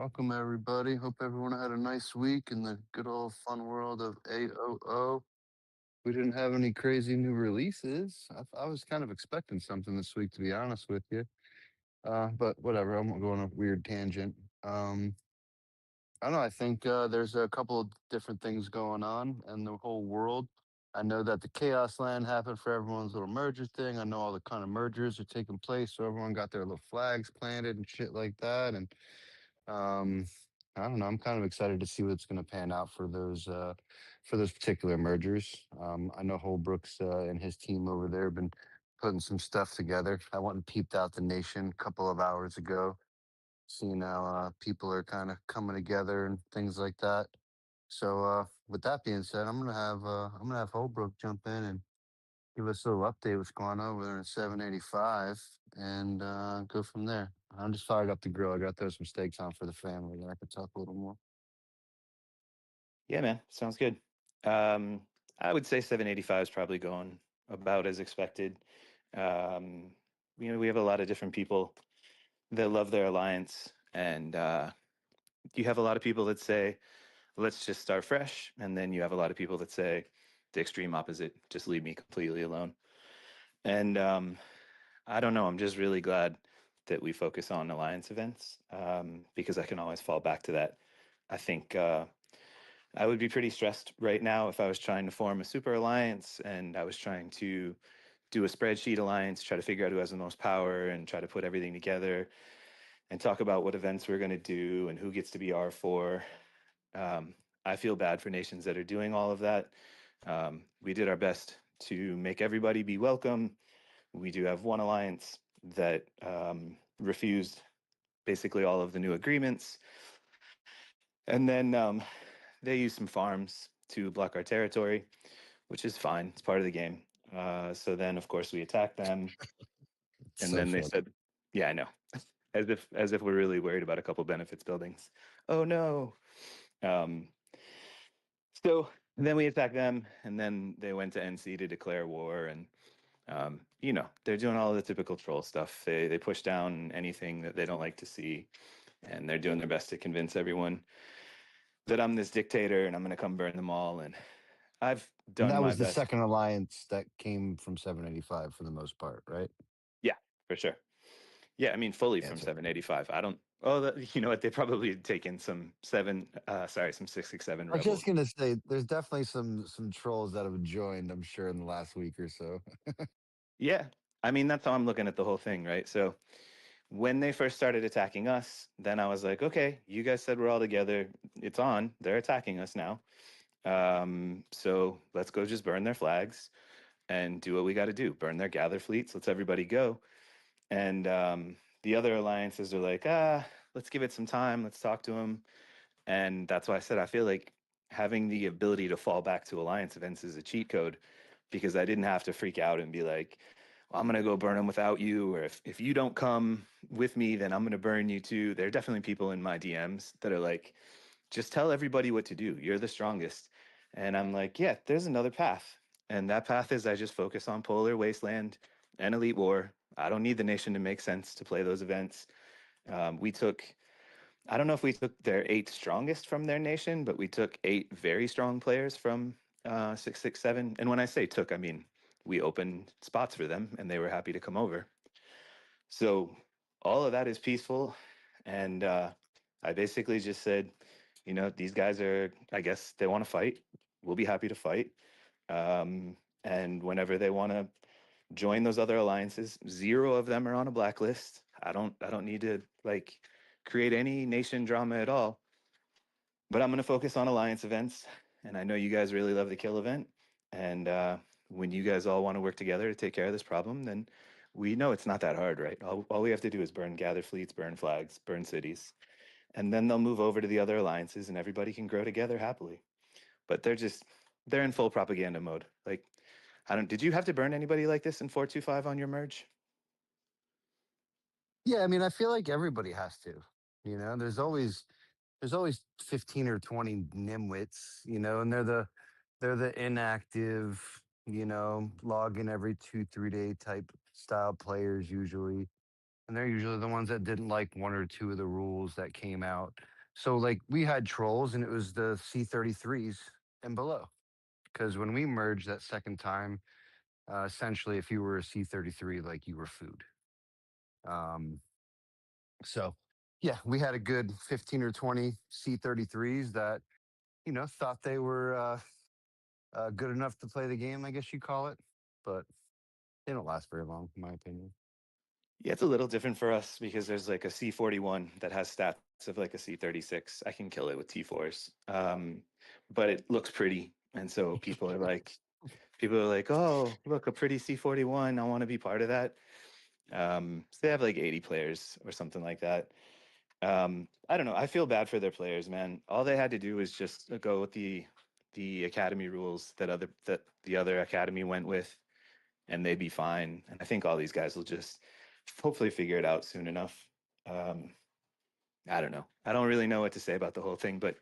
Welcome, everybody. Hope everyone had a nice week in the good old fun world of AOO. We didn't have any crazy new releases. I was kind of expecting something this week, to be honest with you. But whatever, I won't go on a weird tangent. I don't know. I think there's a couple of different things going on in the whole world. I know that the Chaos Land happened for everyone's little merger thing. I know all the kind of mergers are taking place, so everyone got their little flags planted and shit like that. And um, I don't know. I'm kind of excited to see what's going to pan out for those particular mergers. I know Holbrook's and his team over there have been putting some stuff together. I went and peeped out the nation a couple of hours ago, seeing how people are kind of coming together and things like that. So with that being said, I'm gonna have Holbrook jump in and give us a little update what's going on over there in 785 and go from there. I'm just fired up the grill. I got to throw some steaks on for the family and I could talk a little more. Yeah, man, sounds good. Um, I would say 785 is probably going about as expected. Um, we have a lot of different people that love their alliance, and you have a lot of people that say, "Let's just start fresh," and then you have a lot of people that say the extreme opposite, "Just leave me completely alone." And I don't know. I'm just really glad that we focus on alliance events because I can always fall back to that. I think. I would be pretty stressed right now if I was trying to form a super alliance and I was trying to do a spreadsheet alliance, try to figure out who has the most power and try to put everything together and talk about what events we're going to do and who gets to be R4. Um, I feel bad for nations that are doing all of that. We did our best to make everybody be welcome. We do have one alliance that refused basically all of the new agreements. And then they use some farms to block our territory, which is fine. It's part of the game. So then, of course, we attacked them, It's and so then they funny. said, "Yeah, I know," as if we're really worried about a couple benefits buildings. Oh no. Um, so then we attacked them, and then they went to NC to declare war, and they're doing all the typical troll stuff. They push down anything that they don't like to see, and they're doing their best to convince everyone that I'm this dictator and I'm going to come burn them all. And I've And done that my was the best. second alliance that came from 785 for the most part, right? Yeah, for sure. Yeah, I mean, fully Yeah. from So 785. I don't. Oh, you know what? They probably had taken some 667 I was just rebels. gonna say, there's definitely some trolls that have joined. I'm sure in the last week or so. Yeah, I mean, that's how I'm looking at the whole thing, right? So when they first started attacking us, then I was like, okay, you guys said we're all together. It's on. They're attacking us now. So let's go just burn their flags and do what we got to do. Burn their gather fleets. Let's everybody go. And the other alliances are like, let's give it some time. Let's talk to them. And that's why I said I feel like having the ability to fall back to alliance events is a cheat code because I didn't have to freak out and be like, well, I'm going to go burn them without you. Or if you don't come with me, then I'm going to burn you too. There are definitely people in my DMs that are like, just tell everybody what to do. You're the strongest. And I'm like, yeah, there's another path. And that path is I just focus on Polar Wasteland and Elite War. I don't need the nation to make sense to play those events. We took, I don't know if we took their eight strongest from their nation, but we took eight very strong players from 667. And when I say took, I mean we opened spots for them and they were happy to come over. So all of that is peaceful. And I basically just said, these guys are, I guess they want to fight. We'll be happy to fight. And whenever they want to join those other alliances, zero of them are on a blacklist. I don't need to like create any nation drama at all. But I'm going to focus on alliance events. And I know you guys really love the kill event. And when you guys all want to work together to take care of this problem, then we know it's not that hard, right? All we have to do is burn gather fleets, burn flags, burn cities, and then they'll move over to the other alliances and everybody can grow together happily. But they're in full propaganda mode. Like, did you have to burn anybody like this in 425 on your merge? Yeah, I mean, I feel like everybody has to. There's always 15 or 20 nimwits, and they're the inactive, log in every 2 3 day type style players usually, and they're usually the ones that didn't like one or two of the rules that came out. So like we had trolls and it was the C33s and below. Because when we merged that second time, essentially if you were a C33, like you were food. Um, so yeah, we had a good 15 or 20 C33s that, thought they were good enough to play the game, I guess you call it. But they don't last very long, in my opinion. Yeah, it's a little different for us because there's like a C41 that has stats of like a C36. I can kill it with T4s. But it looks pretty. And so people are like, oh, look, a pretty C41. I want to be part of that. So they have like 80 players or something like that. I don't know. I feel bad for their players, man. All they had to do was just go with the academy rules that the other academy went with, and they'd be fine. And I think all these guys will just hopefully figure it out soon enough. Um, I don't know. I don't really know what to say about the whole thing, but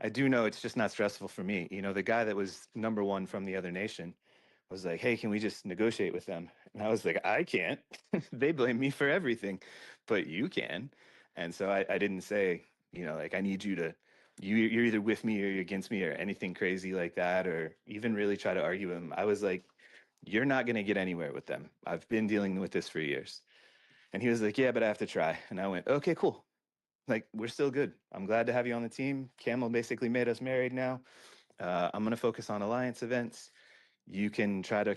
I do know it's just not stressful for me. You know, the guy that was number one from the other nation was like, "Hey, can we just negotiate with them?" And I was like, "I can't. They blame me for everything, but you can." And so I didn't say, like I need you to, you're either with me or you're against me or anything crazy like that, or even really try to argue with him. I was like, "You're not going to get anywhere with them. I've been dealing with this for years." And he was like, "Yeah, but I have to try." And I went, "Okay, cool. Like we're still good. I'm glad to have you on the team. Camel basically made us married now. I'm gonna focus on alliance events. You can try to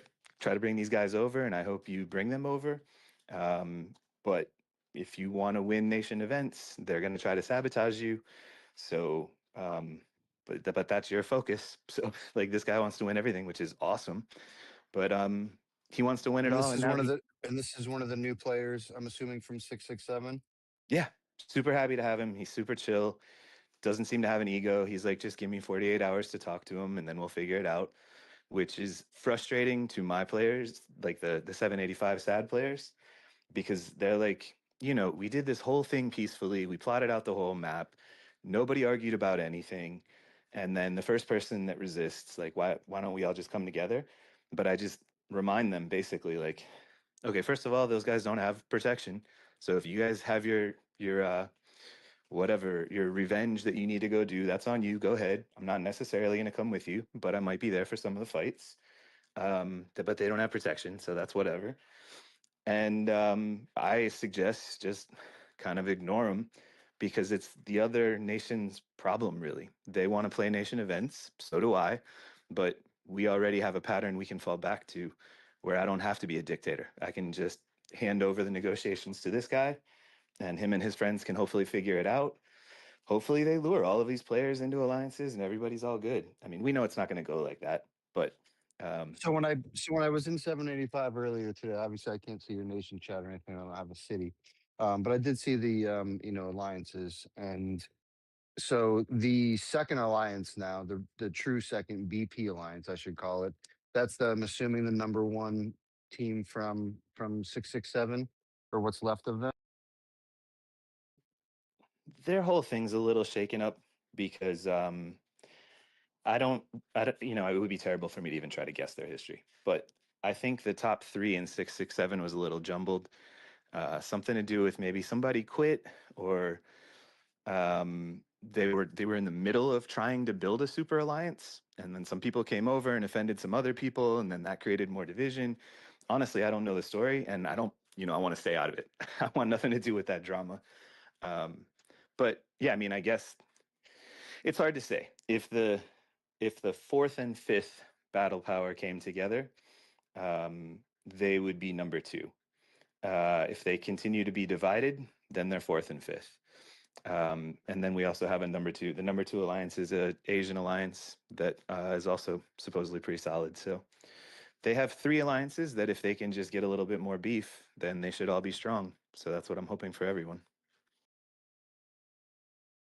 bring these guys over, and I hope you bring them over. But if you want to win nation events, they're gonna try to sabotage you. So, but that's your focus. So, like this guy wants to win everything, which is awesome. But he wants to win it And all, this and is now one of the and this is one of the new players, I'm assuming from 667. yeah, super happy to have him. He's super chill. Doesn't seem to have an ego. He's like, just give me 48 hours to talk to him and then we'll figure it out, which is frustrating to my players, like the 785 sad players, because they're like, we did this whole thing peacefully. We plotted out the whole map. Nobody argued about anything. And then the first person that resists, like, why don't we all just come together? But I just remind them basically like, okay, first of all, those guys don't have protection. So if you guys have your whatever your revenge that you need to go do, that's on you. Go ahead. I'm not necessarily going to come with you, but I might be there for some of the fights. But they don't have protection, so that's whatever. And I suggest just kind of ignore them because it's the other nation's problem, really. They want to play nation events, so do I, but we already have a pattern we can fall back to where I don't have to be a dictator. I can just hand over the negotiations to this guy, and him and his friends can hopefully figure it out. Hopefully they lure all of these players into alliances and everybody's all good. I mean, we know it's not going to go like that, but um, So when I was in 785 earlier today, obviously I can't see your nation chat or anything. I don't have a city, but I did see the alliances, and so the second alliance now, the true second BP alliance, I should call it. That's I'm assuming the number one team from 667, or what's left of them. their whole thing's a little shaken up because I don't, it would be terrible for me to even try to guess their history. But I think the top three in 667 was a little jumbled. Something to do with maybe somebody quit or they were in the middle of trying to build a super alliance, and then some people came over and offended some other people, and then that created more division. Honestly, I don't know the story, and I don't, I want to stay out of it. I want nothing to do with that drama. Um, but yeah, I mean, I guess it's hard to say if the fourth and fifth battle power came together, they would be number two. If they continue to be divided, then they're fourth and fifth. And then we also have a number two. The number two alliance is a Asian alliance that is also supposedly pretty solid. So they have three alliances that if they can just get a little bit more beef, then they should all be strong. So that's what I'm hoping for everyone.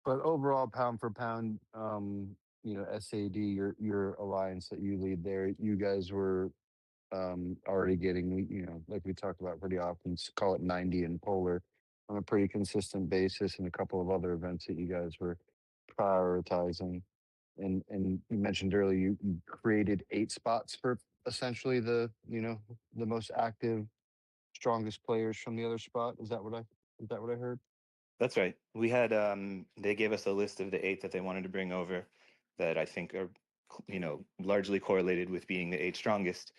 But overall, pound for pound, SAD, your alliance that you lead there, you guys were already getting, like we talked about pretty often, call it 90 in polar on a pretty consistent basis, and a couple of other events that you guys were prioritizing. And you mentioned earlier you created 8 spots for essentially the most active, strongest players from the other spot. Is that what I heard? That's right. We had they gave us a list of the 8 that they wanted to bring over that I think are largely correlated with being the 8 strongest.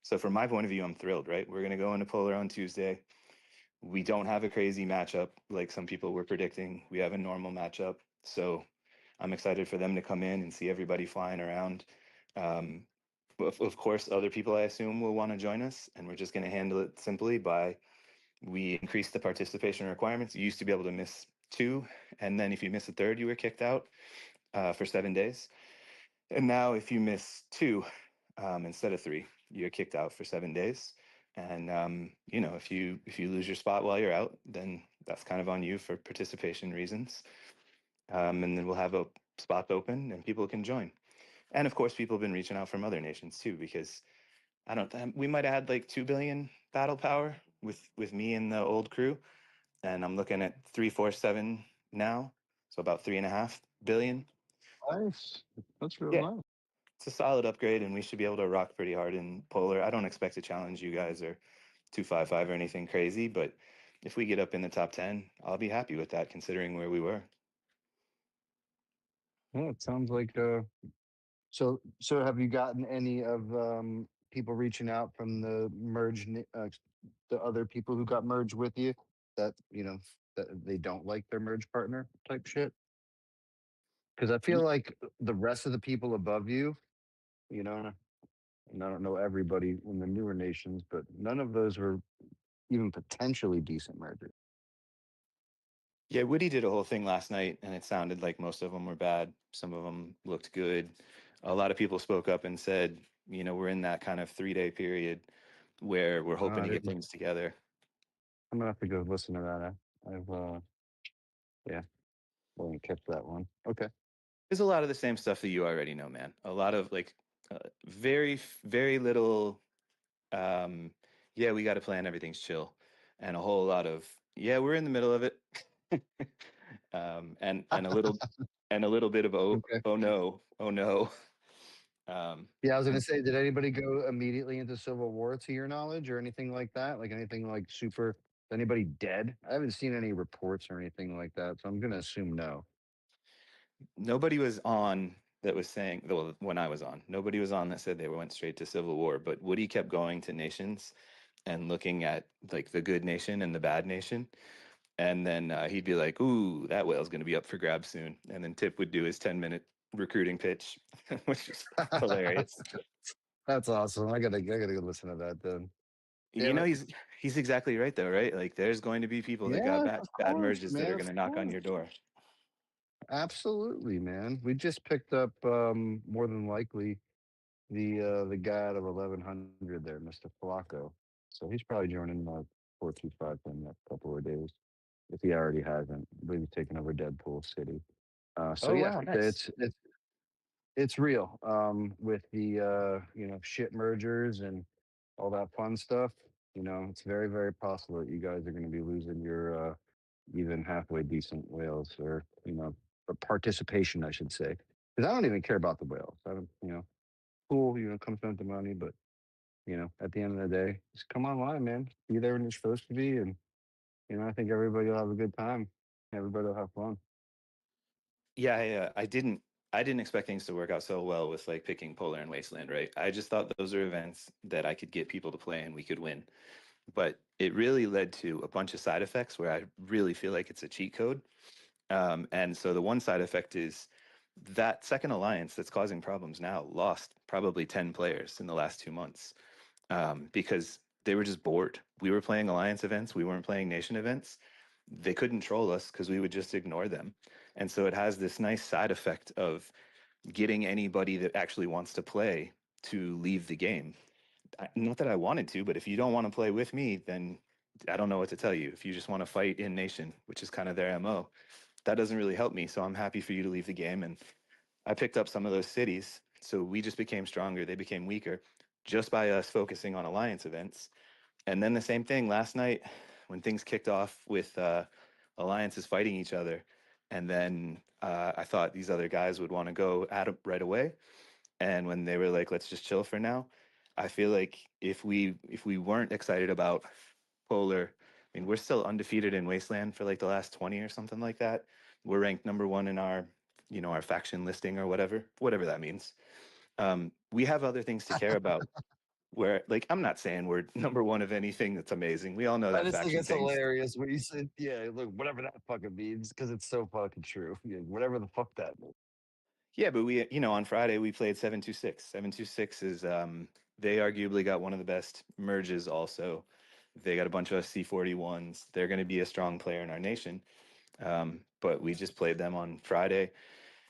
So from my point of view, I'm thrilled, right? We're going to go into Polar on Tuesday. We don't have a crazy matchup like some people were predicting. We have a normal matchup. So I'm excited for them to come in and see everybody flying around. Um, of course, other people I assume will want to join us, and we're just going to handle it simply by we increased the participation requirements. You used to be able to miss 2, and then if you miss a third, you were kicked out for 7 days. And now, if you miss 2 instead of 3, you're kicked out for 7 days. And if you lose your spot while you're out, then that's kind of on you for participation reasons. And then we'll have a spot open, and people can join. And of course, people have been reaching out from other nations too, because I don't. We might have had like 2 billion battle power with me and the old crew, and I'm looking at 347 now, so about 3.5 billion. Nice. That's real Yeah, nice. it's a solid upgrade, and we should be able to rock pretty hard in Polar. I don't expect to challenge you guys or 255 or anything crazy, but if we get up in the top 10, I'll be happy with that considering where we were. Yeah, it sounds like so have you gotten any of people reaching out from the other people who got merged with you that, that they don't like their merge partner type shit? Because I feel like the rest of the people above you, you know, and I don't know everybody in the newer nations, but none of those were even potentially decent mergers. Yeah, Woody did a whole thing last night, and it sounded like most of them were bad. Some of them looked good. A lot of people spoke up and said, we're in that kind of 3-day period where we're hoping I to get didn't. things together. I'm gonna have to go listen to that. I've yeah, well, didn't catch that one. Okay. There's a lot of the same stuff that you already know, man. A lot of like very, very little, um, yeah, we got to plan, everything's chill, and a whole lot of, yeah, we're in the middle of it. And a little bit of Okay. oh no, oh no. Um, Yeah, I was gonna and say, did anybody go immediately into Civil War to your knowledge or anything like that? Like anything like super, anybody dead? I haven't seen any reports or anything like that, so I'm gonna assume no. Nobody was on that was saying, well, when I was on, nobody was on that said they went straight to Civil War, but Woody kept going to nations and looking at like the good nation and the bad nation. And then he'd be like, ooh, that whale's going to be up for grabs soon. And then Tip would do his 10-minute recruiting pitch, which is hilarious. That's awesome. I gotta go listen to that then. You Damn know, it. he's exactly right though, right? Like there's going to be people that got Yeah, bad merges that man, are going of to knock on course. your door. Absolutely, man. We just picked up more than likely the guy out of 1100 there, Mr. Flacco. So he's probably joining 425 in the next couple of days, if he already hasn't. I believe he's taking over Deadpool City. So Oh yeah, wow, nice. it's real. With the shit mergers and all that fun stuff. It's very very possible that you guys are going to be losing your even halfway decent whales, or participation, I should say. Because I don't even care about the whales. I don't, cool. Comes down to money, but at the end of the day, just come online, man. Be there when you're supposed to be, and I think everybody will have a good time. Everybody will have fun. Yeah, I didn't expect things to work out so well with like picking Polar and Wasteland, right? I just thought those are events that I could get people to play and we could win. But it really led to a bunch of side effects where I really feel like it's a cheat code. And so the one side effect is that second alliance that's causing problems now lost probably 10 players in the last 2 months because they were just bored. We were playing alliance events, we weren't playing nation events. They couldn't troll us because we would just ignore them. And so it has this nice side effect of getting anybody that actually wants to play to leave the game. Not that I wanted to, but if you don't want to play with me, then I don't know what to tell you. If you just want to fight in nation, which is kind of their MO, that doesn't really help me. So I'm happy for you to leave the game. And I picked up some of those cities. So we just became stronger. They became weaker just by us focusing on alliance events. And then the same thing last night when things kicked off with alliances fighting each other. And then I thought these other guys would want to go at it right away. And when they were like, let's just chill for now, I feel like if we weren't excited about Polar, I mean, we're still undefeated in Wasteland for like the last 20 or something like that. We're ranked number one in our, our faction listing or whatever that means. We have other things to care about. Where, like, I'm not saying we're number one of anything that's amazing. We all know I that just think faction it's things. hilarious when you said, yeah, look, whatever that fucking means, because it's so fucking true. Yeah, whatever the fuck that means. Yeah, but we, on Friday we played 726. 726 is they arguably got one of the best merges also. They got a bunch of C41s. They're going to be a strong player in our nation. But we just played them on Friday.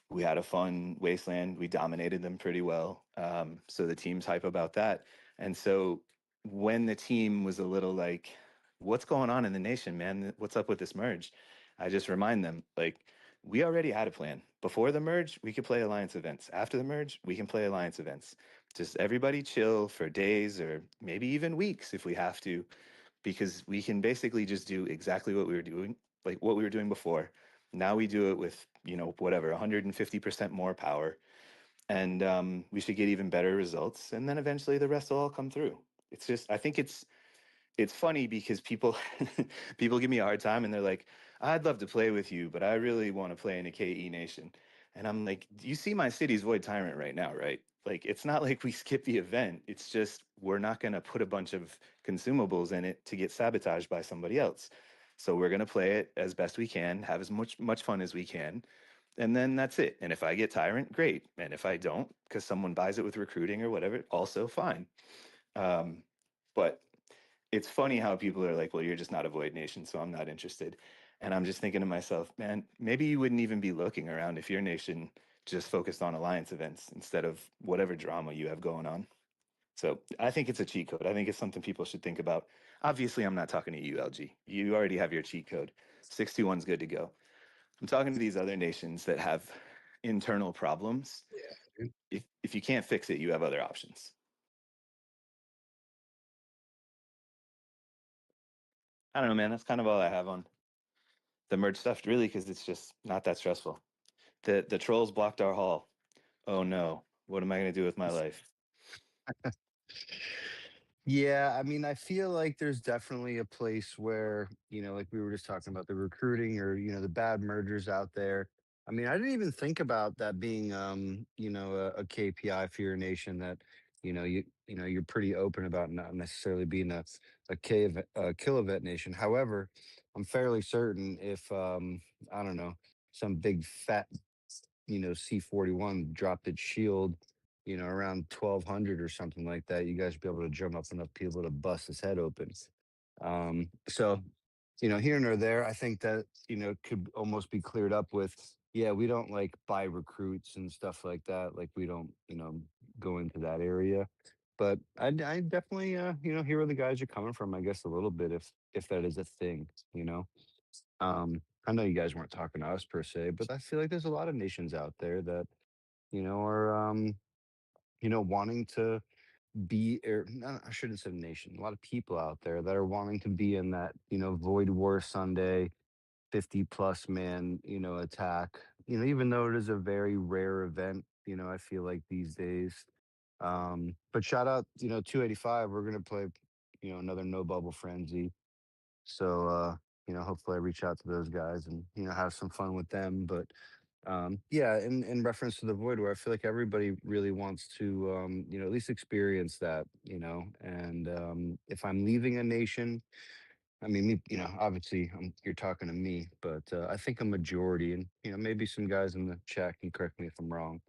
We had a fun wasteland. We dominated them pretty well. So the team's hype about that. And so when the team was a little like, what's going on in the nation, man? What's up with this merge? I just remind them, like, we already had a plan. Before the merge, we could play alliance events. After the merge, we can play alliance events. Just everybody chill for days or maybe even weeks if we have to, because we can basically just do exactly what we were doing, like what we were doing before. Now we do it with, whatever, 150% more power. And we should get even better results. And then eventually the rest will all come through. It's just, I think it's funny because people people give me a hard time and they're like, I'd love to play with you, but I really want to play in a KE nation. And I'm like, you see my city's Void Tyrant right now, right? Like, it's not like we skip the event. It's just we're not going to put a bunch of consumables in it to get sabotaged by somebody else. So we're going to play it as best we can, have as much fun as we can, and then that's it. And if I get Tyrant, great. And if I don't, because someone buys it with recruiting or whatever, also fine. Um, but it's funny how people are like, well, you're just not a Void Nation, so I'm not interested. And I'm just thinking to myself, man, maybe you wouldn't even be looking around if your nation just focused on alliance events instead of whatever drama you have going on. So I think it's a cheat code. I think it's something people should think about. Obviously, I'm not talking to you, LG. You already have your cheat code. 621's good to go. I'm talking to these other nations that have internal problems. Yeah, dude. If you can't fix it, you have other options. I don't know, man. That's kind of all I have on the merge stuff, really, because it's just not that stressful. The trolls blocked our hall. Oh no, what am I going to do with my life? Yeah, I mean, I feel like there's definitely a place where, like we were just talking about the recruiting or, the bad mergers out there. I mean, I didn't even think about that being, a KPI for your nation that, you're pretty open about not necessarily being a kill event nation. However, I'm fairly certain if, I don't know, some big fat C41 dropped its shield, around 1200 or something like that, you guys be able to drum up enough people to bust his head open. So, here and there, I think that, could almost be cleared up with, yeah, we don't like buy recruits and stuff like that. Like we don't, go into that area. But I definitely, hear where the guys are coming from, I guess a little bit if that is a thing, you know. I know you guys weren't talking to us per se, but I feel like there's a lot of nations out there that, are wanting to be or no, I shouldn't say nation, a lot of people out there that are wanting to be in that, Void War Sunday 50 plus man, attack. Even though it is a very rare event, I feel like these days. But shout out, 285. We're gonna play, another no bubble frenzy. So hopefully I reach out to those guys and have some fun with them. But yeah, in reference to the void where I feel like everybody really wants to at least experience that, and if I'm leaving a nation, I mean, obviously you're talking to me, but I think a majority, and maybe some guys in the chat can correct me if I'm wrong.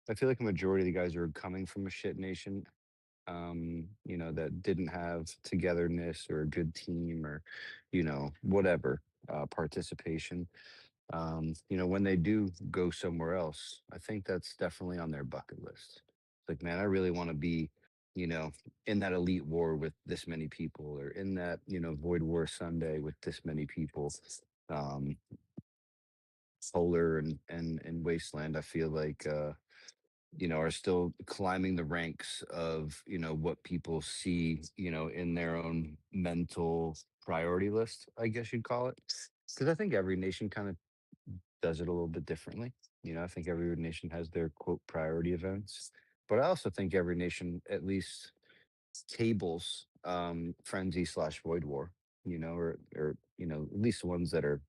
I feel like a majority of the guys are coming from a shit nation, that didn't have togetherness or a good team or, whatever participation. When they do go somewhere else, I think that's definitely on their bucket list. It's like, man, I really want to be, you know, in that elite war with this many people, or in that, Void War Sunday with this many people. Um, Solar and Wasteland, I feel like are still climbing the ranks of, what people see, in their own mental priority list, I guess you'd call it. Because I think every nation kind of does it a little bit differently. I think every nation has their quote priority events, but I also think every nation at least tables frenzy slash void war. or at least the ones that are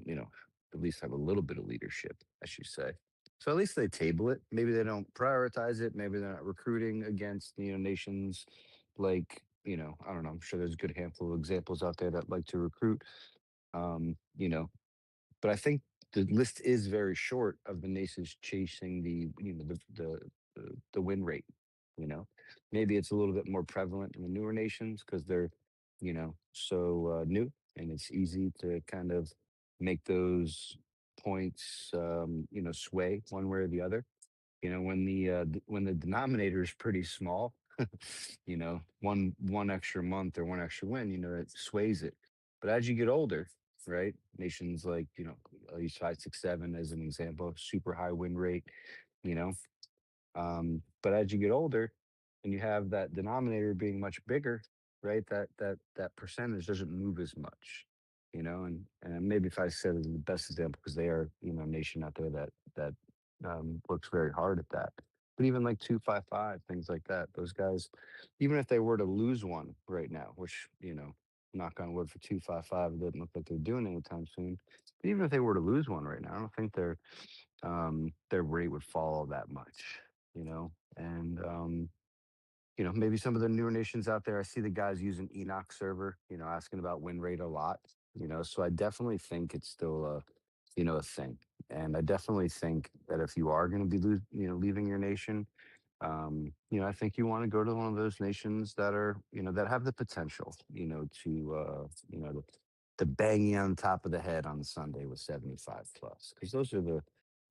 you know, at least have a little bit of leadership, I should say. So at least they table it. Maybe they don't prioritize it. Maybe they're not recruiting against, nations like, I don't know. I'm sure there's a good handful of examples out there that like to recruit. Um, you know, but I think the list is very short of the nations chasing the win rate. Maybe it's a little bit more prevalent in the newer nations because they're so new, and it's easy to kind of make those points sway one way or the other. When the denominator is pretty small, one extra month or one extra win, it sways it. But as you get older, right, nations like at least 5, 6, 7 as an example, super high win rate, you know, but as you get older and you have that denominator being much bigger, right? That percentage doesn't move as much, and maybe if I said is the best example because they are, a nation out there that works very hard at that. But even like 255, things like that, those guys, even if they were to lose one right now, which, knock on wood for 255, it doesn't look like they're doing anytime soon. But even if they were to lose one right now, I don't think their rate would fall that much, and maybe some of the newer nations out there. I see the guys using Enoch server, asking about win rate a lot, so I definitely think it's still a thing. And I definitely think that if you are going to be leaving your nation, I think you want to go to one of those nations that are, that have the potential, to bang you on top of the head on Sunday with 75 plus, because those are the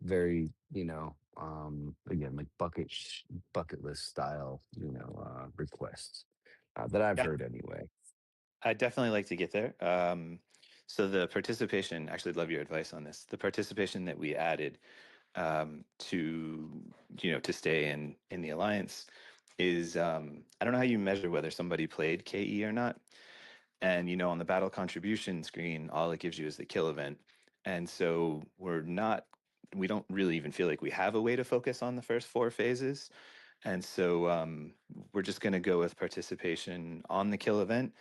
very, again, like bucket list style, requests that I've Yeah, heard anyway. I definitely like to get there. So the participation, actually, love your advice on this. The participation that we added to to stay in the alliance is I don't know how you measure whether somebody played KE or not. And on the battle contribution screen, all it gives you is the kill event. And so we don't really even feel like we have a way to focus on the first four phases. And so we're just going to go with participation on the kill event.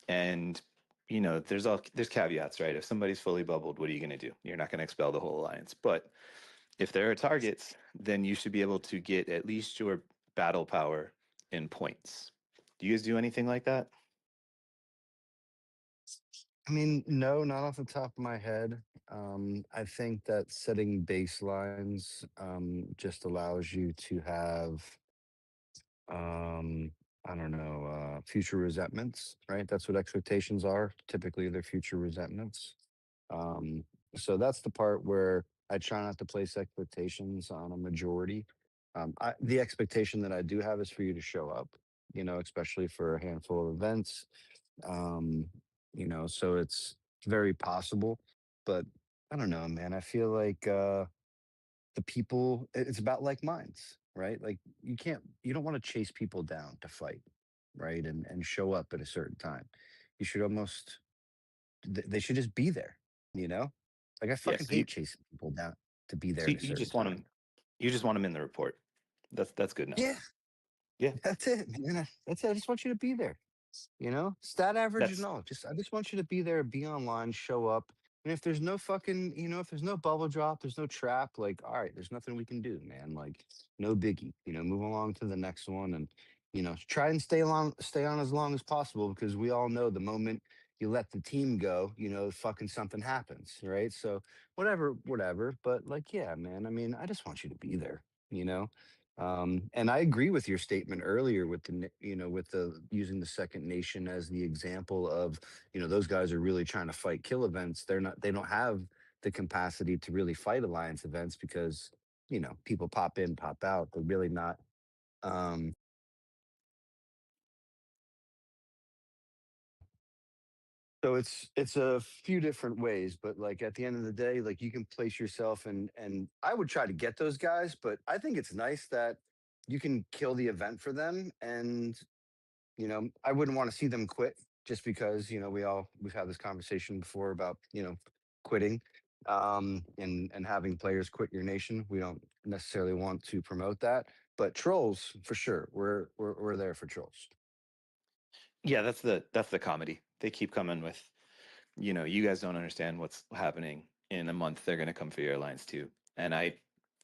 And there's caveats, right? If somebody's fully bubbled, what are you going to do? You're not going to expel the whole alliance. But if there are targets, then you should be able to get at least your battle power in points. Do you guys do anything like that? I mean, no, not off the top of my head. I think that setting baselines just allows you to have I don't know, future resentments, right? That's what expectations are. Typically, they're future resentments. Um, so that's the part where I try not to place expectations on a majority. The expectation that I do have is for you to show up, especially for a handful of events. Um, so it's very possible, but I don't know, man. I feel like the people, it's about like minds, right? Like you don't want to chase people down to fight, right? And show up at a certain time. You should almost they should just be there, you know? Like I fucking Yes. hate chasing people down to be there So at a you certain just want time. them. You just want them in the report. That's good enough. Yeah, Yeah. that's it, man. That's it. I just want you to be there. Stat average and That's all. I just want you to be there, be online, show up. And if there's no fucking, if there's no bubble drop, there's no trap, like, all right, there's nothing we can do, man. Like, no biggie. Move along to the next one and, try and stay on as long as possible because we all know the moment you let the team go, fucking something happens, right? So whatever. But like, yeah, man. I mean, I just want you to be there, you know? And I agree with your statement earlier with with the using the second nation as the example of, those guys are really trying to fight kill events. They don't have the capacity to really fight alliance events because, people pop in, pop out. They're really not. Um, so it's a few different ways, but like at the end of the day, like you can place yourself and I would try to get those guys, but I think it's nice that you can kill the event for them and I wouldn't want to see them quit just because, we've had this conversation before about, quitting and having players quit your nation. We don't necessarily want to promote that, but trolls for sure. We're there for trolls. Yeah, that's the comedy. They keep coming with, you guys don't understand what's happening. In a month, they're going to come for your alliance too. And I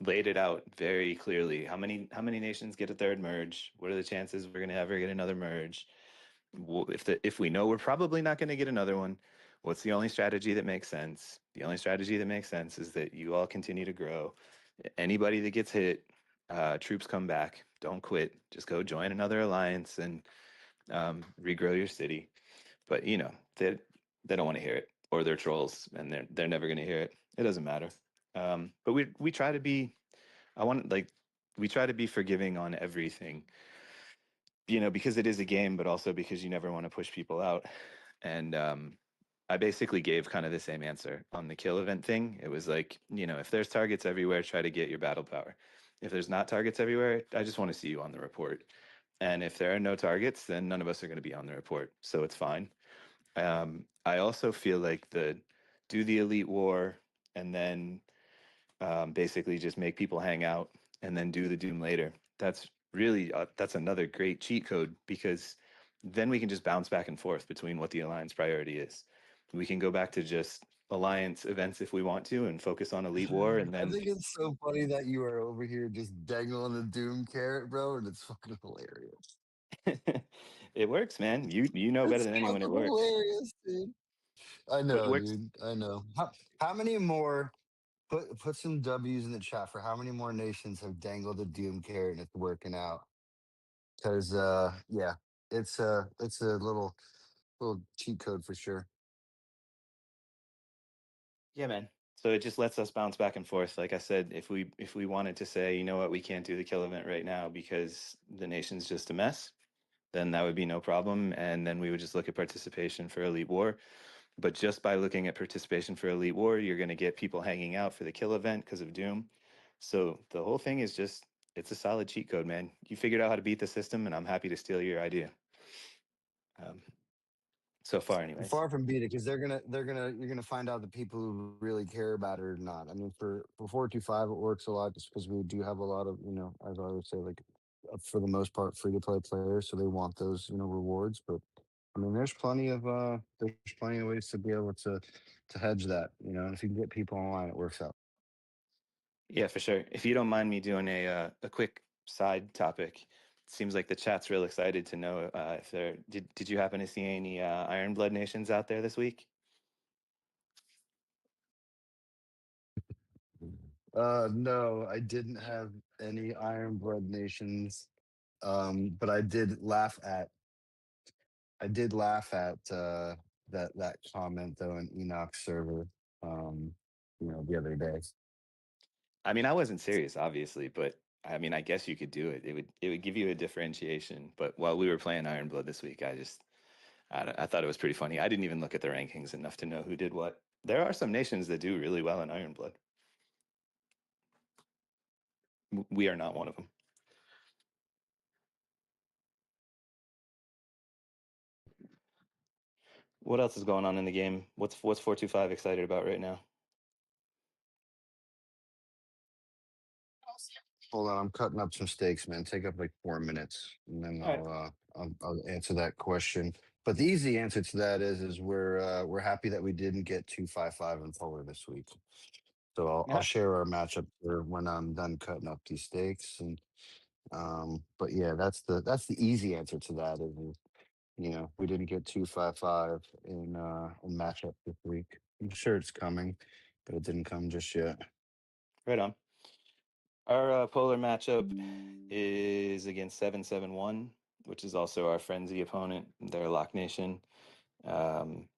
laid it out very clearly. How many nations get a third merge? What are the chances we're going to ever get another merge? If we know we're probably not going to get another one, what's the only strategy that makes sense? The only strategy that makes sense is that you all continue to grow. Anybody that gets hit, troops come back. Don't quit. Just go join another alliance and regrow your city. But they don't want to hear it, or they're trolls, and they're never going to hear it. It doesn't matter. But we try to be. I want like we try to be forgiving on everything, because it is a game, but also because you never want to push people out. And I basically gave kind of the same answer on the kill event thing. It was like, if there's targets everywhere, try to get your battle power. If there's not targets everywhere, I just want to see you on the report. And if there are no targets, then none of us are going to be on the report. So it's fine. I also feel like do the elite war and then basically just make people hang out and then do the doom later. That's another great cheat code, because then we can just bounce back and forth between what the alliance priority is. We can go back to just alliance events if we want to and focus on elite war, and I then think it's so funny that you are over here just dangling the doom carrot, bro, and it's fucking hilarious. it works, man. You know better It's than anyone it fucking works. hilarious, dude. I But it know, works. dude. I know. How many more? Put some W's in the chat for how many more nations have dangled the doom carrot and it's working out. Because yeah, it's a little cheat code for sure. Yeah, man. So it just lets us bounce back and forth. Like I said, if we wanted to say, you know what, we can't do the kill event right now because the nation's just a mess, then that would be no problem. And then we would just look at participation for Elite War. But just by looking at participation for Elite War, you're going to get people hanging out for the kill event because of Doom. So the whole thing is it's a solid cheat code, man. You figured out how to beat the system, and I'm happy to steal your idea. Um, so far, anyways. Far from beat it, because you're gonna find out the people who really care about it or not. I mean, for 425, it works a lot just because we do have a lot of, as I always say, like, for the most part, free to play players, so they want those rewards. But I mean, there's plenty of ways to be able to hedge that. And if you can get people online, it works out. Yeah, for sure. If you don't mind me doing a quick side topic, it seems like the chat's real excited to know if did you happen to see any Iron Blood nations out there this week? No, I didn't have any Iron Blood nations, but I did laugh at that comment though in Enoch's server, um, the other day. I mean, I wasn't serious, obviously, but I mean, I guess you could do it. It would give you a differentiation. But while we were playing Iron Blood this week, I thought it was pretty funny. I didn't even look at the rankings enough to know who did what. There are some nations that do really well in Iron Blood. We are not one of them. What else is going on in the game? What's 425 excited about right now? Hold on, I'm cutting up some steaks, man. Take up like 4 minutes, and then All right. I'll answer that question. But the easy answer to that is we're happy that we didn't get 255 in polar this week. So I'll Yeah. share our matchup here when I'm done cutting up these steaks. And but yeah, that's the easy answer to that is we didn't get 255 in matchup this week. I'm sure it's coming, but it didn't come just yet. Right on. Our polar matchup is against 771, which is also our frenzy opponent. They're Lock Nation. Um,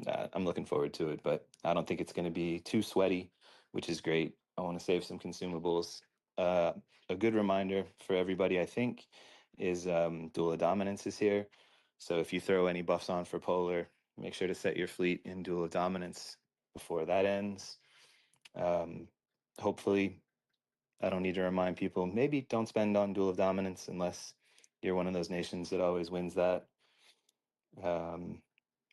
I'm looking forward to it, but I don't think it's going to be too sweaty, which is great. I want to save some consumables. Uh, a good reminder for everybody, I think, is Duel of Dominance is here. So if you throw any buffs on for Polar, make sure to set your fleet in Duel of Dominance before that ends. Hopefully, I don't need to remind people, maybe don't spend on Duel of Dominance unless you're one of those nations that always wins that. I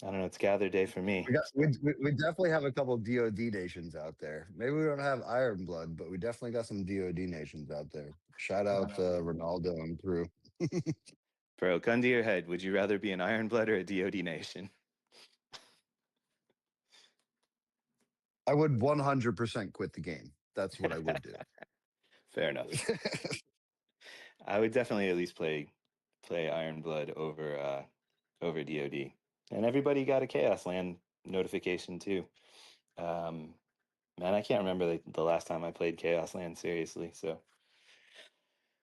don't know. It's gather day for me. We definitely have a couple DoD nations out there. Maybe we don't have Iron Blood, but we definitely got some DoD nations out there. Shout out Ronaldo and crew. Bro, gun to your head. Would you rather be an Ironblood or a DoD nation? I would 100% quit the game. That's what I would do. Fair enough. I would definitely at least play Ironblood over DoD. And everybody got a Chaos Land notification too. Man, I can't remember the last time I played Chaos Land seriously. So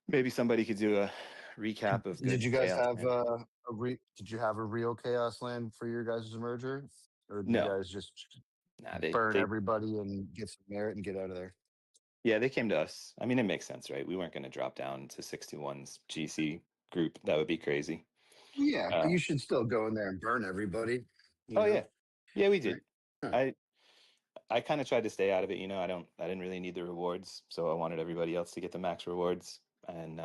maybe somebody could do a recap of good Did you guys Chaos have Land. did you have a real Chaos Land for your guys' merger? Or did you No, guys just nah, burn everybody and get some merit and get out of there? yeah, they came to us. I mean, it makes sense, right? We weren't going to drop down to 61's GC group. That would be crazy. Yeah, but you should still go in there and burn everybody. Oh yeah, yeah, we did. Right. I kind of tried to stay out of it. I didn't really need the rewards, so I wanted everybody else to get the max rewards, and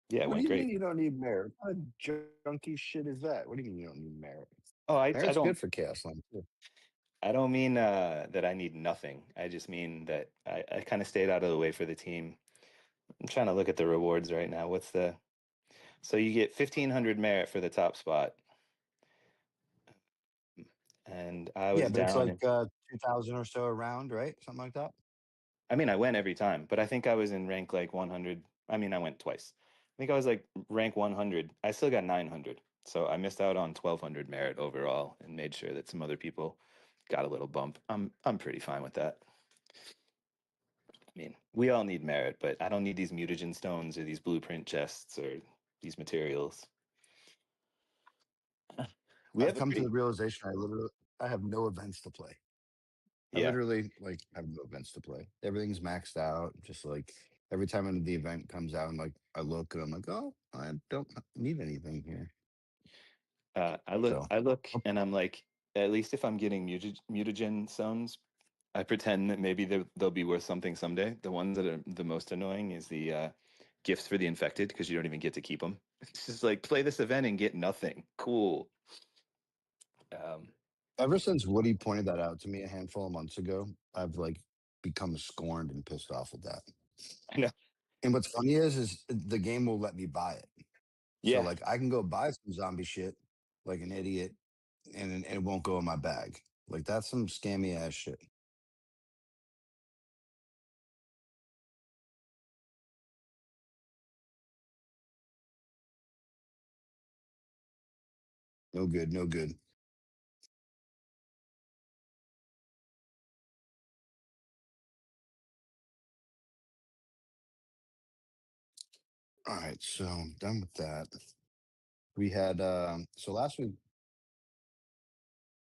yeah, it What do went you great. mean you don't need merit? What kind of junky shit is that? What do you mean you don't need merit? Oh, I Merit's don't. good for Chaos Land too. I don't mean that I need nothing. I just mean that I kind of stayed out of the way for the team. I'm trying to look at the rewards right now. So you get 1,500 merit for the top spot, and I Yeah, was but it's down. like 2,000 or so around, right? Something like that. I mean, I went every time, but I think I was in rank like 100. I mean, I went twice. I think I was like rank 100. I still got 900. So I missed out on 1,200 merit overall and made sure that some other people got a little bump. I'm pretty fine with that. I mean, we all need merit, but I don't need these mutagen stones or these blueprint chests or these materials. We I've have a come to the pretty realization I have no events to play. I yeah. literally like have no events to play. Everything's maxed out. Just like every time the event comes out, and like I look and I'm like, oh, I don't need anything here. So I look and I'm like, at least if I'm getting mutagen stones, I pretend that maybe they'll be worth something someday. The ones that are the most annoying is the gifts for the infected because you don't even get to keep them. It's just like play this event and get nothing. Cool. Um, ever since Woody pointed that out to me a handful of months ago, I've like become scorned and pissed off with that. I know. And what's funny is the game will let me buy it. So Yeah. like I can go buy some zombie shit like an idiot, and it won't go in my bag. Like that's some scammy ass shit. No good, no good. All right, so done with that. We had so last week.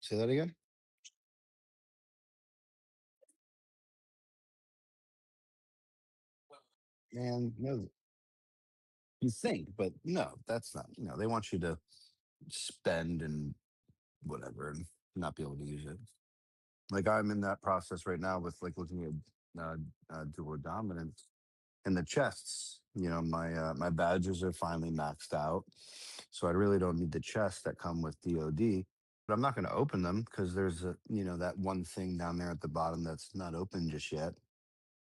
Say that again. Man, no, you think, but no, that's not. They want you to spend and whatever and not be able to use it. Like I'm in that process right now with like looking at dual dominance and the chests. My badges are finally maxed out, so I really don't need the chests that come with DoD. But I'm not going to open them because there's that one thing down there at the bottom that's not open just yet.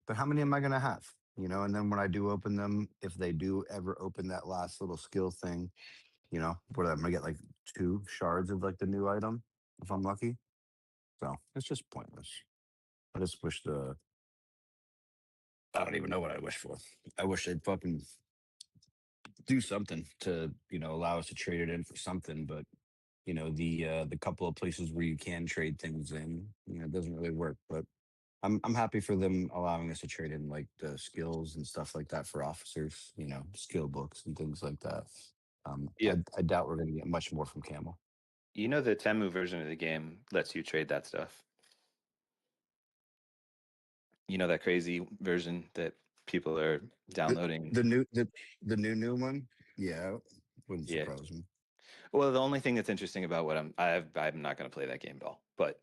But how many am I going to have? And then when I do open them, if they do ever open that last little skill thing, what I'm going to get like 2 shards of like the new item if I'm lucky. So it's just pointless. I just wish I don't even know what I wish for. I wish they'd fucking do something to, allow us to trade it in for something. But, the couple of places where you can trade things in, it doesn't really work. But I'm happy for them allowing us to trade in like the skills and stuff like that for officers, skill books and things like that. Yeah. I doubt we're going to get much more from Camel. The Temu version of the game lets you trade that stuff. That crazy version that people are downloading. The new one, yeah, wouldn't Yeah. surprise me. Well, the only thing that's interesting about I'm not going to play that game at all. But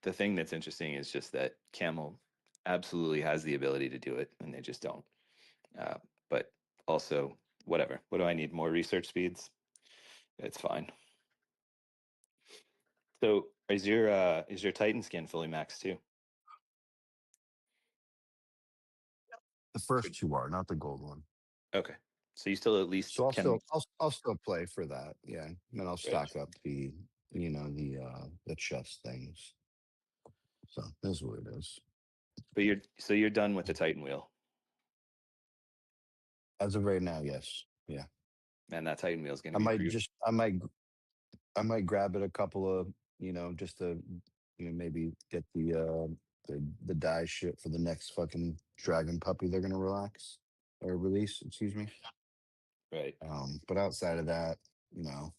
the thing that's interesting is just that Camel absolutely has the ability to do it, and they just don't. But also, whatever. What do I need? More research speeds? It's fine. So, is your Titan skin fully maxed too? The first 2 are, not the gold one. Okay. So you still at least So can. I'll still play for that. Yeah. And then I'll Right. stock up the chest things. So that's what it is. But you're done with the Titan wheel, As of right now, yes. Yeah. and that Titan wheel is going I to be might pretty. just I might grab it a couple of, just to, maybe get the dye shit for the next fucking dragon puppy they're gonna relax or release, excuse me. Right. But outside of that, you know,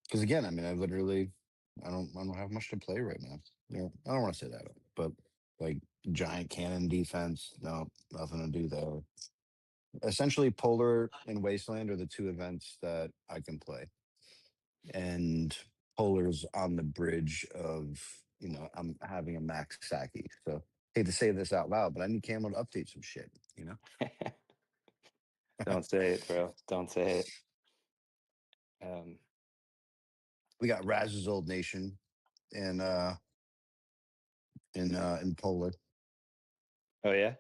because again, I mean, I don't have much to play right now. I don't want to say that, but like giant cannon defense, no, nothing to do there. Essentially, Polar and Wasteland are the two events that I can play, and Polar's on the bridge of, I'm having a max Saki. So hate to say this out loud, but I need Camo to update some shit. Don't say it, bro. Don't say it. We got Raz's Old Nation and in Polar. Oh yeah.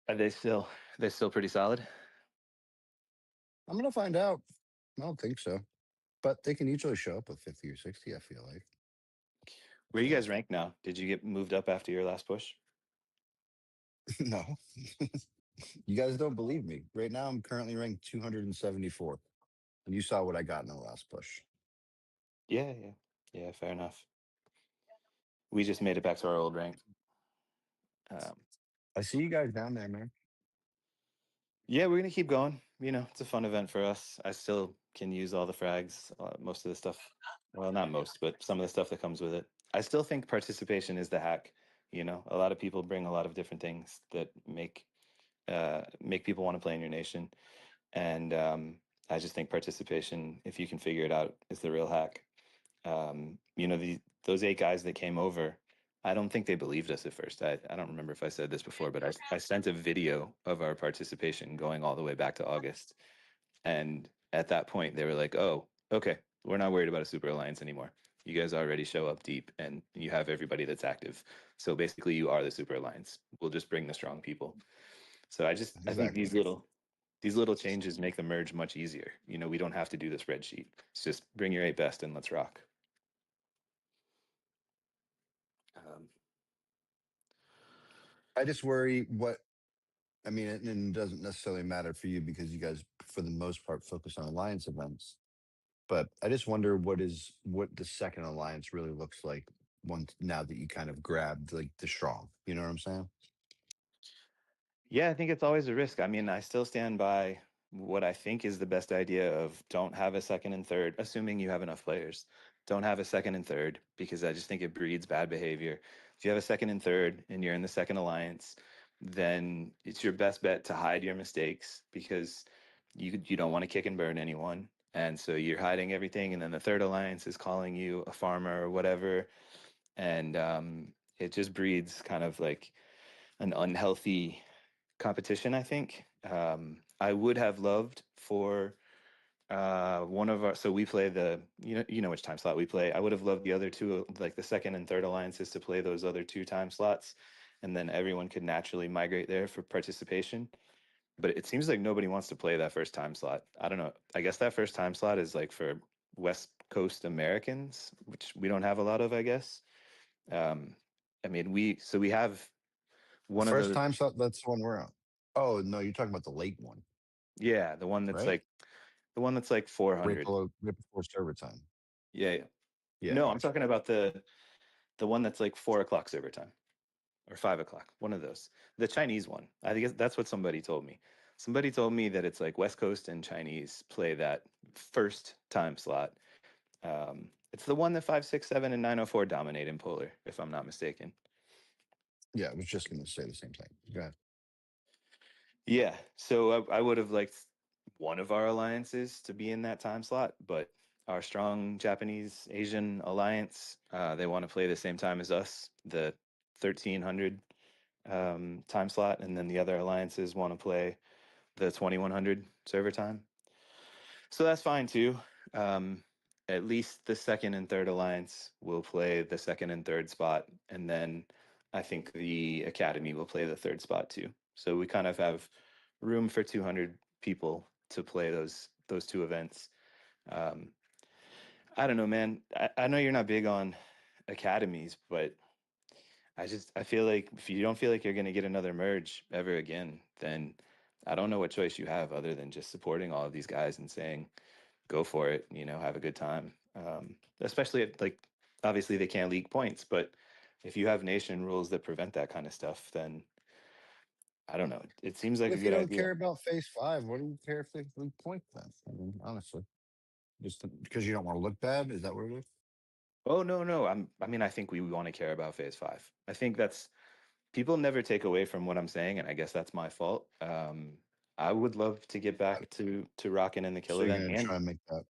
Are they're still pretty solid? I'm gonna find out. I don't think so, but they can usually show up with 50 or 60. I feel like. Where you So guys rank now? Did you get moved up after your last push? no, you guys don't believe me. Right now, I'm currently ranked 274, and you saw what I got in the last push. Yeah, yeah, yeah. Fair enough. We just made it back to our old rank. I see you guys down there, man. Yeah, we're gonna keep going. It's a fun event for us. I still can use all the frags, most of the stuff. Well, not most, but some of the stuff that comes with it. I still think participation is the hack. A lot of people bring a lot of different things that make people want to play in your nation, and I just think participation, if you can figure it out, is the real hack. Those 8 guys that came over, I don't think they believed us at first. I don't remember if I said this before, but I sent a video of our participation going all the way back to August. And at that point, they were like, oh, okay, we're not worried about a super alliance anymore. You guys already show up deep and you have everybody that's active. So basically, you are the super alliance. We'll just bring the strong people. So I think Exactly. these little changes make the merge much easier. We don't have to do the spreadsheet. It's just bring your 8 best and let's rock. Um, I just worry what I mean, and it doesn't necessarily matter for you because you guys, for the most part, focus on alliance events. But I just wonder what the second alliance really looks like once now that you kind of grabbed like the strong. You know what I'm saying? Yeah, I think it's always a risk. I mean, I still stand by what I think is the best idea of don't have a second and third, assuming you have enough players. Don't have a second and third because I just think it breeds bad behavior. If you have a second and third and you're in the second alliance, then it's your best bet to hide your mistakes because you don't want to kick and burn anyone. And so you're hiding everything, and then the third alliance is calling you a farmer or whatever, and it just breeds kind of like an unhealthy competition, I think. I would have loved for one of our, so we play you know which time slot we play. I would have loved the other two, like the second and third alliances, to play those other 2 time slots, and then everyone could naturally migrate there for participation. But it seems like nobody wants to play that first time slot. I don't know. I guess that first time slot is like for West Coast Americans, which we don't have a lot of, I guess. Um, I mean, we have The one of first those. time slot, that's the one we're on. Oh no, you're talking about the late one, Yeah, the one that's right? like the one that's like Right 400. below, right before server time. Yeah, yeah. Yeah, No, I'm gotcha. talking about the one that's like 4 o'clock server time or 5 o'clock. One of those. The Chinese one. I think that's what somebody told me. Somebody told me that it's like West Coast and Chinese play that first time slot. It's the one that 567 and 904 dominate in Polar, if I'm not mistaken. Yeah, I was just gonna say the same thing. Go ahead. Yeah, so I would have liked one of our alliances to be in that time slot, but our strong Japanese Asian alliance, they want to play the same time as us, the 1300 time slot, and then the other alliances want to play the 2100 server time. So that's fine too. Um, at least the second and third alliance will play the second and third spot, and then I think the academy will play the third spot too. So we kind of have room for 200 people to play those two events. Um, I don't know, man. I know you're not big on academies, but I feel like if you don't feel like you're going to get another merge ever again, then I don't know what choice you have other than just supporting all of these guys and saying, go for it, have a good time. Especially if, like, obviously they can't leak points, but if you have nation rules that prevent that kind of stuff, then I don't know. It seems like What a if you good don't idea. care about phase 5? What do you care if they leak point then? I mean, honestly, just because you don't want to look bad? Is that what it is? Oh no, no. I mean, I think we want to care about phase five. I think that's people never take away from what I'm saying, and I guess that's my fault. I would love to get back to rocking in the kill So you're event, gonna and try and make that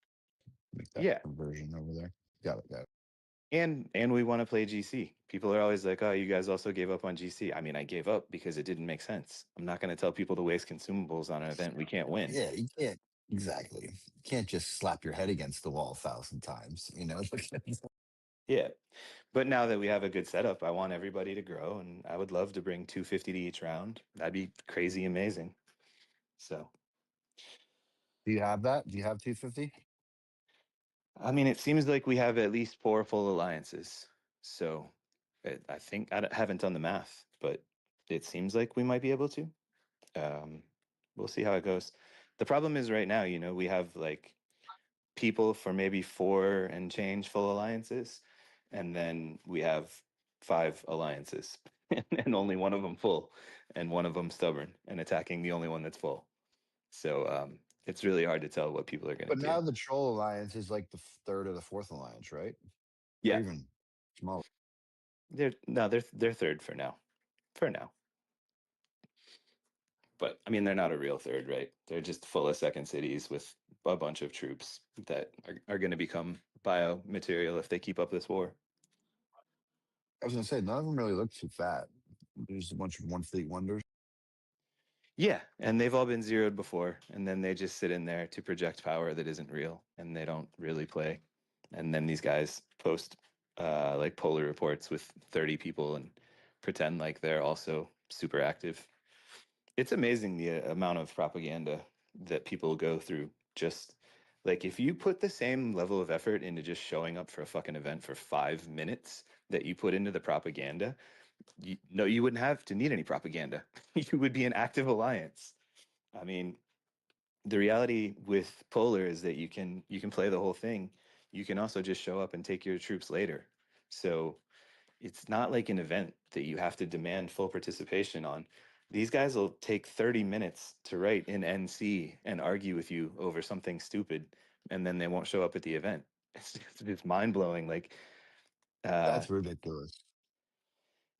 yeah, conversion over there. Got it. Got it. and we want to play GC. People are always like, "Oh, you guys also gave up on GC." I mean, I gave up because it didn't make sense. I'm not going to tell people to waste consumables on an event we can't win. Yeah, you can't exactly. You can't just slap your head against the wall 1,000 times. Yeah, but now that we have a good setup, I want everybody to grow, and I would love to bring 250 to each round. That'd be crazy amazing. So. Do you have that? Do you have 250? I mean, it seems like we have at least four full alliances. So I think haven't done the math, but it seems like we might be able to. Um, we'll see how it goes. The problem is right now, we have like people for maybe four and change full alliances, and then we have five alliances, and only one of them full, and one of them stubborn and attacking the only one that's full. So it's really hard to tell what people are going But to do. now the Troll Alliance is like the third or the fourth alliance, right? Or Yeah, even smaller. they're third for now. For now. But I mean, they're not a real third, right? They're just full of second cities with a bunch of troops that are going to become biomaterial if they keep up this war. I was gonna say none of them really look too fat. There's a bunch of one fleet wonders. Yeah, and they've all been zeroed before, and then they just sit in there to project power that isn't real, and they don't really play. And then these guys post like polar reports with 30 people and pretend like they're also super active. It's amazing the amount of propaganda that people go through. Just like if you put the same level of effort into just showing up for a fucking event for 5 minutes that you put into the propaganda, no, you wouldn't have to need any propaganda. You would be an active alliance. I mean, the reality with Polar is that you can play the whole thing. You can also just show up and take your troops later. So it's not like an event that you have to demand full participation on. These guys will take 30 minutes to write in NC and argue with you over something stupid, and then they won't show up at the event. It's mind blowing. Like, uh, That's ridiculous.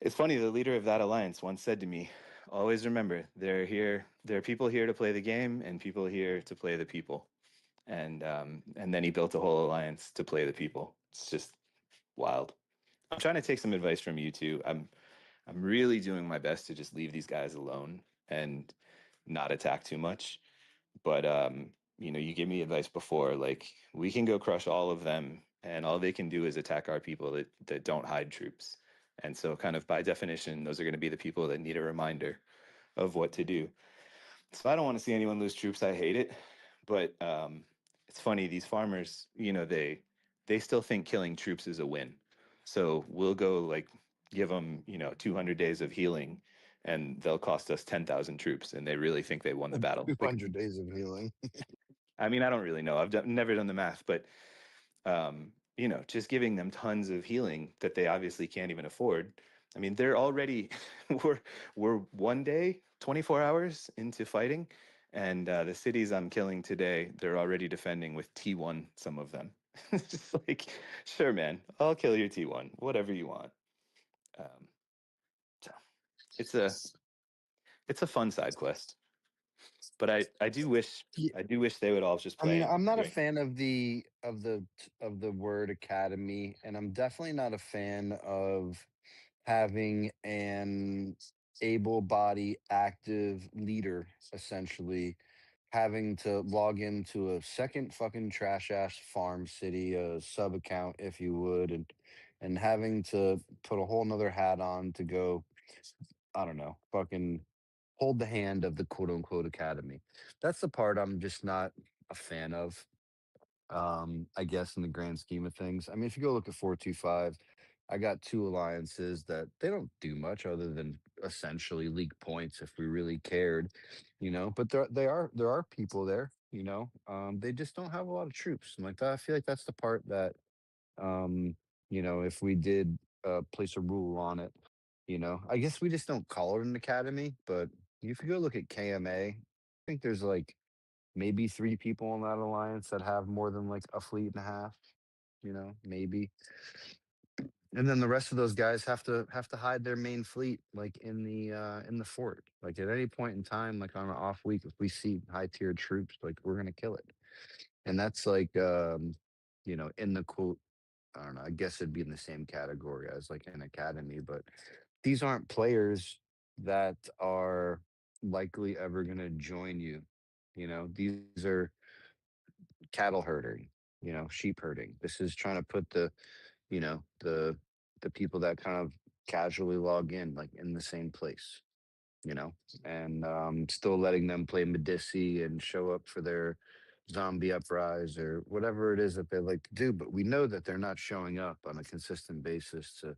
it's funny. The leader of that alliance once said to me, "Always remember, they're here. There are people here to play the game, and people here to play the people." And then he built a whole alliance to play the people. It's just wild. I'm trying to take some advice from you too. I'm really doing my best to just leave these guys alone and not attack too much. But you gave me advice before, like we can go crush all of them, and all they can do is attack our people that don't hide troops. And so, kind of by definition, those are going to be the people that need a reminder of what to do. So I don't want to see anyone lose troops. I hate it. But it's funny, these farmers, they still think killing troops is a win. So we'll go like give them, 200 days of healing, and they'll cost us 10,000 troops, and they really think they won the battle. Like, 200 days of healing. I mean, I don't really know. Never done the math, but just giving them tons of healing that they obviously can't even afford. I mean, they're already we're one day, 24 hours into fighting, and the cities I'm killing today, they're already defending with T1. Some of them, it's just like, sure, man, I'll kill your T1, whatever you want. Um, so it's a fun side quest, but I do wish Yeah, they would all just I play mean, and I'm not a drink. fan of the word academy, and I'm definitely not a fan of having an able-bodied active leader essentially having to log into a second fucking trash ass farm city, a sub account, if you would, and having to put a whole nother hat on to go, I don't know, fucking hold the hand of the quote unquote academy. That's the part I'm just not a fan of. I guess in the grand scheme of things. I mean, if you go look at 425, I got two alliances that they don't do much other than essentially league points if we really cared, but there are people there, they just don't have a lot of troops. And like that, I feel like that's the part that um, if we did place a rule on it, I guess we just don't call it an academy, but if you go look at KMA, I think there's like maybe three people in that alliance that have more than like a fleet and a half, maybe. And then the rest of those guys have to hide their main fleet like in the fort. Like at any point in time, like on an off week, if we see high tiered troops, like we're gonna kill it. And that's like in the quote, I don't know, I guess it'd be in the same category as like an academy, but these aren't players that are likely ever gonna join you. These are cattle herding, sheep herding. This is trying to put you know, the the people that kind of casually log in like in the same place, and still letting them play Medici and show up for their zombie uprise or whatever it is that they like to do. But we know that they're not showing up on a consistent basis to,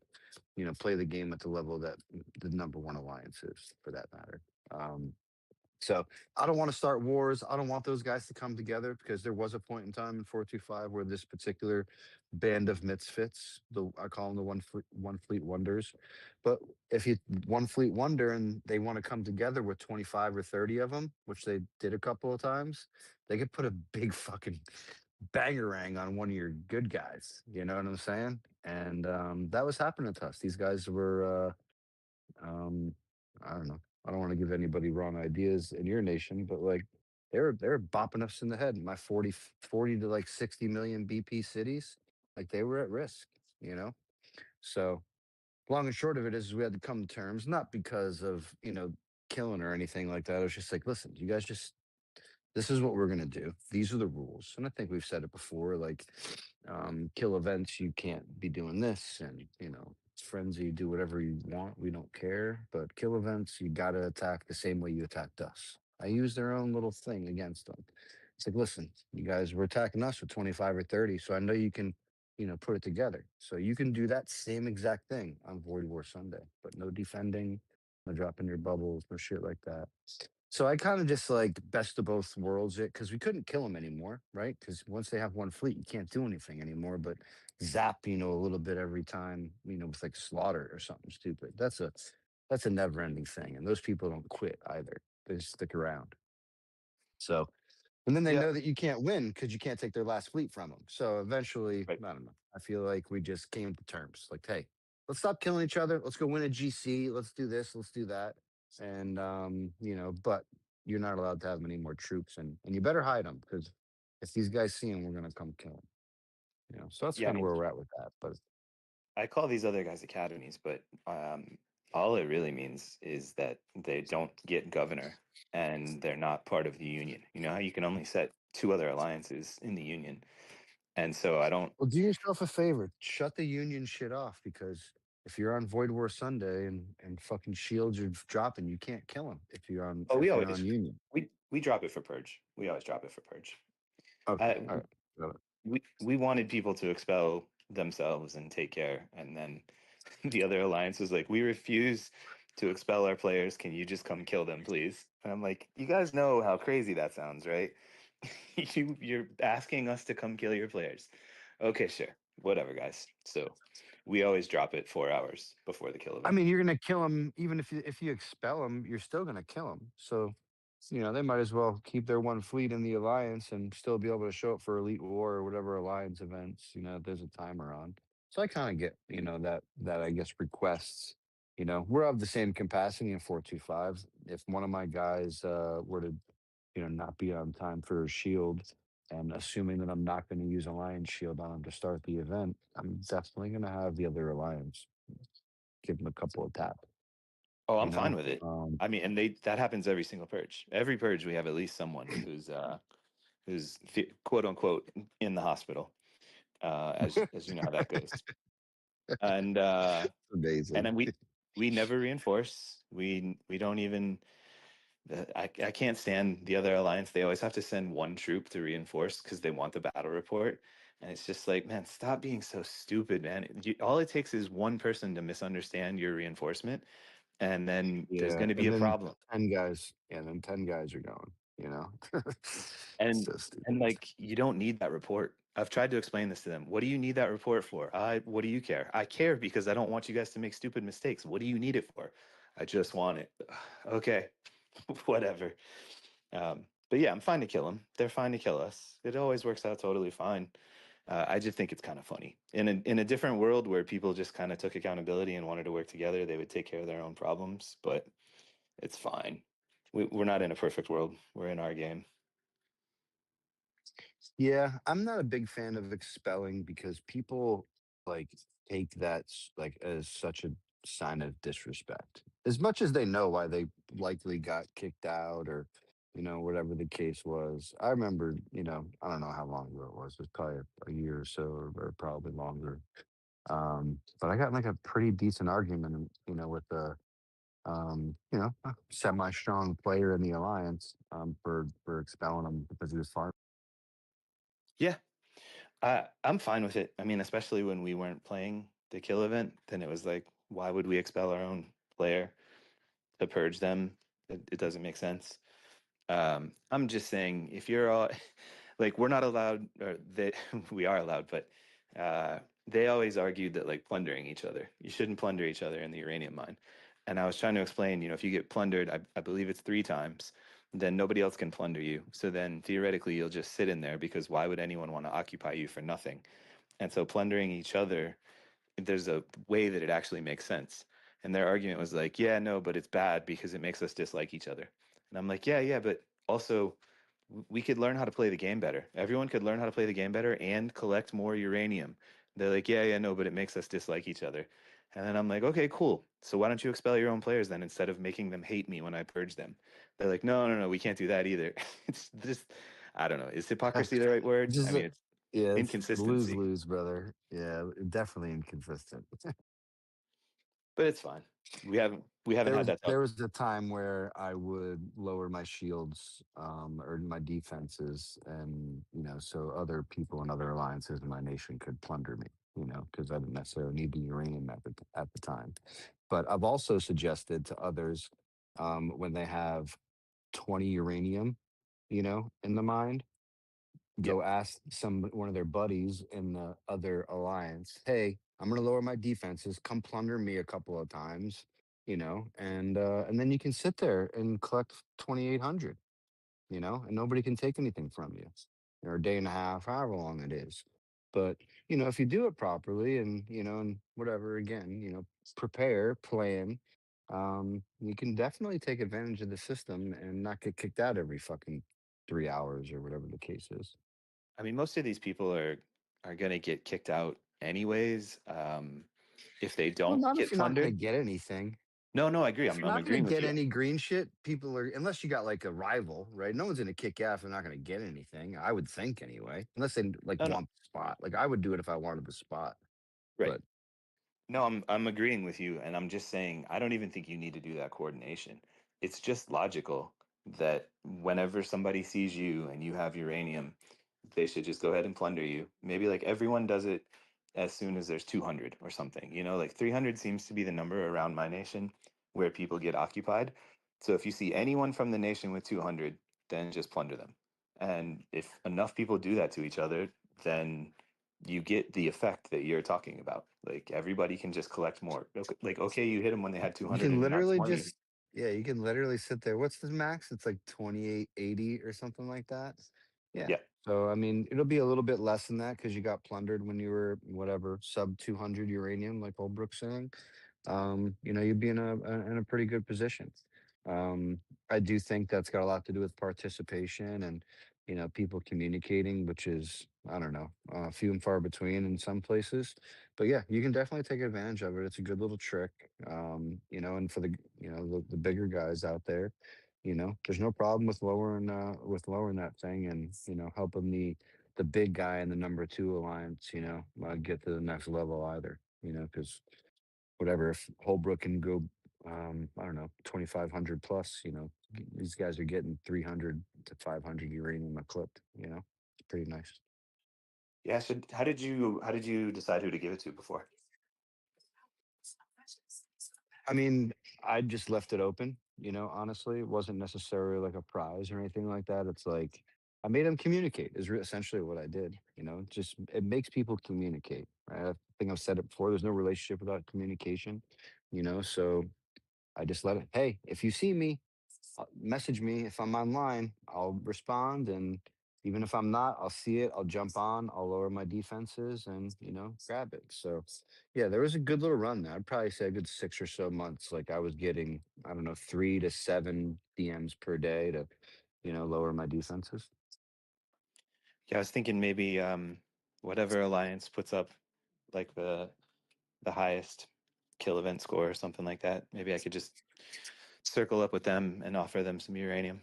play the game at the level that the number one alliance is for that matter. So I don't want to start wars. I don't want those guys to come together because there was a point in time in 425 where this particular band of misfits, I call them the one fleet wonders. But if you one fleet wonder and they want to come together with 25 or 30 of them, which they did a couple of times, they could put a big fucking bangerang on one of your good guys. You know what I'm saying? And that was happening to us. These guys were um, I don't know. I don't want to give anybody wrong ideas in your nation, but like they were bopping us in the head. My 40 to like 60 million BP cities, like they were at risk, you know? So long and short of it is we had to come to terms, not because of, killing or anything like that. It was just like, listen, you guys just this is what we're gonna do. These are the rules. And I think we've said it before, like kill events, you can't be doing this, and frenzy, do whatever you want. We don't care. But kill events, you gotta attack the same way you attacked us. I use their own little thing against them. It's like, listen, you guys were attacking us with 25 or 30, so I know you can, put it together. So you can do that same exact thing on Void War Sunday, but no defending, no dropping your bubbles, no shit like that. So I kind of just like best of both worlds it because we couldn't kill them anymore, right? Because once they have one fleet, you can't do anything anymore. But zap, a little bit every time, with like slaughter or something stupid. That's a never ending thing, and those people don't quit either. They just stick around. So and then they Yeah. know that you can't win because you can't take their last fleet from them. So eventually, Right. I don't know. I feel like we just came to terms. Like, hey, let's stop killing each other. Let's go win a GC. Let's do this. Let's do that. And but you're not allowed to have any more troops, and you better hide them because if these guys see them, we're gonna come kill them. So that's Yeah. I kind of mean, where we're at with that. But I call these other guys academies, but all it really means is that they don't get governor and they're not part of the union. You know how you can only set two other alliances in the union, and so I don't. well, do yourself a favor. Shut the union shit off because if you're on Void War Sunday and fucking shields are dropping, you can't kill them if you're on Oh, we if you're on always union. we drop it for purge. We always drop it for purge. Okay, Uh, all right. Got it. we wanted people to expel themselves and take care, and then the other alliance was like, we refuse to expel our players. Can you just come kill them, please? And I'm like, you guys know how crazy that sounds, right? You're asking us to come kill your players. Okay, sure, whatever, guys. So we always drop it 4 hours before the kill I event. mean, you're gonna kill them even if you expel them. You're still gonna kill them. So, they might as well keep their one fleet in the alliance and still be able to show up for Elite War or whatever alliance events. There's a timer on. So I kind of get that I guess requests. We're of the same capacity in 425. If one of my guys were to not be on time for a shield, and assuming that I'm not going to use Alliance Shield on him to start the event, I'm definitely going to have the other Alliance give him a couple of tap. Oh, I'm You fine know, with it. I mean, and that happens every single purge. Every purge, we have at least someone who's quote unquote in the hospital. As you know how that goes. And amazing. then we never reinforce. We don't even. I can't stand the other alliance. They always have to send one troop to reinforce because they want the battle report. And it's just like, man, stop being so stupid, man. All it takes is one person to misunderstand your reinforcement, and then there's Yeah, going to be and a then problem. 10 guys, yeah, then 10 guys are going. You know, And so and stupid. like you don't need that report. I've tried to explain this to them. What do you need that report for? What do you care? I care because I don't want you guys to make stupid mistakes. What do you need it for? I just want it. Okay, whatever. But yeah, I'm fine to kill them. They're fine to kill us. It always works out totally fine. I just think it's kind of funny. In a different world where people just kind of took accountability and wanted to work together, they would take care of their own problems. But it's fine. We're not in a perfect world. We're in our game. Yeah, I'm not a big fan of expelling because people like take that like as such a sign of disrespect. As much as they know why they likely got kicked out or whatever the case was. I remember, I don't know how long ago it was. It was probably a year or so or probably longer. But I got in, like, a pretty decent argument, with the a semi-strong player in the alliance for expelling him because he was far. Yeah, I'm fine with it. I mean, especially when we weren't playing the kill event, then it was like, why would we expel our own player to purge them? It doesn't make sense. I'm just saying, if you're all like, we're not allowed, or they, we are allowed, but they always argued that like plundering each other, you shouldn't plunder each other in the uranium mine. And I was trying to explain, if you get plundered, I believe it's 3 times, then nobody else can plunder you. So then theoretically, you'll just sit in there because why would anyone want to occupy you for nothing? And so plundering each other, there's a way that it actually makes sense. And their argument was like, yeah, no, but it's bad because it makes us dislike each other. And I'm like, yeah, yeah, but also we could learn how to play the game better. Everyone could learn how to play the game better and collect more uranium. They're like, yeah, yeah, no, but it makes us dislike each other. And then I'm like, okay, cool. So why don't you expel your own players then instead of making them hate me when I purge them? They're like, no, no, no, we can't do that either. It's just, I don't know. Is hypocrisy the right word? I Just mean, it's yeah, it's lose inconsistency, lose, brother. Yeah, definitely inconsistent. but it's fine. We haven't There had was that there talk. was a time where I would lower my shields, or my defenses, and so other people in other alliances in my nation could plunder me. Because I didn't necessarily need the uranium at the time. But I've also suggested to others, when they have 20 uranium, in the mine, Yeah. go ask one of their buddies in the other alliance, "Hey, I'm gonna lower my defenses. Come plunder me a couple of times, and then you can sit there and collect 2,800, and nobody can take anything from you, or a day and a half, however long it is. But if you do it properly and and whatever, again, prepare, plan, you can definitely take advantage of the system and not get kicked out every fucking 3 hours or whatever the case is. I mean, most of these people are gonna get kicked out anyways, if they Well, don't not if get you're not gonna plundered. get anything. No, no, I agree. If I'm you're I'm not gonna agreeing with get you. any green shit, people are, unless you got like a rival, right? No one's gonna kick you out if they're not gonna get anything. I would think anyway, unless they like No, no, want the spot. Like I would do it if I wanted the spot, right. but No, I'm agreeing with you, and I'm just saying I don't even think you need to do that coordination. It's just logical that whenever somebody sees you and you have uranium, they should just go ahead and plunder you. Maybe like everyone does it as soon as there's 200 or something. Like 300 seems to be the number around my nation where people get occupied. So if you see anyone from the nation with 200, then just plunder them. And if enough people do that to each other, then you get the effect that you're talking about. Like everybody can just collect more. Like, okay, you hit them when they had you 200 can and now literally 20. just, yeah, you can literally sit there. What's the max? It's like 2880 or something like that. Yeah. Yeah. So I mean, it'll be a little bit less than that because you got plundered when you were whatever sub 200 uranium, like Holbrook's saying. You'd be in a pretty good position. I do think that's got a lot to do with participation and people communicating, which is, I don't know, few and far between in some places. But yeah, you can definitely take advantage of it. It's a good little trick. And for the bigger guys out there, there's no problem with lowering that thing and helping the big guy in the number two alliance, get to the next level either. Because whatever, if Holbrook can go I don't know, 2,500 plus. These guys are getting 300 to 500 uranium a clip. It's pretty nice. Yeah. So how did you decide who to give it to before? I mean, I just left it open. Honestly, it wasn't necessarily like a prize or anything like that. It's like I made them communicate. Is essentially what I did. Just it makes people communicate. Right? I think I've said it before. There's no relationship without communication. So I just let it. Hey, if you see me, message me. If I'm online, I'll respond. And even if I'm not, I'll see it. I'll jump on. I'll lower my defenses and grab it. So, yeah, there was a good little run there. I'd probably say a good 6 or so months. Like I was getting, I don't know, 3 to 7 DMs per day to, lower my defenses. Yeah, I was thinking maybe whatever alliance puts up like the highest kill event score or something like that. Maybe I could just circle up with them and offer them some uranium.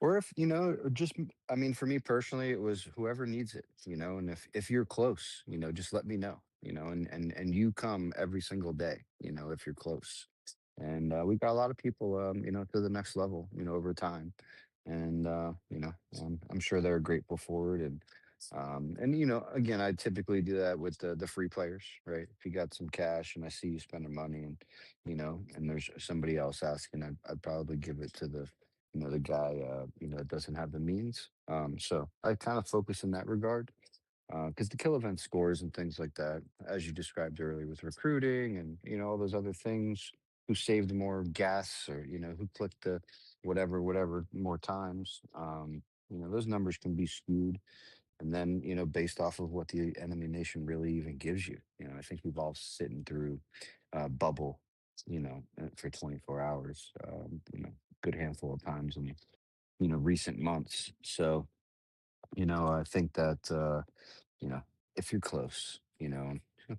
Or if or just I mean, for me personally, it was whoever needs it. And if you're close, just let me know. And you come every single day. If you're close, and we've got a lot of people, to the next level, over time, and I'm sure they're grateful for it. And again, I typically do that with the free players, right? If you got some cash and I see you spending money, and there's somebody else asking, I'd probably give it to the guy, that doesn't have the means. So I kind of focus in that regard, because the kill event scores and things like that, as you described earlier with recruiting and all those other things, who saved more gas, or who clicked the whatever more times. Those numbers can be skewed, and then based off of what the enemy nation really even gives you. I think we've all sitting through bubble, for 24 hours. Good handful of times in recent months. So I think that you know if you're close,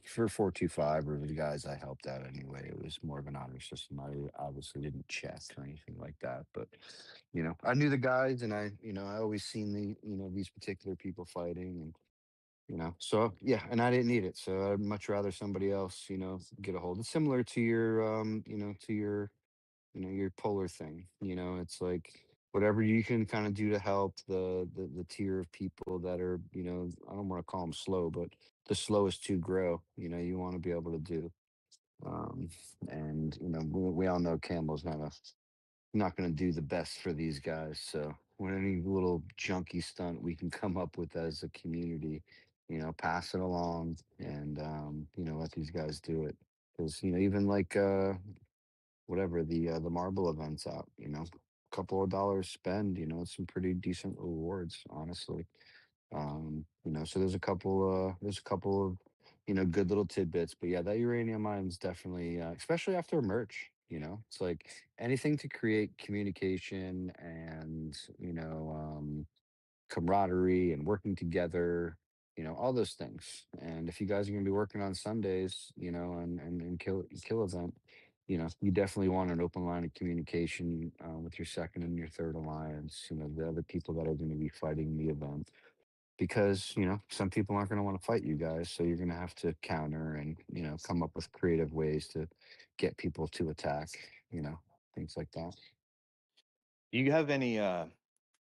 for 425 or the guys I helped out anyway, it was more of an honor system. I obviously didn't check or anything like that, but I knew the guys, and I always seen these particular people fighting, and so yeah, and I didn't need it, so I'd much rather somebody else get a hold. It's similar to your polar thing. It's like whatever you can kind of do to help the tier of people that are, I don't want to call them slow, but the slowest to grow. You want to be able to do. Um, and we all know Campbell's not going to do the best for these guys. So when any little junky stunt we can come up with as a community, pass it along, and let these guys do it. Because even like whatever the marble events out, a couple of dollars spend, it's some pretty decent rewards, honestly. So there's a couple of good little tidbits. But yeah, that uranium mine's definitely, especially after merch. It's like anything to create communication and camaraderie and working together, all those things. And if you guys are going to be working on Sundays, and kill event, you definitely want an open line of communication with your second and your third alliance, the other people that are going to be fighting the event. Because, some people aren't going to want to fight you guys. So you're going to have to counter and, come up with creative ways to get people to attack, things like that. Do you have any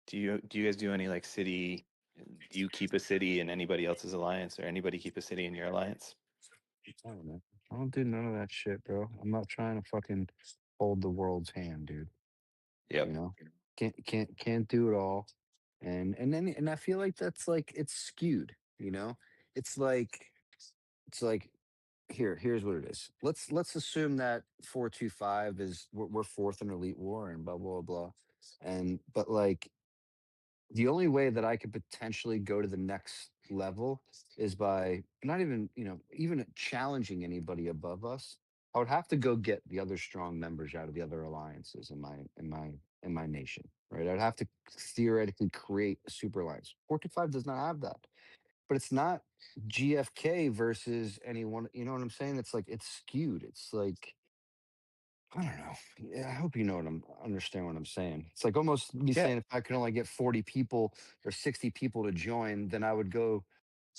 do you guys do any like city, do you keep a city in anybody else's alliance or anybody keep a city in your alliance? I don't know. I don't do none of that shit, bro. I'm not trying to fucking hold the world's hand, dude. You Yep. know, can't do it all, and I feel like that's like it's skewed. It's like here's what it is. Let's assume that 425 is we're fourth in elite war and blah blah blah, and but like the only way that I could potentially go to the next level is by not even, even challenging anybody above us. I would have to go get the other strong members out of the other alliances in my nation, right? I'd have to theoretically create a super alliance. 45 does not have that, but it's not GFK versus anyone. You know what I'm saying? It's like it's skewed. It's like I don't know. Yeah, I hope you know what I'm understand what I'm saying. It's like almost me Yeah. saying if I could only get 40 people or 60 people to join, then I would go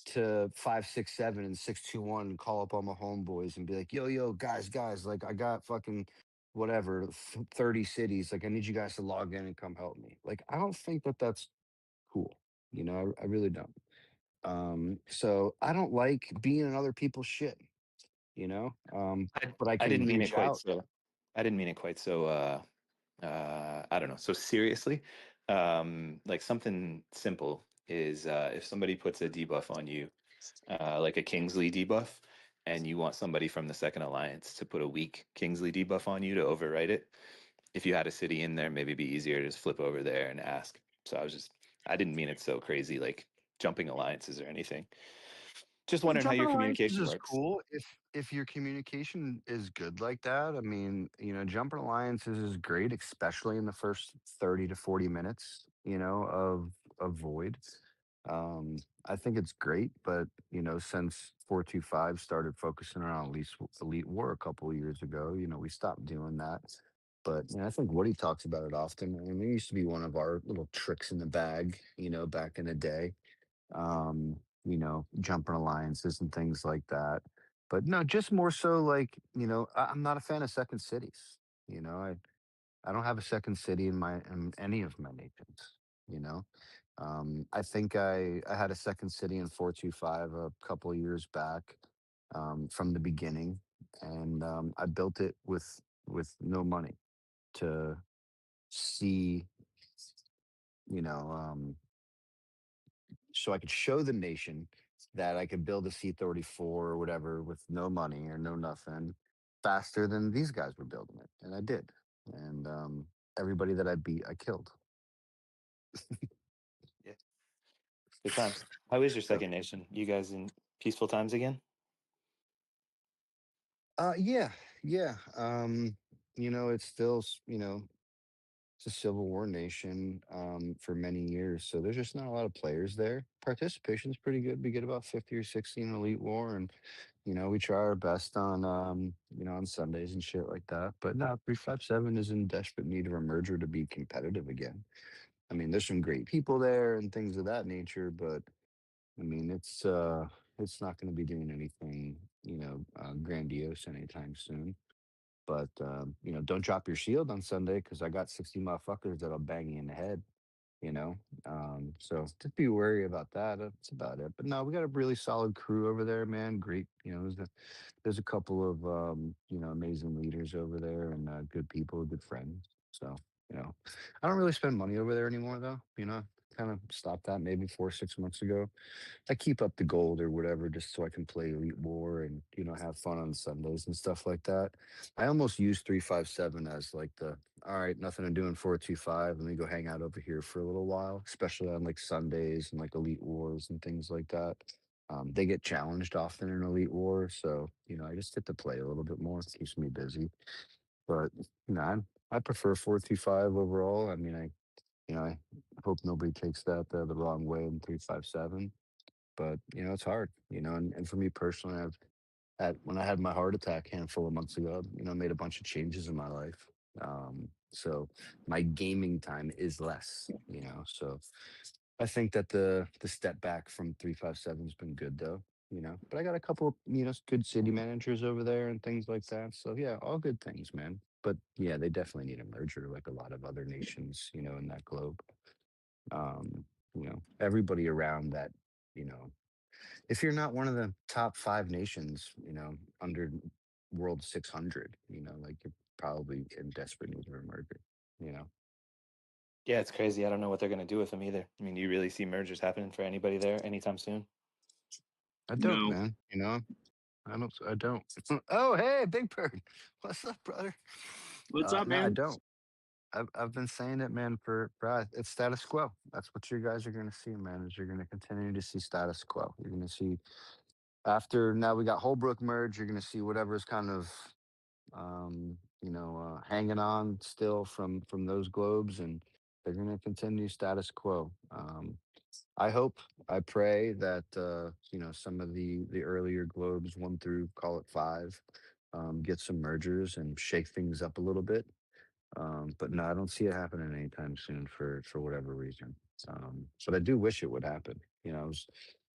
to 567 and 621 and call up all my homeboys and be like, yo, guys, like I got fucking whatever 30 cities. Like I need you guys to log in and come help me. Like I don't think that that's cool. You know, I really don't. So I don't like being in other people's shit. You know, I, but I I can didn't mean it reach quite out. so. I didn't mean it quite so. I don't know. So seriously, like something simple is if somebody puts a debuff on you, like a Kingsley debuff, and you want somebody from the Second Alliance to put a weak Kingsley debuff on you to overwrite it. If you had a city in there, maybe it'd be easier to just flip over there and ask. So I didn't mean it so crazy, like jumping alliances or anything. Just Well, wondering how jumping your alliances communication is works. cool if your communication is good like that. I mean, you know, jumping alliances is great, especially in the first 30 to 40 minutes, you know, of void. Um, I think it's great, but you know, since 425 started focusing on elite war a couple of years ago, you know, we stopped doing that. But you know, I think Woody talks about it often. I mean, it used to be one of our little tricks in the bag, you know, back in the day, you know, jumping alliances and things like that. But no, just more so like, you know, I'm not a fan of second cities. You know, I don't have a second city in any of my nations, you know. I think I had a second city in 425 a couple of years back, from the beginning, and I built it with no money to see, you know, so I could show the nation that I could build a C-34 or whatever with no money or no nothing faster than these guys were building it, and I did. And everybody that I beat, I killed. Yeah, good times. How is your So, second nation? You guys in peaceful times again? yeah, yeah. You know, it's still, you know, it's a civil war nation for many years, so there's just not a lot of players there. Participation's pretty good. We get about 50 or 60 in elite war, and you know, we try our best on you know, on Sundays and shit like that. But no, 357 is in desperate need of a merger to be competitive again. I mean, there's some great people there and things of that nature, but I mean, it's not going to be doing anything, you know, grandiose anytime soon. But you know, don't drop your shield on Sunday because I got 60 motherfuckers that'll bang you in the head, you know. So just be wary about that. That's about it. But no, we got a really solid crew over there, man. Great, you know, there's a couple of you know, amazing leaders over there and good people, good friends. So, you know, I don't really spend money over there anymore though, you know. Kind of stopped that maybe 4 or 6 months ago. I keep up the gold or whatever just so I can play Elite War and, you know, have fun on Sundays and stuff like that. I almost use 357 as like the all right, nothing to do in 425. Let me go hang out over here for a little while, especially on like Sundays and like Elite Wars and things like that. They get challenged often in Elite War, so you know I just get to play a little bit more. It keeps me busy, but you know I prefer 425 overall. I mean I hope nobody takes that the wrong way in 357, but you know it's hard, you know, and for me personally, I've when I had my heart attack a handful of months ago, you know, I made a bunch of changes in my life. So my gaming time is less, you know. So I think that the step back from 357 has been good though, you know. But I got a couple of, you know, good city managers over there and things like that. So yeah, all good things, man. But yeah, they definitely need a merger like a lot of other nations, you know, in that globe. You know, everybody around that, you know, if you're not one of the top 5 nations, you know, under World 600, you know, like you're probably in desperate need of a merger, you know. Yeah, it's crazy. I don't know what they're going to do with them either. I mean, do you really see mergers happening for anybody there anytime soon? I don't, No. man. You know, I don't. Oh, hey, Big Bird. What's up, brother? What's up, No, I man? don't. I've been saying it, man, it's status quo. That's what you guys are going to see, man, is you're going to continue to see status quo. You're going to see after now we got Holbrook merge, you're going to see whatever's kind of you know, hanging on still from those globes, and they're going to continue status quo. I hope, I pray that you know, some of the earlier globes, 1 through call it 5, get some mergers and shake things up a little bit. But no, I don't see it happening anytime soon for whatever reason. But I do wish it would happen. You know,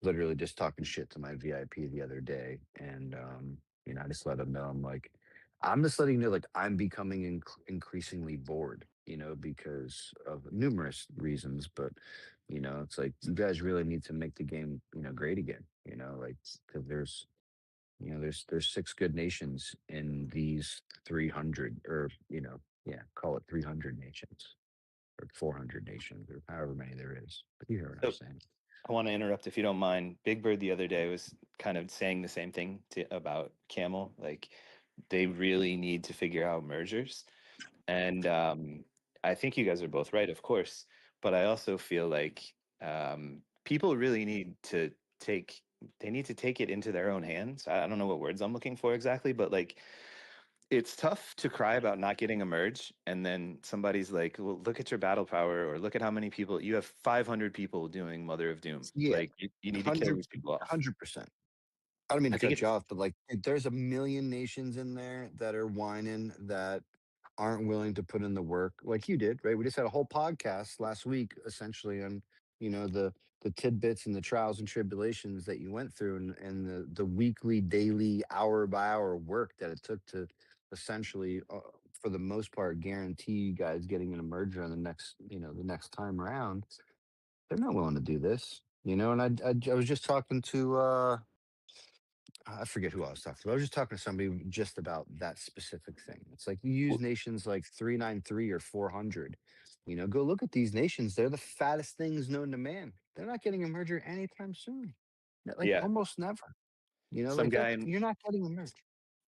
literally just talking shit to my VIP the other day, and I just let him know I'm like, I'm just letting you know like I'm becoming increasingly bored, because of numerous reasons, but it's like you guys really need to make the game great again, like because there's six good nations in these 300 or yeah, call it 300 nations or 400 nations or however many there is, but you hear what I'm So saying. I want to interrupt if you don't mind. Big Bird the other day was kind of saying the same thing about Camel. Like they really need to figure out mergers. And I think you guys are both right, of course. But I also feel like people really need to take they need to take it into their own hands. I don't know what words I'm looking for exactly, but like it's tough to cry about not getting a merge and then somebody's like, well, look at your battle power or look at how many people you have. 500 people doing Mother of Doom. Yeah, Like you need to kill 100 these people off. 100%. I don't mean I to think cut you it's off, but like there's a million nations in there that are whining that aren't willing to put in the work like you did, right? We just had a whole podcast last week essentially on, the tidbits and the trials and tribulations that you went through and the weekly, daily, hour by hour work that it took to essentially for the most part guarantee you guys getting an emerger on the next time around. They're not willing to do this, and I was just talking to I forget who I was talking to. I was just talking to somebody just about that specific thing. It's like you use nations like 393 or 400. Go look at these nations. They're the fattest things known to man. They're not getting a merger anytime soon. Like yeah. almost never. Some Like that. guy in You're not getting a merger.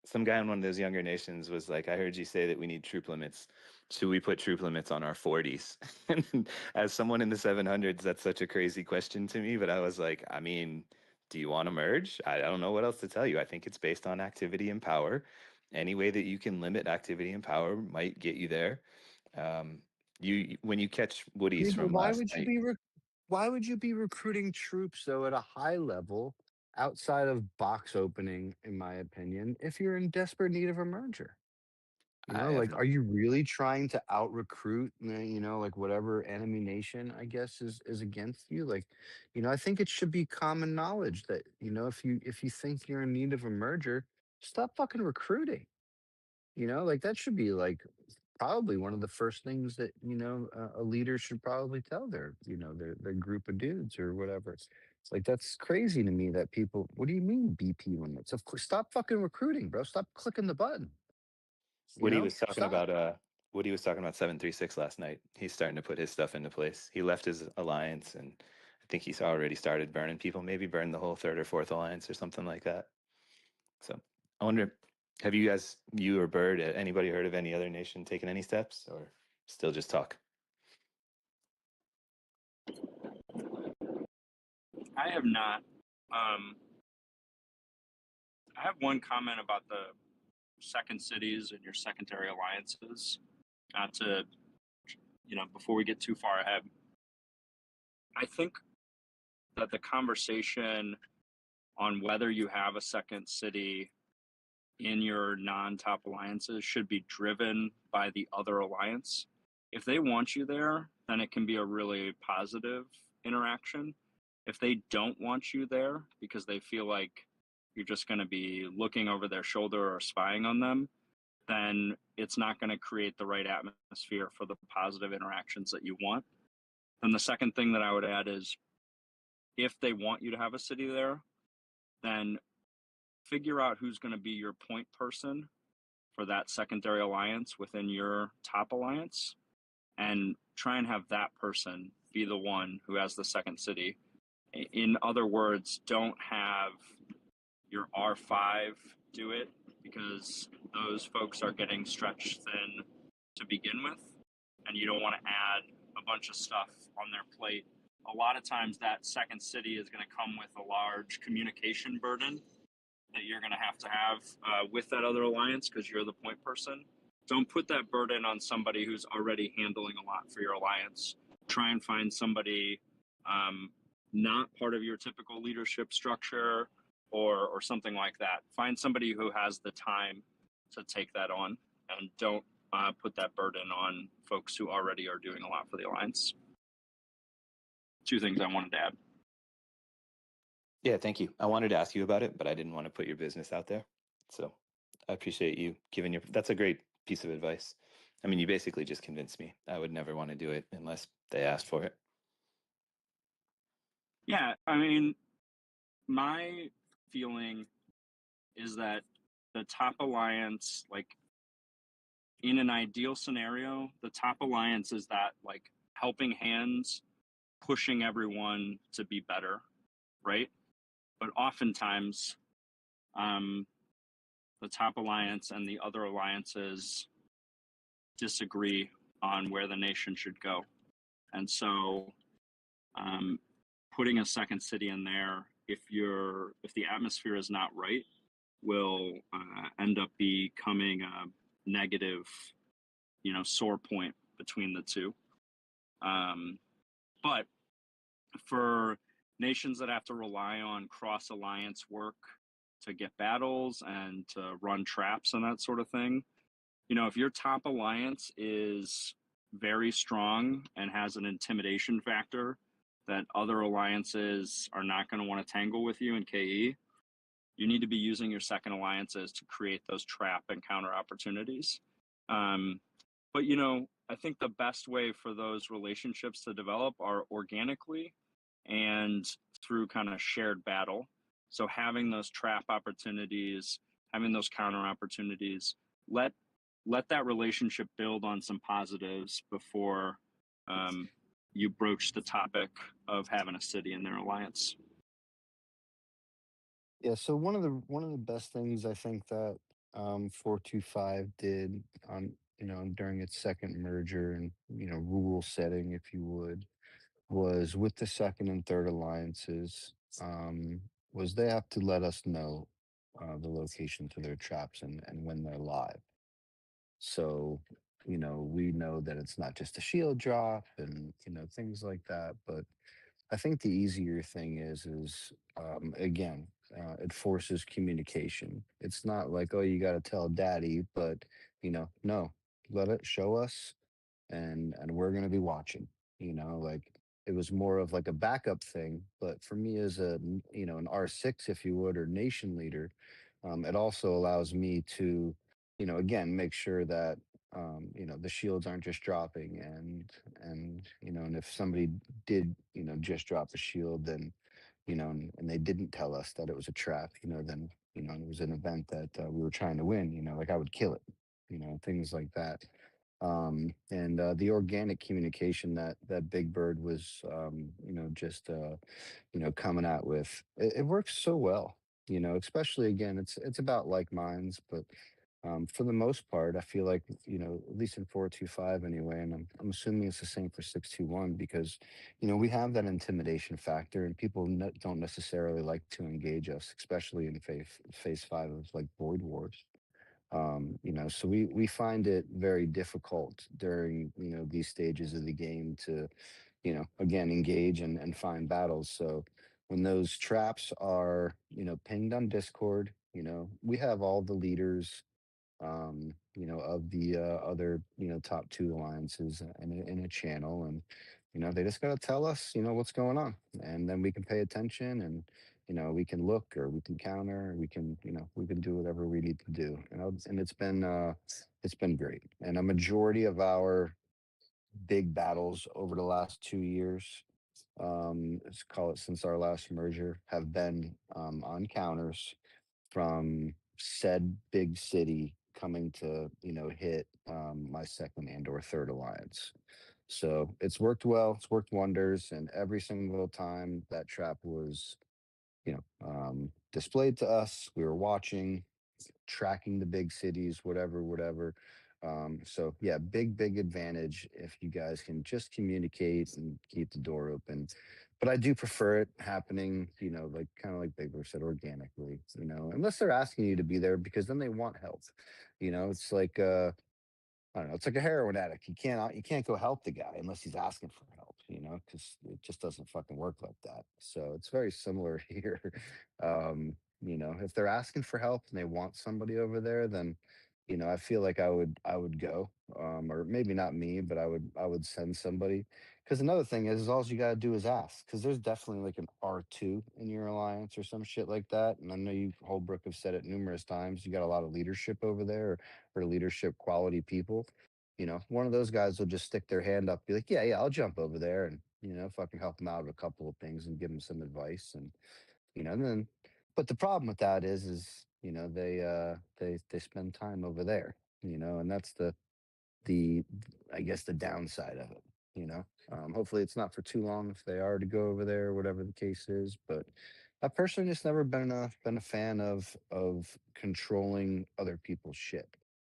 some guy in one of those younger nations was like, I heard you say that we need troop limits. Should we put troop limits on our 40s? And as someone in the 700s, that's such a crazy question to me. But I was like, I mean, do you want to merge? I don't know what else to tell you. I think it's based on activity and power. Any way that you can limit activity and power might get you there. Um, when you catch I Woodies mean, but from last night, why would you be recruiting troops though at a high level outside of box opening, in my opinion, if you're in desperate need of a merger? I have Like, no. are you really trying to out recruit, like whatever enemy nation, I guess, is against you? Like, I think it should be common knowledge that, if you think you're in need of a merger, stop fucking recruiting. Like that should be like probably one of the first things that, a leader should probably tell their group of dudes or whatever. It's like that's crazy to me that people, what do you mean BP limits? Of course, stop fucking recruiting, bro. Stop clicking the button. Woody was talking Stop. about 736 last night. He's starting to put his stuff into place. He left his alliance and I think he's already started burning people, maybe burn the whole third or fourth alliance or something like that. So I wonder, have you guys, you or Bird, anybody heard of any other nation taking any steps or still just talk? I have not. I have one comment about the second cities and your secondary alliances. Not to, before we get too far ahead, I think that the conversation on whether you have a second city in your non-top alliances should be driven by the other alliance. If they want you there, then it can be a really positive interaction. If they don't want you there because they feel like you're just going to be looking over their shoulder or spying on them, then it's not going to create the right atmosphere for the positive interactions that you want. And the second thing that I would add is if they want you to have a city there, then figure out who's going to be your point person for that secondary alliance within your top alliance and try and have that person be the one who has the second city. In other words, don't have your R5 do it because those folks are getting stretched thin to begin with, and you don't want to add a bunch of stuff on their plate. A lot of times that second city is going to come with a large communication burden that you're going to have with that other alliance because you're the point person. Don't put that burden on somebody who's already handling a lot for your alliance. Try and find somebody not part of your typical leadership structure or something like that. Find somebody who has the time to take that on and don't put that burden on folks who already are doing a lot for the alliance. Two things I wanted to add. Yeah, thank you. I wanted to ask you about it, but I didn't want to put your business out there. So I appreciate you giving your. That's a great piece of advice. I mean, you basically just convinced me. I would never want to do it unless they asked for it. Yeah, I mean, my feeling is that the top alliance, like in an ideal scenario, the top alliance is that like helping hands, pushing everyone to be better, right? But oftentimes, um, the top alliance and the other alliances disagree on where the nation should go. And so, um, putting a second city in there, if the atmosphere is not right, will end up becoming a negative, sore point between the two. Um, but for nations that have to rely on cross alliance work to get battles and to run traps and that sort of thing, if your top alliance is very strong and has an intimidation factor that other alliances are not going to want to tangle with you in KE, you need to be using your second alliances to create those trap and counter opportunities. Um, but I think the best way for those relationships to develop are organically and through kind of shared battle. So having those trap opportunities, having those counter opportunities, let that relationship build on some positives before you broach the topic of having a city in their alliance. Yeah, so one of the best things I think that 425 did on during its second merger and rule setting, if you would, was with the second and third alliances, um, was they have to let us know the location to their traps and when they're live. So, we know that it's not just a shield drop and things like that. But I think the easier thing is again, it forces communication. It's not like, oh, you got to tell daddy, but no, let it show us, and we're going to be watching. Like it was more of like a backup thing. But for me as an R6, if you would, or nation leader, it also allows me to again make sure that the shields aren't just dropping, and if somebody did just drop a shield, then and they didn't tell us that it was a trap, then it was an event that we were trying to win, like I would kill it, things like that. And the organic communication that Big Bird was just coming out with, it works so well, especially again, it's about like minds. But for the most part, I feel like, at least in 425 anyway, and I'm assuming it's the same for 621, because, we have that intimidation factor, and people don't necessarily like to engage us, especially in phase five of like Void Wars. So we find it very difficult during, these stages of the game to, again, engage and find battles. So when those traps are, pinged on Discord, we have all the leaders of the other, top two alliances in a channel. And, they just got to tell us, what's going on. And then we can pay attention, and, we can look, or we can counter, or we can do whatever we need to do. And it's been great. And a majority of our big battles over the last 2 years, let's call it since our last merger, have been on counters from said big city coming to hit my second and or third alliance. So it's worked well, it's worked wonders, and every single time that trap was displayed to us, we were watching, tracking the big cities, whatever. So yeah, big advantage if you guys can just communicate and keep the door open. But I do prefer it happening, like kind of like Big Bird said, organically, unless they're asking you to be there, because then they want help. It's like I don't know, it's like a heroin addict. You can't go help the guy unless he's asking for help, because it just doesn't fucking work like that. So it's very similar here. If they're asking for help and they want somebody over there, then I feel like I would go, or maybe not me, but I would send somebody. Because another thing is all you got to do is ask. Because there's definitely like an R2 in your alliance or some shit like that. And I know you, Holbrook, have said it numerous times. You got a lot of leadership over there, or leadership quality people. One of those guys will just stick their hand up, be like, yeah, yeah, I'll jump over there and fucking help them out with a couple of things and give them some advice and then but the problem with that is they spend time over there, and that's the I guess the downside of it. Hopefully it's not for too long if they are to go over there, whatever the case is. But I've personally just never been a fan of controlling other people's shit.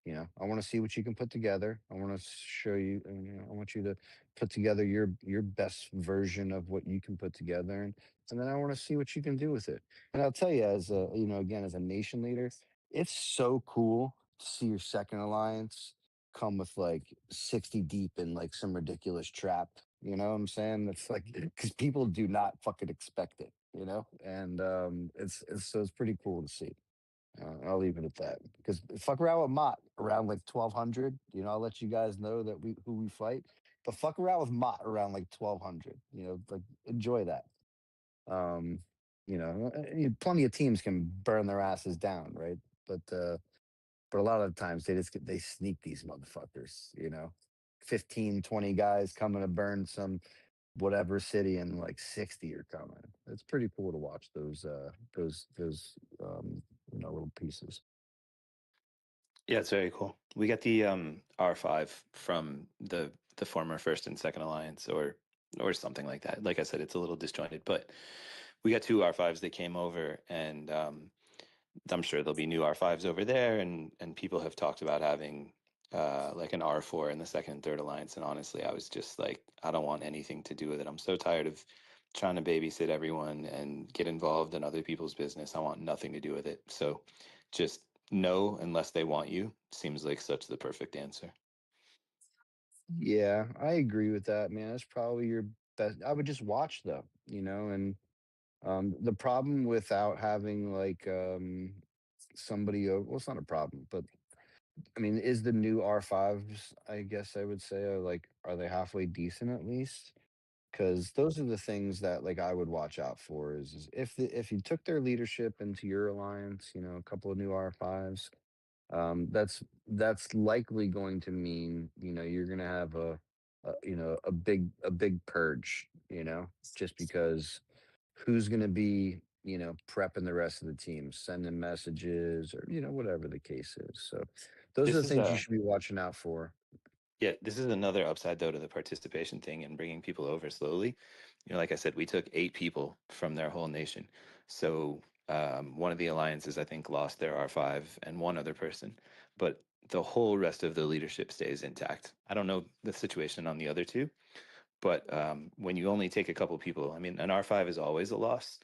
I want to see what you can put together. I want to show you, and I want you to put together your best version of what you can put together, and then I want to see what you can do with it. And I'll tell you, as a again as a nation leader, it's so cool to see your second alliance come with like 60 deep in like some ridiculous trap. You know what I'm saying? It's like because people do not fucking expect it. And it's pretty cool to see. I'll leave it at that because fuck around with Mott around like 1200. I'll let you guys know that who we fight, but fuck around with Mott around like 1200. Like enjoy that. Um, plenty of teams can burn their asses down, right? But a lot of the times they sneak these motherfuckers. 15, 20 guys coming to burn some whatever city and like 60 are coming. It's pretty cool to watch those little pieces. Yeah, it's very cool. We got the R5 from the former First and Second Alliance, or something like that. Like I said, it's a little disjointed, but we got two R5s that came over, and I'm sure there'll be new R5s over there, and people have talked about having like an R4 in the Second and Third Alliance. And honestly, I was just like, I don't want anything to do with it. I'm so tired of trying to babysit everyone and get involved in other people's business. I want nothing to do with it. So just no, unless they want you, seems like such the perfect answer. Yeah, I agree with that, man. That's probably your best. I would just watch though, and the problem without having like somebody over, well, it's not a problem, but I mean, is the new R5s, I guess I would say, are they halfway decent at least? Because those are the things that like I would watch out for is if you took their leadership into your alliance, a couple of new R5s, that's likely going to mean you're going to have a big purge, just because who's going to be prepping the rest of the team, sending messages or whatever the case is. So those are This the is things you a should be watching out for. Yeah, this is another upside though to the participation thing and bringing people over slowly. Like I said, we took 8 people from their whole nation. So one of the alliances, I think, lost their R5 and one other person, but the whole rest of the leadership stays intact. I don't know the situation on the other two, but when you only take a couple people, I mean, an R5 is always a loss,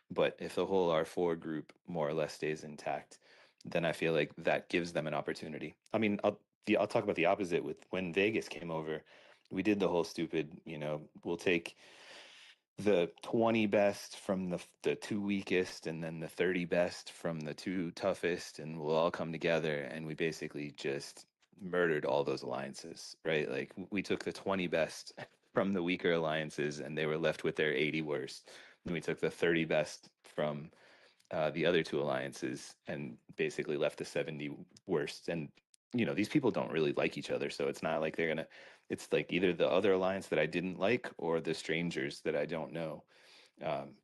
but if the whole R4 group more or less stays intact, then I feel like that gives them an opportunity. I mean, I'll talk about the opposite with when Vegas came over. We did the whole stupid, we'll take the 20 best from the two weakest and then the 30 best from the two toughest, and we'll all come together, and we basically just murdered all those alliances, right? Like we took the 20 best from the weaker alliances and they were left with their 80 worst, and we took the 30 best from the other two alliances and basically left the 70 worst. And these people don't really like each other, so it's not like they're gonna, it's like either the other alliance that I didn't like or the strangers that I don't know.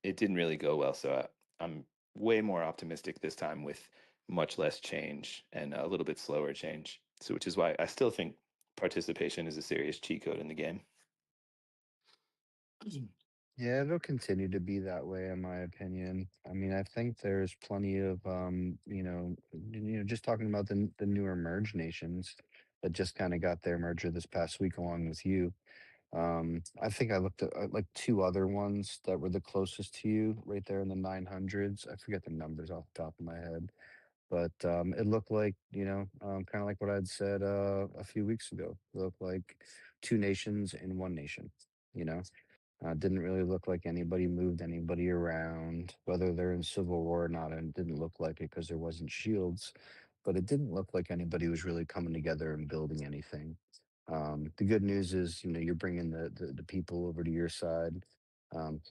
It didn't really go well, so I'm way more optimistic this time with much less change and a little bit slower change, so which is why I still think participation is a serious cheat code in the game. Yeah, it'll continue to be that way, in my opinion. I mean, I think there's plenty of, just talking about the newer merge nations that just kind of got their merger this past week along with you. I think I looked at like two other ones that were the closest to you, right there in the 900s. I forget the numbers off the top of my head, but it looked like kind of like what I'd said a few weeks ago. It looked like two nations in one nation. You know. Didn't really look like anybody moved anybody around, whether they're in civil war or not. And it didn't look like it because there wasn't shields. but it didn't look like anybody was really coming together and building anything. The good news is, you're bringing the people over to your side. Um,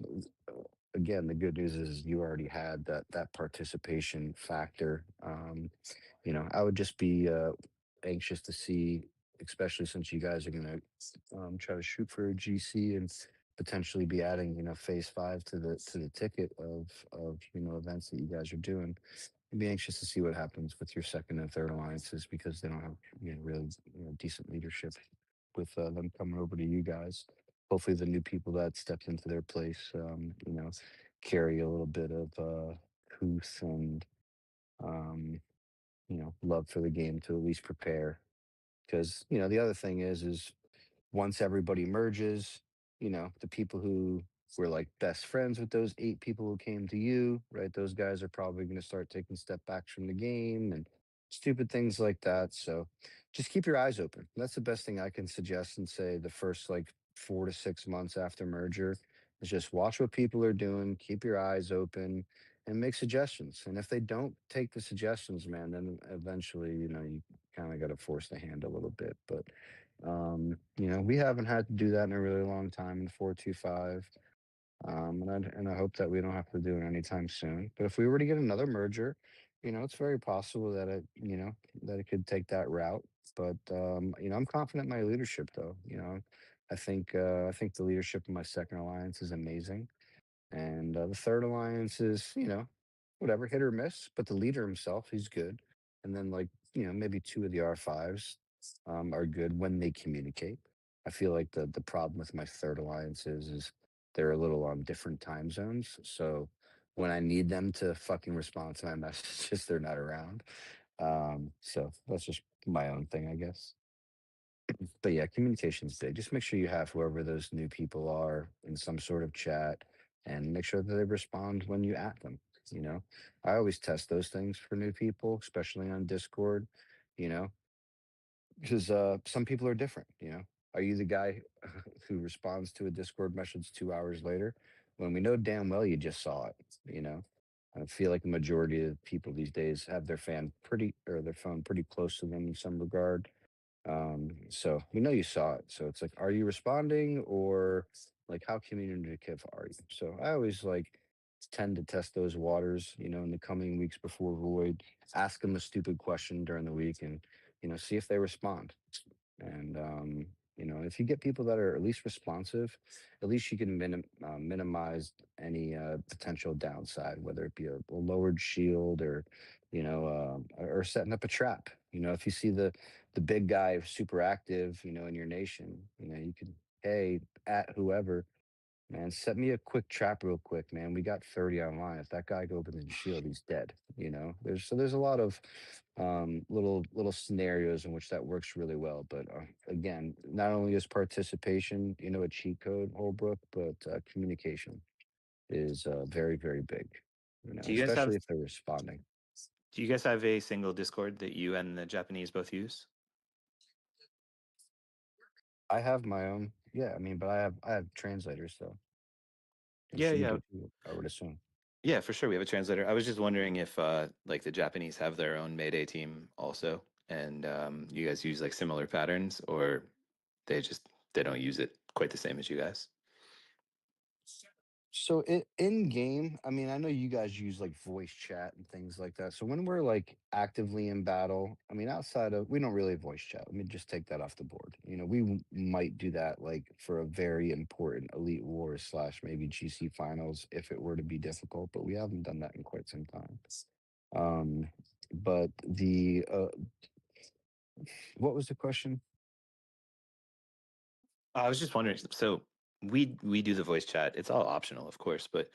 Again, the good news is you already had that participation factor. I would just be anxious to see, especially since you guys are going to try to shoot for a GC and potentially be adding, phase 5 to the ticket of events that you guys are doing. I'd be anxious to see what happens with your second and third alliances because they don't have really decent leadership with them coming over to you guys. Hopefully, the new people that stepped into their place, carry a little bit of couth and um, love for the game to at least prepare. Because the other thing is once everybody merges, the people who were like best friends with those 8 people who came to you, right? Those guys are probably going to start taking step backs from the game and stupid things like that. So just keep your eyes open. That's the best thing I can suggest and say the first like 4 to 6 months after merger is just watch what people are doing, keep your eyes open and make suggestions. And if they don't take the suggestions, man, then eventually, you kind of got to force the hand a little bit. But we haven't had to do that in a really long time in 425. And I hope that we don't have to do it anytime soon. But if we were to get another merger, it's very possible that it could take that route. But I'm confident in my leadership though. I think the leadership of my second alliance is amazing. And the third alliance is, whatever, hit or miss, but the leader himself, he's good. And then, like, maybe 2 of the R5s are good when they communicate. I feel like the problem with my third alliance is they're a little on different time zones. So when I need them to fucking respond to my messages, they're not around. So that's just my own thing, I guess. But yeah, communication's big. Just make sure you have whoever those new people are in some sort of chat and make sure that they respond when you at them. You know, I always test those things for new people, especially on Discord, you know, because some people are different. Are you the guy who responds to a Discord message 2 hours later when we know damn well you just saw it? I feel like the majority of people these days have their phone pretty close to them in some regard, so we know you saw it. So it's like, are you responding or like how communicative are you? So I always like tend to test those waters, in the coming weeks before Void, ask them a stupid question during the week and, see if they respond. And, if you get people that are at least responsive, at least you can minimize any potential downside, whether it be a lowered shield or, or setting up a trap. If you see the big guy super active, in your nation, you could, hey, at whoever, man, set me a quick trap real quick, man. We got 30 online. If that guy opens his shield, he's dead. There's a lot of little scenarios in which that works really well. But again, not only is participation, a cheat code, Holbrook, but communication is very, very big. Do you guys have Especially if they're responding. Do you guys have a single Discord that you and the Japanese both use? I have my own. Yeah, I mean, but I have translators, so I'm Yeah, sure you yeah. do too, I would assume. Yeah, for sure. We have a translator. I was just wondering if like the Japanese have their own Mayday team also, and you guys use like similar patterns, or they don't use it quite the same as you guys. So in game, I mean, I know you guys use like voice chat and things like that. So when we're like actively in battle, I mean, outside of we don't really voice chat. Let me just take that off the board. Might do that like for a very important Elite Wars slash maybe GC finals if it were to be difficult, but we haven't done that in quite some time. Um, but the what was the question? I was just wondering. So we do the voice chat. It's all optional, of course, but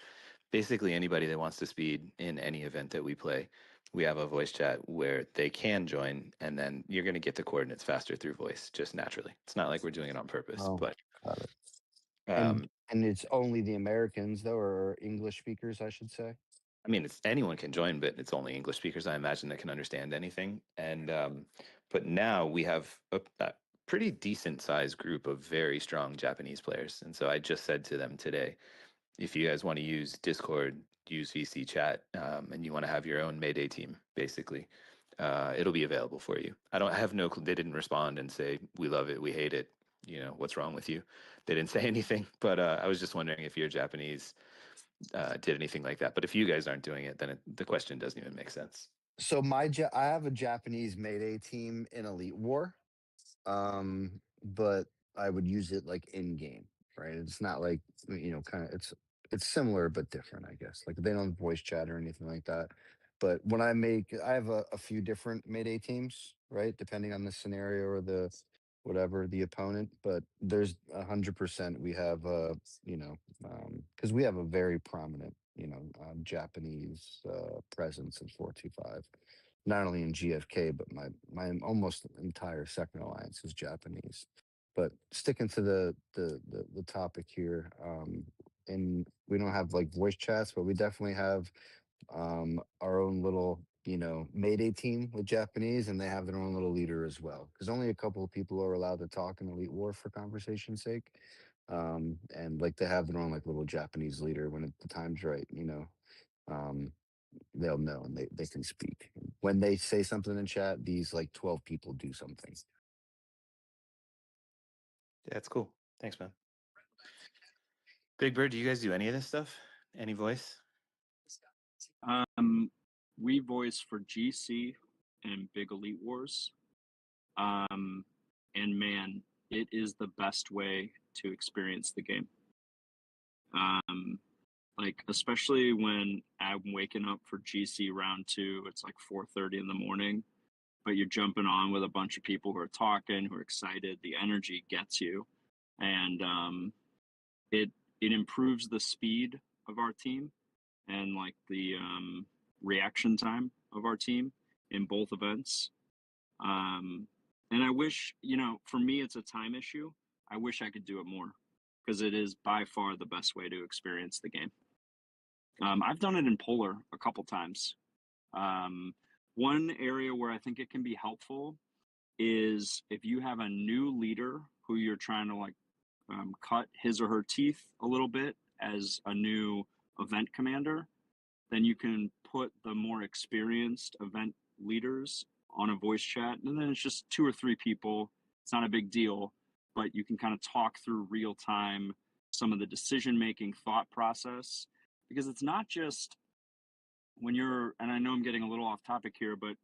basically anybody that wants to speed in any event that we play, we have a voice chat where they can join, and then you're going to get the coordinates faster through voice, just naturally. It's not like we're doing it on purpose, Oh, but got it. And um, and it's only the Americans though, or English speakers, I should say. I mean, it's anyone can join, but it's only English speakers, I imagine, that can understand anything. And but now we have a pretty decent sized group of very strong Japanese players. And so I just said to them today, if you guys want to use Discord, use VC chat, and you want to have your own Mayday team, basically, it'll be available for you. I have no clue. They didn't respond and say, we love it, we hate it. What's wrong with you? They didn't say anything, but I was just wondering if your Japanese did anything like that. But if you guys aren't doing it, then the question doesn't even make sense. So I have a Japanese Mayday team in Elite War, but I would use it like in game, right? It's not like kind of it's similar but different, I guess. Like they don't have voice chat or anything like that. But when I have a few different Mayday teams, right? Depending on the scenario or the whatever the opponent. But there's 100% we have because we have a very prominent Japanese presence in 425, not only in GFK, but my almost entire second alliance is Japanese. But sticking to the topic here, and we don't have like voice chats, but we definitely have our own little Mayday team with Japanese, and they have their own little leader as well. Because only a couple of people are allowed to talk in Elite War for conversation's sake, and like they have their own like little Japanese leader when the time's right. Um, they'll know and they can speak. When they say something in chat, these like 12 people do something. Yeah, that's cool. Thanks, man. Big Bird, do you guys do any of this stuff? Any voice? We voice for GC and Big Elite Wars. And man, it is the best way to experience the game. Like especially when I'm waking up for GC round 2, it's like 4:30 in the morning, but you're jumping on with a bunch of people who are talking, who are excited. The energy gets you, and it improves the speed of our team and like the reaction time of our team in both events. And I wish, for me, it's a time issue. I wish I could do it more because it is by far the best way to experience the game. I've done it in Polar a couple times. One area where I think it can be helpful is if you have a new leader who you're trying to cut his or her teeth a little bit as a new event commander, then you can put the more experienced event leaders on a voice chat, and then it's just 2 or 3 people. It's not a big deal, but you can kind of talk through real time some of the decision making thought process, because it's not just when you're, and I know I'm getting a little off topic here, but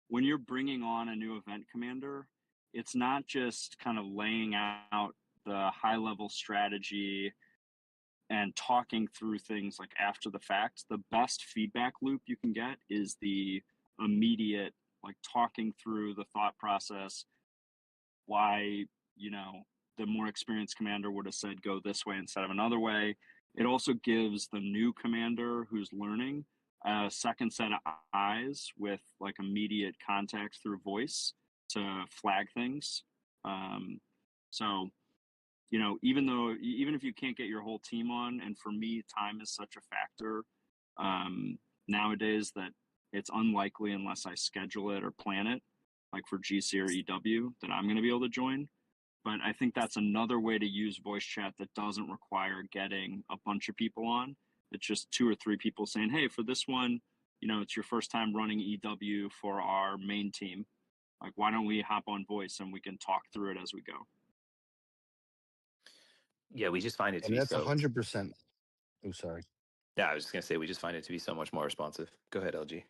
when you're bringing on a new event commander, it's not just kind of laying out the high level strategy and talking through things like after the fact. The best feedback loop you can get is the immediate, like talking through the thought process, why, the more experienced commander would have said go this way instead of another way. It also gives the new commander who's learning a second set of eyes with like immediate context through voice to flag things. So even if you can't get your whole team on, and for me, time is such a factor nowadays that it's unlikely unless I schedule it or plan it, like for GC or EW, that I'm going to be able to join. But I think that's another way to use voice chat that doesn't require getting a bunch of people on. It's just 2 or 3 people saying, hey, for this one, it's your first time running EW for our main team. Like, why don't we hop on voice and we can talk through it as we go? Yeah, we just find it to And be that's so. 100%. Oh, sorry. Yeah, I was just gonna say we just find it to be so much more responsive. Go ahead, LG.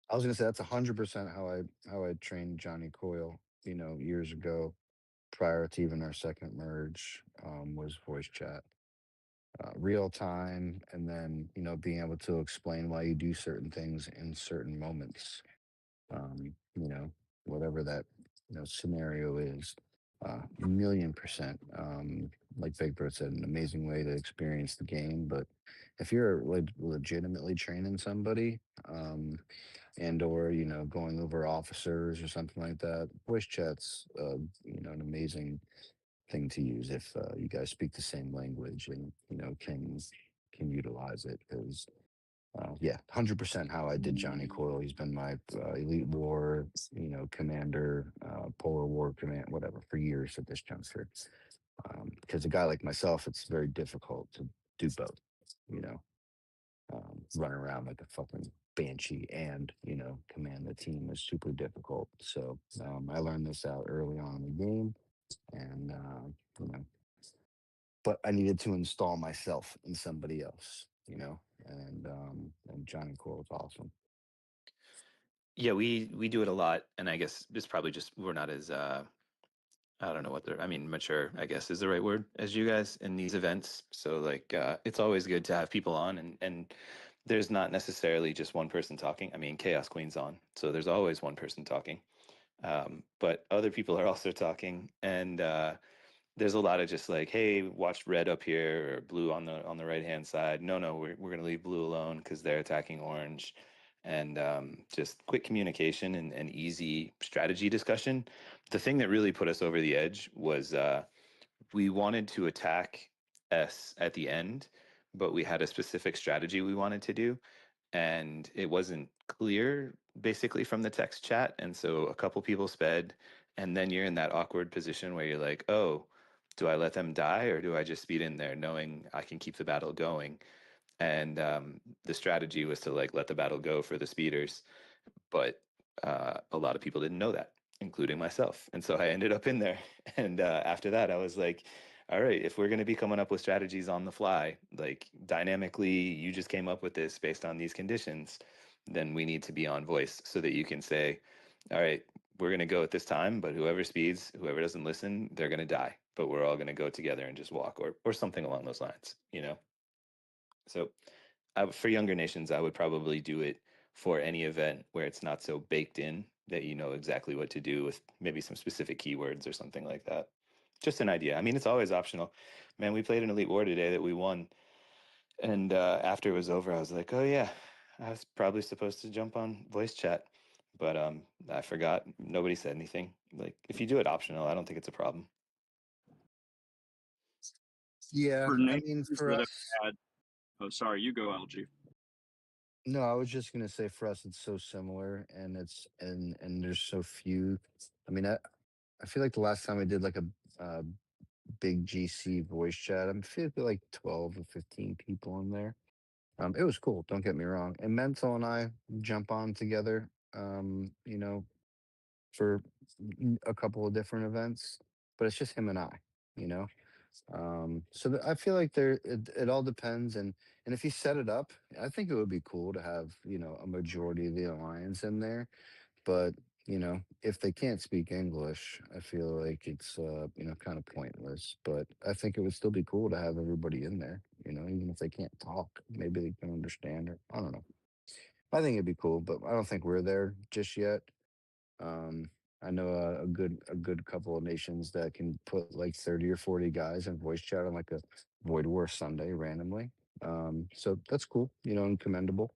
I was gonna say that's 100% how I trained Johnny Coyle, years ago, prior to even our second merge, was voice chat, real time, and then being able to explain why you do certain things in certain moments, you know, whatever that scenario is. A million percent. Like Big Bird said, an amazing way to experience the game. But if you're like legitimately training somebody, and or going over officers or something like that, voice chats, an amazing thing to use if you guys speak the same language and can utilize it. Because yeah, 100% how I did Johnny Coyle. He's been my Elite War, commander, Polar War command, whatever, for years at this juncture. Because a guy like myself, it's very difficult to do both. run around like a fucking banshee and, command the team is super difficult. So I learned this out early on in the game, and you know, but I needed to install myself in somebody else, and Johnny Core was awesome. Yeah, we do it a lot, and I guess it's probably just we're not as I don't know what they're. I mean, mature, I guess, is the right word as you guys in these events. So like, it's always good to have people on, and there's not necessarily just one person talking. I mean, Chaos Queen's on, so there's always one person talking, but other people are also talking, and there's a lot of just like, hey, watch red up here or blue on the right hand side. No, we're gonna leave blue alone because they're attacking orange, and just quick communication and easy strategy discussion. The thing that really put us over the edge was we wanted to attack S at the end, but we had a specific strategy we wanted to do, and it wasn't clear basically from the text chat. And so a couple people sped, and then you're in that awkward position where you're like, oh, do I let them die or do I just speed in there knowing I can keep the battle going? And the strategy was to like let the battle go for the speeders, but a lot of people didn't know that, including myself. And so I ended up in there. And after that, I was like, all right, if we're going to be coming up with strategies on the fly, like dynamically, you just came up with this based on these conditions, then we need to be on voice so that you can say, all right, we're going to go at this time, but whoever speeds, whoever doesn't listen, they're going to die. But we're all going to go together and just walk, or something along those lines, you know? So for younger nations, I would probably do it for any event where it's not so baked in that you know exactly what to do with maybe some specific keywords or something like that. Just an idea. I mean, it's always optional. Man, we played an Elite War today that we won. And after it was over, I was like, oh, yeah, I was probably supposed to jump on voice chat. But I forgot. Nobody said anything. Like, if you do it optional, I don't think it's a problem. Yeah, For I mean, nations for that have us, had, oh, sorry, you go, LG. no, I was just gonna say for us, it's so similar, and and there's so few. I mean, I feel like the last time I did like a big GC voice chat, I'm feeling like 12 or 15 people in there. It was cool. Don't get me wrong. And Mental and I jump on together. For a couple of different events, but it's just him and I. You know, so I feel like it all depends, and if you set it up, I think it would be cool to have a majority of the alliance in there. But if they can't speak English, I feel like it's kind of pointless. But I think it would still be cool to have everybody in there. Even if they can't talk, maybe they can understand, or I don't know. I think it'd be cool, but I don't think we're there just yet. um, I know a good couple of nations that can put like 30 or 40 guys in voice chat on like a Void War Sunday randomly. So that's cool, and commendable.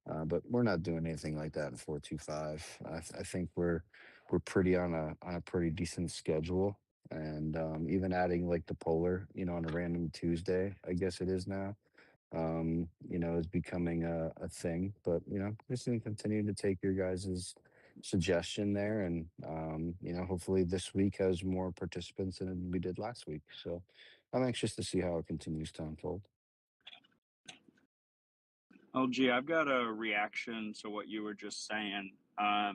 But we're not doing anything like that in 425. I think we're pretty on a pretty decent schedule, and even adding like the polar, on a random Tuesday, I guess it is now, is becoming a thing. But just gonna continue to take your guys's suggestion there, and hopefully this week has more participants than we did last week. So I'm anxious to see how it continues to unfold. LG, I've got a reaction to what you were just saying. I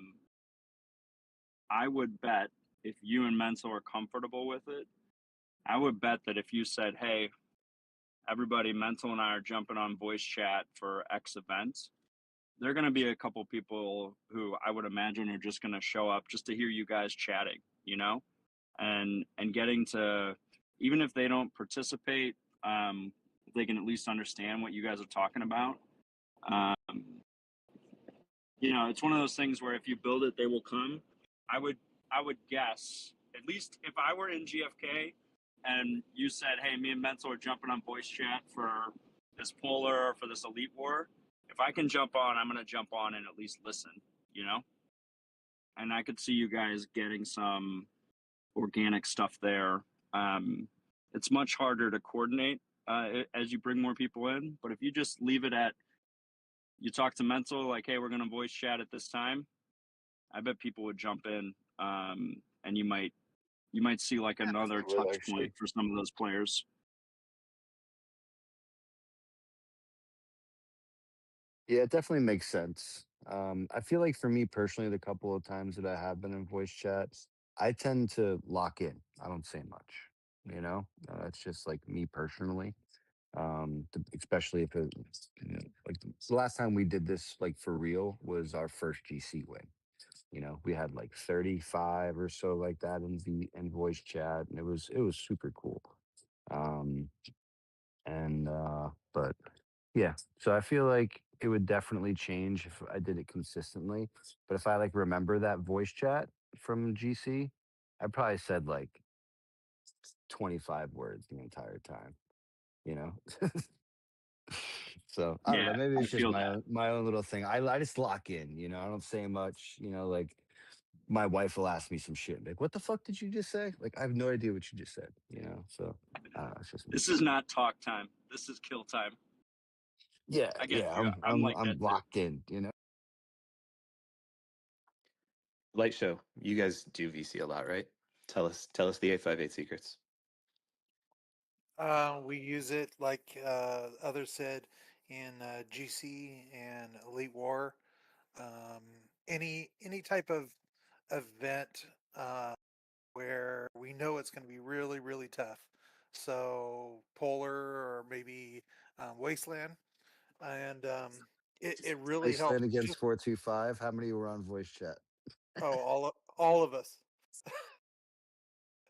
would bet if you and Mental are comfortable with it, I would bet that if you said, hey, everybody, Mental and I are jumping on voice chat for X events, there are going to be a couple people who I would imagine are just going to show up just to hear you guys chatting, and getting to, even if they don't participate, they can at least understand what you guys are talking about. Um, it's one of those things where if you build it, they will come. I would guess, at least if I were in GFK and you said, hey, me and Mental are jumping on voice chat for this polar or for this Elite War, if I can jump on, I'm going to jump on and at least listen, and I could see you guys getting some organic stuff there. It's much harder to coordinate as you bring more people in, but if you just leave it at, you talk to Mental like, hey, we're going to voice chat at this time, I bet people would jump in, and you might see like another They would touch actually. point for some of those players. Yeah, it definitely makes sense. I feel like for me personally, the couple of times that I have been in voice chats, I tend to lock in. I don't say much. You know, that's just like me personally. Especially if it, like the last time we did this like for real was our first GC win. You know, we had like 35 or so like that in voice chat, and it was super cool. Um, but yeah, so I feel like it would definitely change if I did it consistently. But if I like remember that voice chat from GC, I probably said like 25 words the entire time, you know? So I don't know. Yeah, Maybe I it's just feel that. my own little thing. I just lock in, you know. I don't say much, you know. Like my wife will ask me some shit, and be like, "What the fuck did you just say?" Like I have no idea what you just said, you know. So it's just me. This is not talk time. This is kill time. Yeah, I get yeah. you. I'm I'm I'm like I'm that too. locked in, you know. Light show. You guys do VC a lot, right? Tell us the 858 secrets. We use it like others said in GC and Elite War. Um, any type of event where we know it's going to be really really tough. So Polar or maybe Wasteland, and it really helps. Iceland against Just 425. How many were on voice chat? all of us.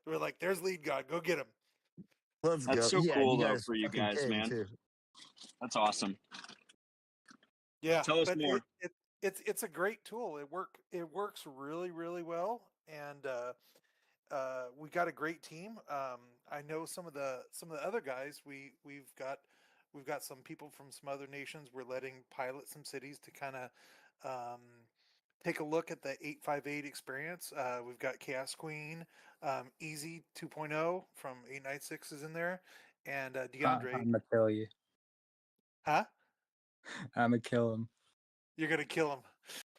We're like, there's Lead God, go get him. Let's That's go. so Yeah, and cool you though guys for you fucking guys, came man. too. That's awesome. Yeah, Tell us but more. it's a great tool. It works really really well, and we got a great team. I know some of the other guys. We've got some people from some other nations. We're letting pilot some cities to kind of um, take a look at the 858 experience. We've got Chaos Queen, Easy 2.0 from 896 is in there, and DeAndre. I'm gonna kill you. Huh? I'm gonna kill him. You're gonna kill him.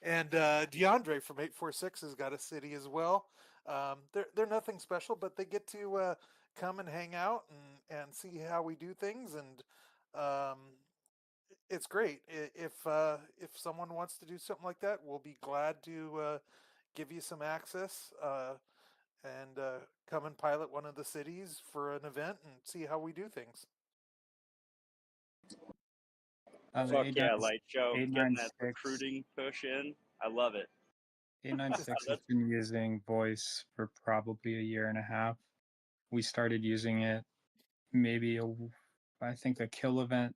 And DeAndre from 846 has got a city as well. They're nothing special, but they get to come and hang out and see how we do things, and um, it's great. If someone wants to do something like that, we'll be glad to give you some access and come and pilot one of the cities for an event and see how we do things. Fuck Eight yeah, nine Light Show. eight Getting nine that six recruiting push in. I love it. 896 has That's been using voice for probably a year and a half. We started using it maybe I think a kill event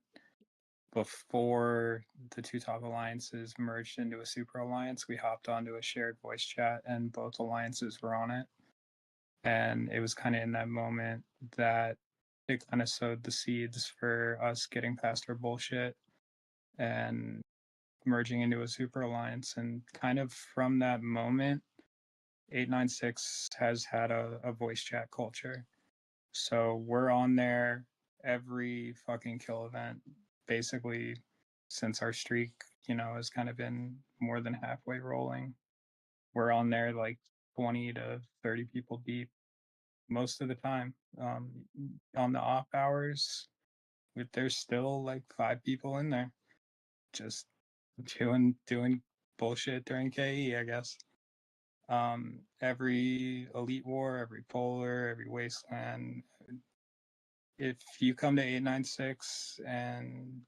before the two top alliances merged into a super alliance. We hopped onto a shared voice chat and both alliances were on it. And it was kind of in that moment that it kind of sowed the seeds for us getting past our bullshit and merging into a super alliance. And kind of from that moment, 896 has had a voice chat culture. So we're on there every fucking kill event, basically, since our streak, has kind of been more than halfway rolling. We're on there like 20 to 30 people deep most of the time. On the off hours, there's still like 5 people in there, just doing bullshit during KE, I guess. Every Elite War, every Polar, every Wasteland. If you come to 896 and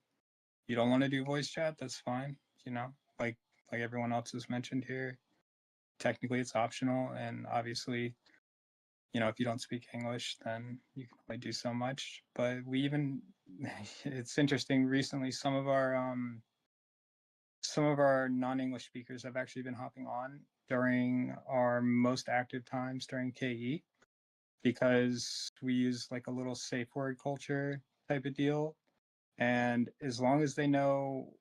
you don't want to do voice chat, that's fine. You know, like everyone else has mentioned here, technically it's optional, and obviously, if you don't speak English, then you can only do so much. But it's interesting. Recently, some of our non-English speakers have actually been hopping on during our most active times during KE because we use like a little safe word culture type of deal. And as long as they know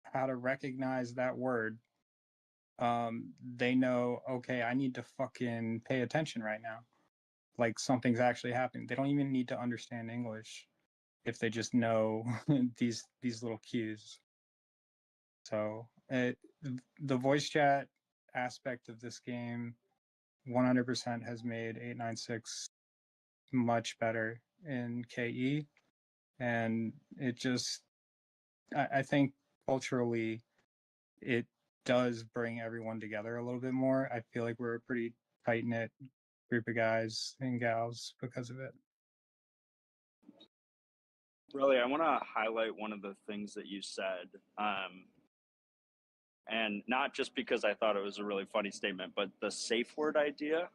how to recognize that word, they know, okay, I need to fucking pay attention right now. Like something's actually happening. They don't even need to understand English if they just know these little cues. So the voice chat aspect of this game 100% has made 896 much better in KE. And I think culturally, it does bring everyone together a little bit more. I feel like we're a pretty tight knit group of guys and gals because of it. Really, I want to highlight one of the things that you said. And not just because I thought it was a really funny statement, but the safe word idea,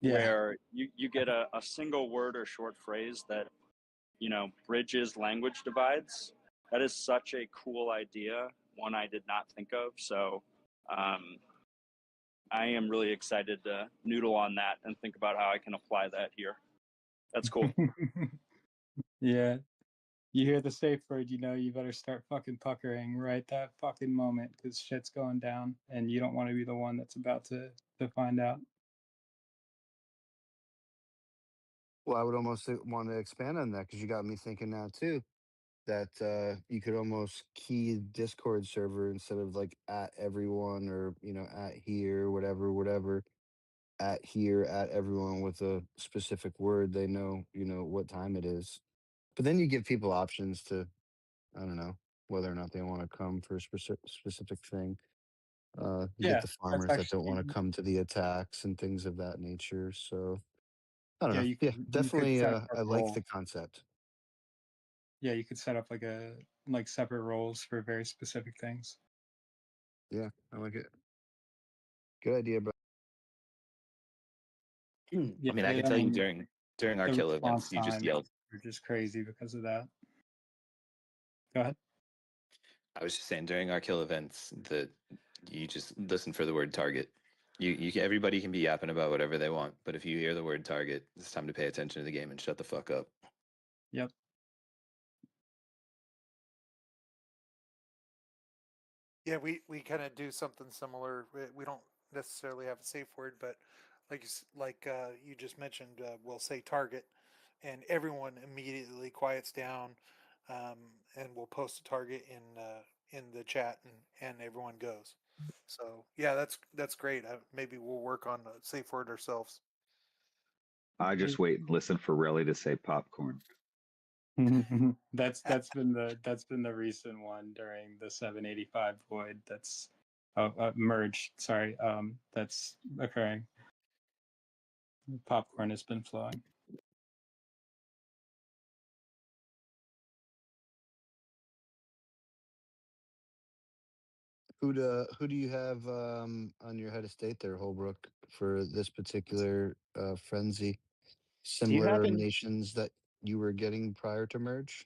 where you get a single word or short phrase that, bridges language divides. That is such a cool idea, one I did not think of. So I am really excited to noodle on that and think about how I can apply that here. That's cool. Yeah. You hear the safe word, you better start fucking puckering right that fucking moment because shit's going down and you don't want to be the one that's about to find out. Well, I would almost want to expand on that because you got me thinking now too that you could almost key Discord server instead of like at everyone or at here, whatever, at here, at everyone with a specific word. They know what time it is. But then you give people options to, I don't know, whether or not they want to come for a specific thing. You get Yeah, the that's farmers that don't want actually to come to the attacks and things of that nature. So I don't yeah. know. You Yeah, could definitely. set up a I like role. the concept. Yeah, you could set up like separate roles for very specific things. Yeah, I like it. Good idea, bro. Yeah, I mean, I can tell you during our the kill events, response you just times yelled. are just crazy because of that. Go ahead. I was just saying during our kill events that you just listen for the word target. Everybody can be yapping about whatever they want, but if you hear the word target, it's time to pay attention to the game and shut the fuck up. Yep. Yeah, we kind of do something similar. We don't necessarily have a safe word, but you just mentioned, we'll say target, and everyone immediately quiets down, um, and we'll post a target in the chat, and everyone goes. So yeah, that's great. Maybe we'll work on a safe word ourselves. I just wait and listen for Relly to say popcorn. That's been the recent one during the 785 void. That's merge. Sorry, that's occurring. Popcorn has been flowing. Who do you have on your head of state there, Holbrook, for this particular frenzy? Do you Similar happen? nations that you were getting prior to merge?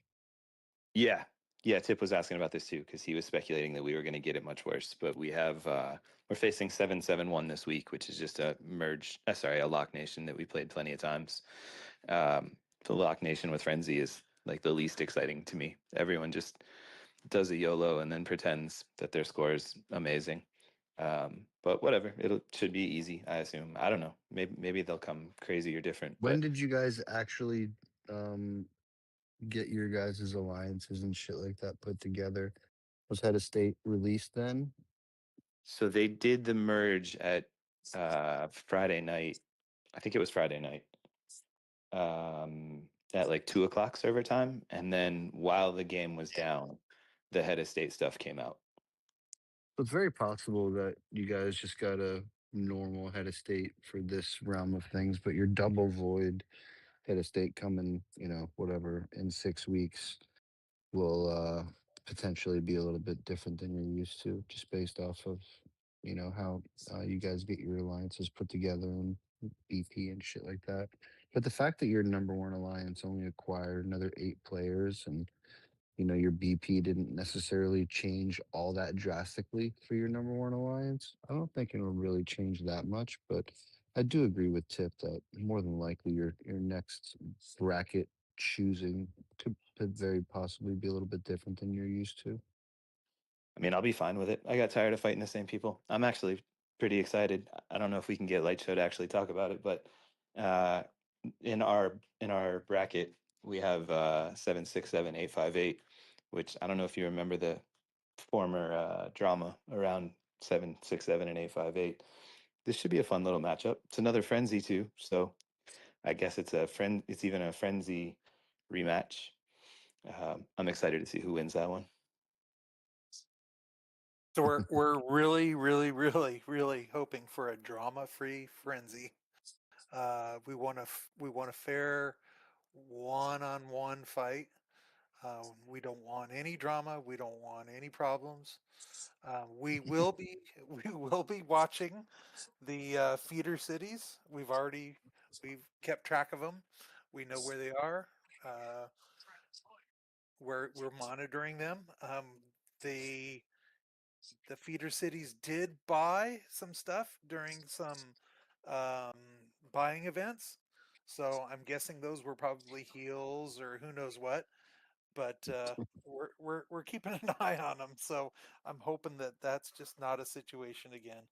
Yeah. Yeah, Tip was asking about this too because he was speculating that we were going to get it much worse. But we're facing 771 this week, which is just a a Lock Nation that we played plenty of times. The Lock Nation with Frenzy is like the least exciting to me. Everyone just does a YOLO and then pretends that their score is amazing. But whatever, should be easy, I assume. I don't know. Maybe they'll come crazy or different. When But did you guys actually get your guys' alliances and shit like that put together? Was head of state released then? so they did the merge at Friday night. I think it was Friday night. At like 2 o'clock server time, and then while the game was down, the head of state stuff came out. So it's very possible that you guys just got a normal head of state for this realm of things, but your double void head of state coming, whatever, in 6 weeks will potentially be a little bit different than you're used to, just based off of, how you guys get your alliances put together and BP and shit like that. But the fact that your number one alliance only acquired another 8 players and your BP didn't necessarily change all that drastically for your number one alliance. I don't think it'll really change that much, but I do agree with Tip that more than likely your next bracket choosing could very possibly be a little bit different than you're used to. I mean, I'll be fine with it. I got tired of fighting the same people. I'm actually pretty excited. I don't know if we can get Light Show to actually talk about it, but uh, in our bracket we have 767 858, which I don't know if you remember the former drama around 767 and 858. This should be a fun little matchup. It's another frenzy too, so I guess it's even a frenzy rematch. I'm excited to see who wins that one. So we're really, really, really, really hoping for a drama-free frenzy. We want a fair one-on-one fight. We don't want any drama. We don't want any problems. We will be we will be watching the feeder cities. We've kept track of them. We know where they are. Uh, we're monitoring them. The the feeder cities did buy some stuff during some um, buying events, so I'm guessing those were probably heels or who knows what. But we're keeping an eye on them, so I'm hoping that that's just not a situation again.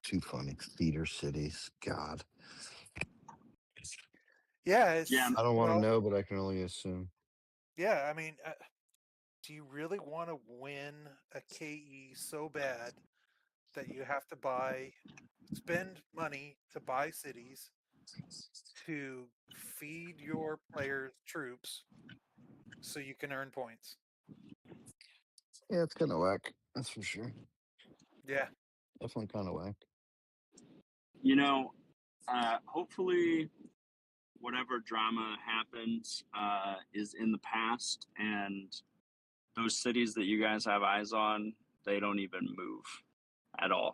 Too funny. Feeder cities. God. Yeah, Yeah, it's I don't want to well, know, but I can only assume. yeah. I mean, do you really want to win a KE so bad that you have to spend money to buy cities to feed your players troops so you can earn points? Yeah, it's kind of whack. That's for sure. Yeah, Definitely kind of whack. you know, hopefully whatever drama happens is in the past, and those cities that you guys have eyes on, they don't even move at all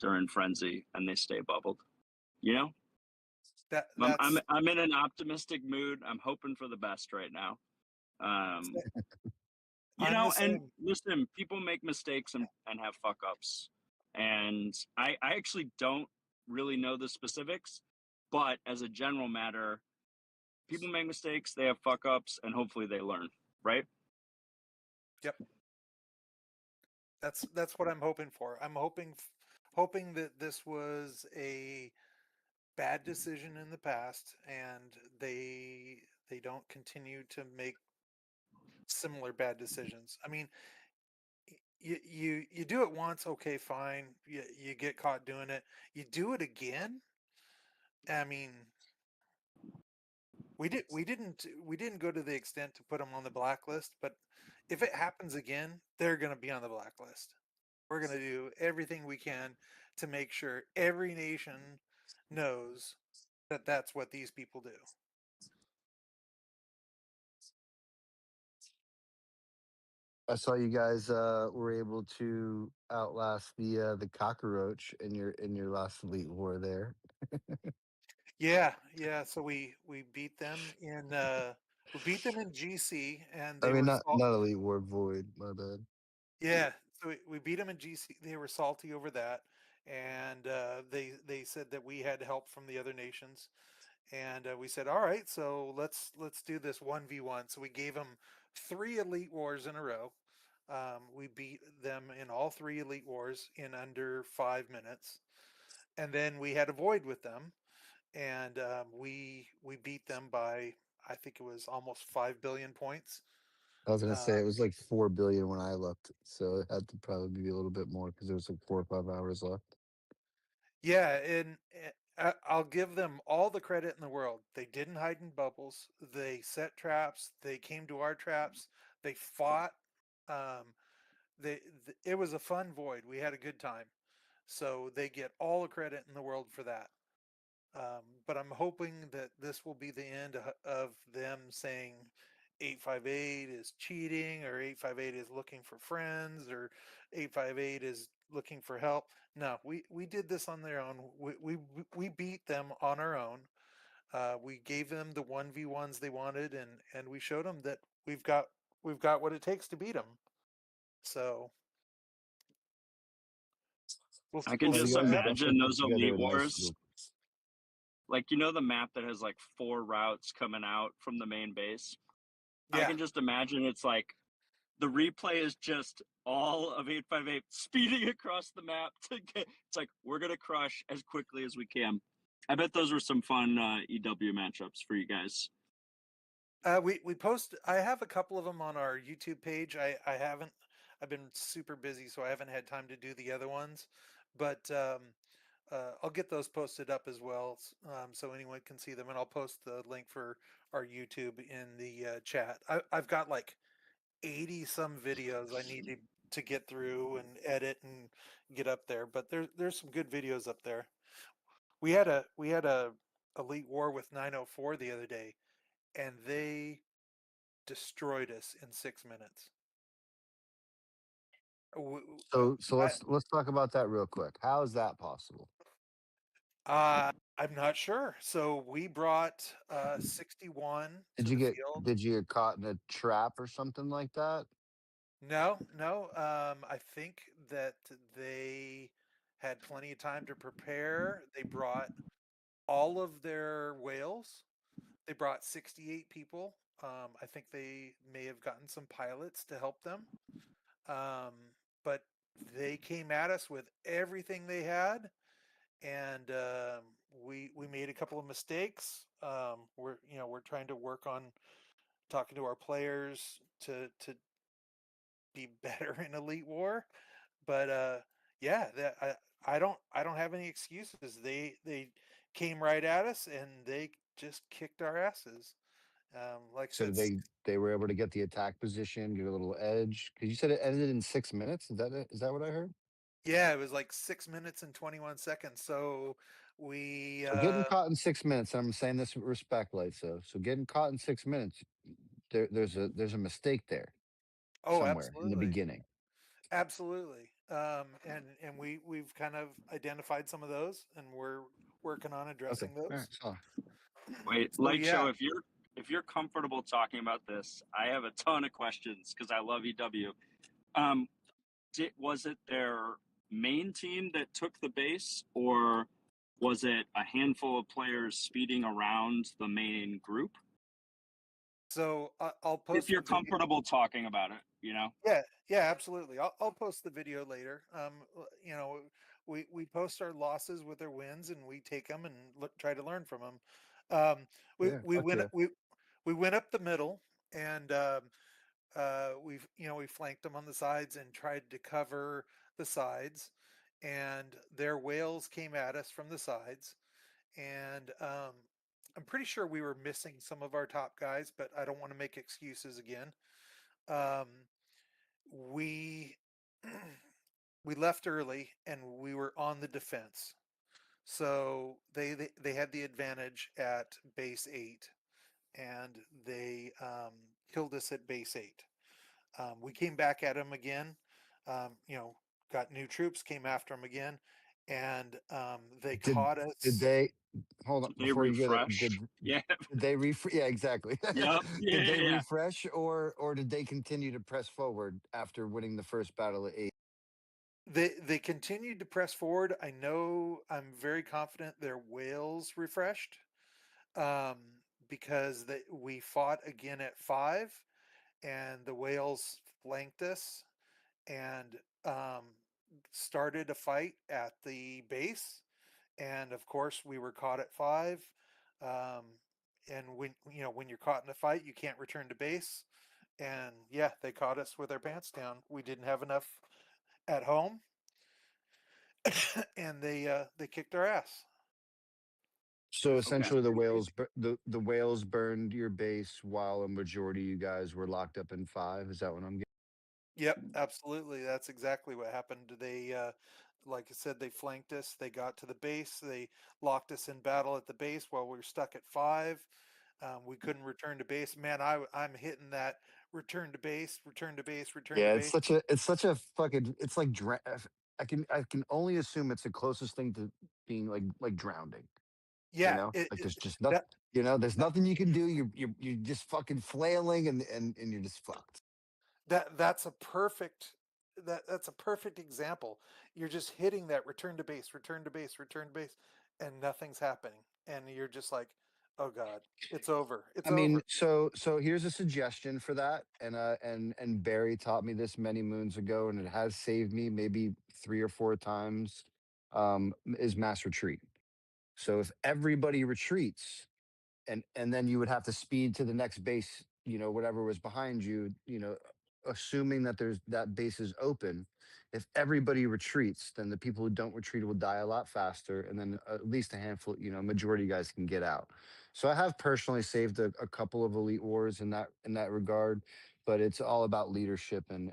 during frenzy, and they stay bubbled. You know, that's I'm in an optimistic mood. I'm hoping for the best right now. Um, I'm the and same. listen, people make mistakes and have fuck ups, and I actually don't really know the specifics, but as a general matter, people make mistakes, they have fuck ups, and hopefully they learn, right? Yep, that's what I'm hoping for. I'm hoping that this was a bad decision in the past and they don't continue to make similar bad decisions. I mean, you do it once, okay, fine. You get caught doing it. You do it again. I mean, we didn't go to the extent to put them on the blacklist, but if it happens again, they're going to be on the blacklist. We're going to do everything we can to make sure every nation knows that that's what these people do. I saw you guys were able to outlast the cockroach in your last elite war there. Yeah, yeah. So we beat them in GC, and I they mean, were not elite war, void. My bad. yeah. So we beat them in GC. They were salty over that, and they said that we had help from the other nations, and we said, all right, so let's do this 1v1. So we gave them 3 elite wars in a row. We beat them in all 3 elite wars in under 5 minutes, and then we had a void with them, and we beat them by, I think it was almost 5 billion points. I was gonna Uh, say it was like 4 billion when I looked, so it had to probably be a little bit more because there was like 4 or 5 hours left. yeah, and I'll give them all the credit in the world. They didn't hide in bubbles. They set traps. They came to our traps. They fought. Um, it was a fun void. We had a good time. So they get all the credit in the world for that. But I'm hoping that this will be the end of them saying 858 is cheating, or 858 is looking for friends, or 858 is looking for help. No, we did this on their own. We beat them on our own. We gave them the 1v1s they wanted, and we showed them that we've got what it takes to beat them. So I can Well, you just guys have imagine definitely put those together elite a nice wars. little. Like, the map that has like 4 routes coming out from the main base. I yeah, can just imagine it's like the replay is just all of 858 speeding across the map to get. It's like we're gonna crush as quickly as we can. I bet those were some fun EW matchups for you guys. we post. I have a couple of them on our YouTube page. I haven't. I've been super busy, so I haven't had time to do the other ones. But I'll get those posted up as well, so anyone can see them. And I'll post the link for our YouTube in the chat. I've got like 80 some videos I need to get through and edit and get up there. But there's some good videos up there. We had a Elite War with 904 the other day, and they destroyed us in 6 minutes. So I, let's talk about that real quick. How is that possible? I'm not sure. So we brought 61 Did to you the get field. did you get caught in a trap or something like that? No, no. I think that they had plenty of time to prepare. They brought all of their whales. They brought 68 people. I think they may have gotten some pilots to help them. Um, but they came at us with everything they had, and we made a couple of mistakes. We're trying to work on talking to our players to be better in Elite War, but yeah, I don't have any excuses. They came right at us and they just kicked our asses. Like I So said, they were able to get the attack position, get a little edge? Because you said it ended in 6 minutes. Is that it? Is that what I heard? yeah, it was like 6 minutes and 21 seconds. So we So getting caught in 6 minutes, and I'm saying this with respect, like so getting caught in 6 minutes, there's a mistake there oh, somewhere in the absolutely, beginning. absolutely. And we've kind of identified some of those, and we're working on Okay. addressing All those. right. So Wait, So Light yeah, Show, if you're comfortable talking about this, I have a ton of questions because I love EW. Um, was it their main team that took the base, or was it a handful of players speeding around the main group? so I'll If post you're the video. comfortable talking about it, you know. Yeah, yeah, absolutely. I'll post the video later. We post our losses with our wins, and we take them and try to learn from them. Um, we yeah, we fuck went yeah. we went up the middle, and we flanked them on the sides and tried to cover the sides, and their whales came at us from the sides, and I'm pretty sure we were missing some of our top guys, but I don't want to make excuses again. Um, we we left early and we were on the defense. So they had the advantage at base 8, and they killed us at base 8. We came back at them again. Got new troops, came after them again, and they Did caught did us. they hold on Did they before you go there? refresh? Yeah. Did they refresh? Yeah, exactly. Yep. Yeah. Did they Yeah. refresh, or did they continue to press forward after winning the first battle at 8? They continued to press forward. I know I'm very confident their whales refreshed, um, because we fought again at 5, and the whales flanked us and started a fight at the base. And of course, we were caught at 5. Um, and when you're caught in a fight, you can't return to base. And yeah, they caught us with our pants down. We didn't have enough at home, and they kicked our ass. So Okay. essentially, Pretty crazy. the whales burned your base while a majority of you guys were locked up in 5. Is that what I'm getting? Yep, absolutely. That's exactly what happened. Like I said, they flanked us. They got to the base. They locked us in battle at the base while we were stuck at 5. We couldn't return to base. Man, I'm hitting that return to base, return to base, return to Yeah, base. it's such a fucking it's like I can only assume it's the closest thing to being like drowning. Yeah, Like there's just nothing. that There's nothing you can do. You're just fucking flailing and you're just fucked. that's a perfect that's a perfect example. You're just hitting that return to base, return to base, return to base, and nothing's happening, and you're just like, oh god, it's over, I it's mean, over. so here's a suggestion for that, and Barry taught me this many moons ago, and it has saved me maybe 3 or 4 times. Is mass retreat. So if everybody retreats, and then you would have to speed to the next base, whatever was behind you, assuming that there's that base is open. If everybody retreats, then the people who don't retreat will die a lot faster, and then at least a handful, majority of you guys can get out. So I have personally saved a couple of elite wars in that regard. but it's all about leadership and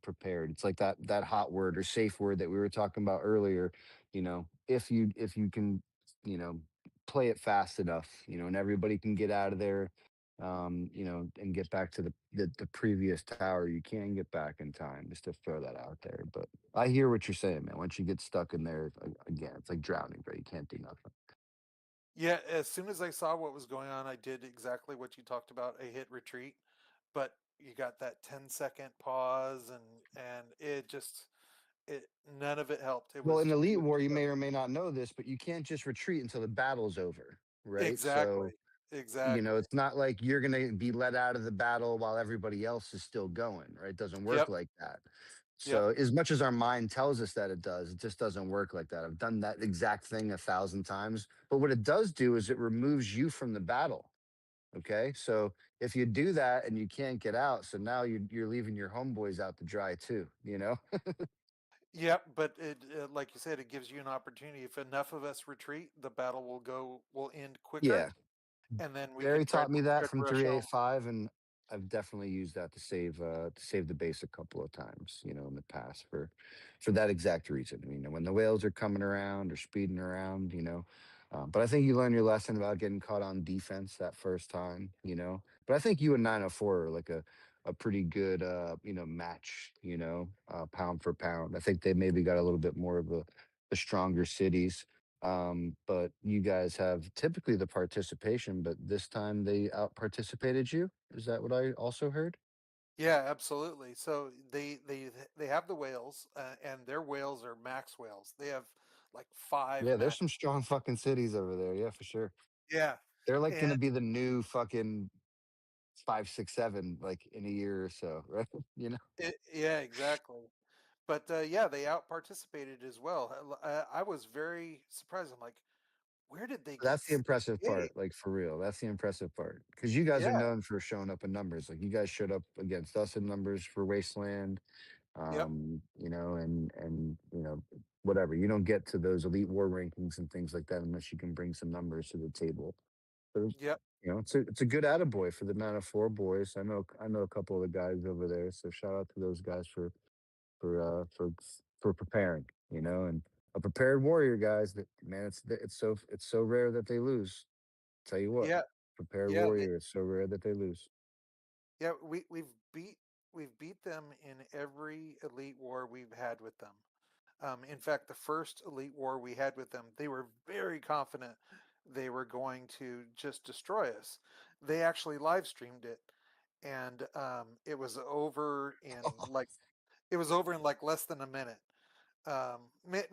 prepared. It's like that hot word or safe word that we were talking about earlier. If you can, you know, play it fast enough, and everybody can get out of there, and get back to the previous tower. You can get back in time, just to throw that out there. But I hear what you're saying, man. Once you get stuck in there, again, it's like drowning, bro. You can't do nothing. Yeah, as soon as I saw what was going on, I did exactly what you talked about. I hit retreat, but you got that 10-second pause, and it none of it helped. It Well, was in Elite it was War, you just may or may not know this, but you can't just retreat until the battle's over, right? exactly, So, exactly. it's not like you're going to be let out of the battle while everybody else is still going, right? It doesn't work Yep, like that. yep. So, as much as our mind tells us that it does, it just doesn't work like that. I've done that exact thing 1,000 times. But what it does do is it removes you from the battle. Okay. So, if you do that and you can't get out, so now you're leaving your homeboys out to dry too, Yep, but like you said, it gives you an opportunity. If enough of us retreat, the battle will end quicker, Yeah. and then we Barry can taught me that try to from rush home. 385, and I've definitely used that to save the base a couple of times, in the past for that exact reason. When the whales are coming around or speeding around, But I think you learn your lesson about getting caught on defense that first time. But I think you and 904 are like a pretty good match, pound for pound. I think they maybe got a little bit more of the stronger cities, but you guys have typically the participation, but this time they out participated you. Is that what I also heard? Yeah, absolutely. So they have the whales, and their whales are max whales. They have like five Yeah, there's max. some strong fucking cities over there. Yeah, for sure. Yeah, They're like and going to be the new fucking 5, 6, 7, like in a year or so, right? yeah, exactly. But yeah, they out participated as well. I was very surprised. I'm like, where did they get That's the impressive 68? part, like for real. That's the impressive part because you guys are Yeah, known for showing up in numbers. Like you guys showed up against us in numbers for Wasteland, yep, and whatever. You don't get to those elite war rankings and things like that unless you can bring some numbers to the table. So, yep. it's a good attaboy for the 904 boys. I know a couple of the guys over there, so shout out to those guys for preparing. And a prepared warrior, guys. That man, it's so rare that they lose. Tell you what, Yeah, prepared yeah, warrior. It's so rare that they lose. yeah. We've beat them in every elite war we've had with them. In fact, the first elite war we had with them, they were very confident they were going to just destroy us. They actually live streamed it, and it was over in like less than a minute.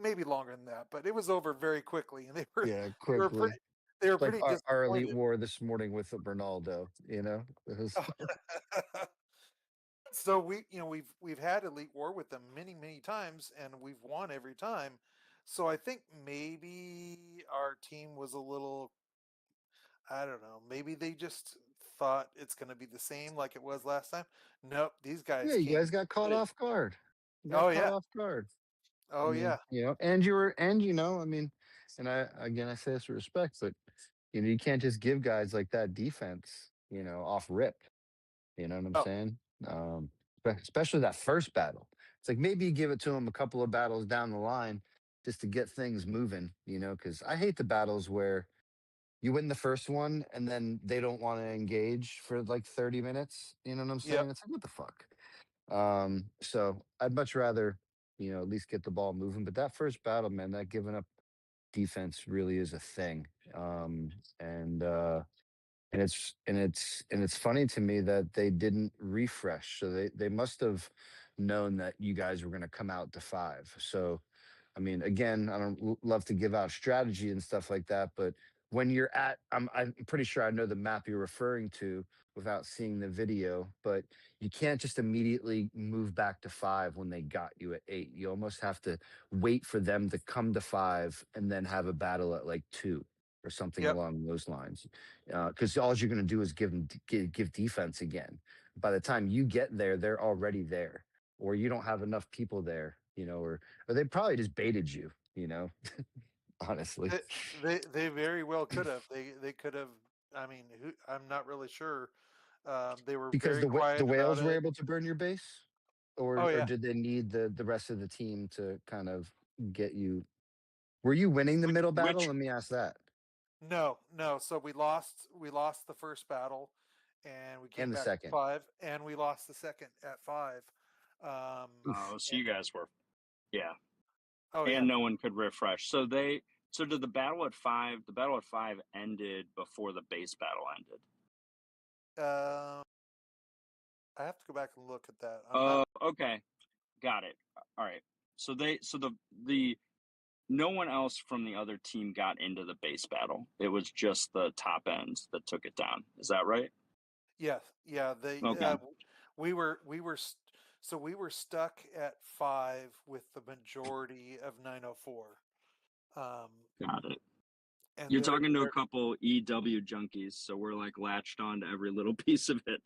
Maybe longer than that, but it was over very quickly, and they were Yeah, they were quickly. pretty they were Like pretty our elite disappointed. war this morning with Bernaldo. It was So we've had elite war with them many times, and we've won every time. So I think maybe our team was a little, I don't know, maybe they just thought it's going to be the same like it was last time. Nope, these yeah. guys You came guys got caught ready. off guard. You got Oh caught yeah, off guard. I oh mean, yeah, and you were, and I mean, and I say this with respect, but you can't just give guys like that defense, off rip. You know what I'm oh saying? Especially that first battle. It's like maybe you give it to them a couple of battles down the line just to get things moving. Because I hate the battles where you win the first one and then they don't want to engage for like 30 minutes. You know what I'm yep, saying? It's like, what the fuck? So I'd much rather, at least get the ball moving. But that first battle, man, that giving up defense really is a thing. And it's funny to me that they didn't refresh. So they must have known that you guys were going to come out to five. So I mean, again, I don't love to give out strategy and stuff like that, but when you're I'm pretty sure I know the map you're referring to without seeing the video, but you can't just immediately move back to five when they got you at eight. You almost have to wait for them to come to five and then have a battle at like two or something yep, along those lines. Because all you're going to do is give defense again. By the time you get there, they're already there, or you don't have enough people there, or they probably just baited you, honestly. they very well could have. They could have. I mean, I'm not really sure. They were Because very the quiet about whales were it. able to burn your base, Oh or yeah, did they need the rest of the team to kind of get you? Were you winning the Which, middle battle? which Let me ask that. no. So we lost the first battle, and we came And the back to second. 5, and we lost the second at 5. oh, so And, you guys were, yeah, oh yeah, and no one could refresh. So did the battle at 5? The battle at 5 ended before the base battle ended. um, I have to go back and look at that. I'm Oh, not. okay, got it. All right. So the no one else from the other team got into the base battle. It was just the top ends that took it down. Is that right? Yes, yeah. They Okay, so we were stuck at 5 with the majority of 904. Um, got it. and You're they're talking to a they're couple EW junkies, so we're like latched on to every little piece of it.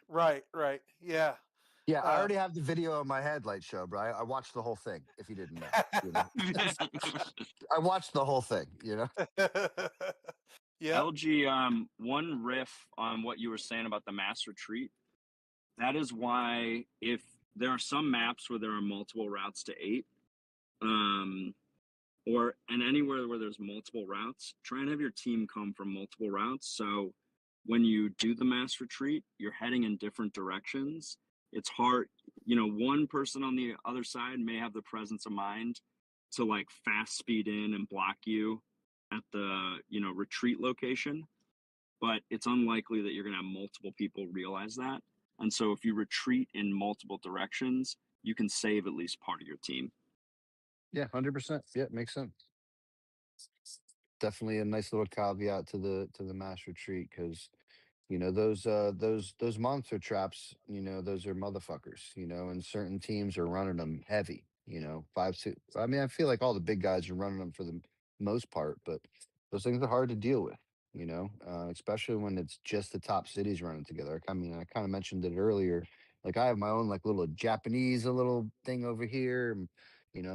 right, yeah. Yeah, I Um, already have the video in my head, Light Show, bro. I watched the whole thing. If you didn't know, you know, I watched the whole thing. You know. yep. LG, one riff on what you were saying about the mass retreat. That is why if there are some maps where there are multiple routes to 8, um, and anywhere where there's multiple routes, try and have your team come from multiple routes. So when you do the mass retreat, you're heading in different directions. It's hard, one person on the other side may have the presence of mind to like fast speed in and block you at the, retreat location, but it's unlikely that you're going to have multiple people realize that. And so if you retreat in multiple directions, you can save at least part of your team. Yeah, 100%. Yeah, makes sense. Definitely a nice little caveat to the mass retreat, because those monster traps, those are motherfuckers, and certain teams are running them heavy, 5 6. I mean, I feel like all the big guys are running them for the most part, but those things are hard to deal with, especially when it's just the top cities running together. I mean, I kind of mentioned it earlier. Like, I have my own like little Japanese a little thing over here, and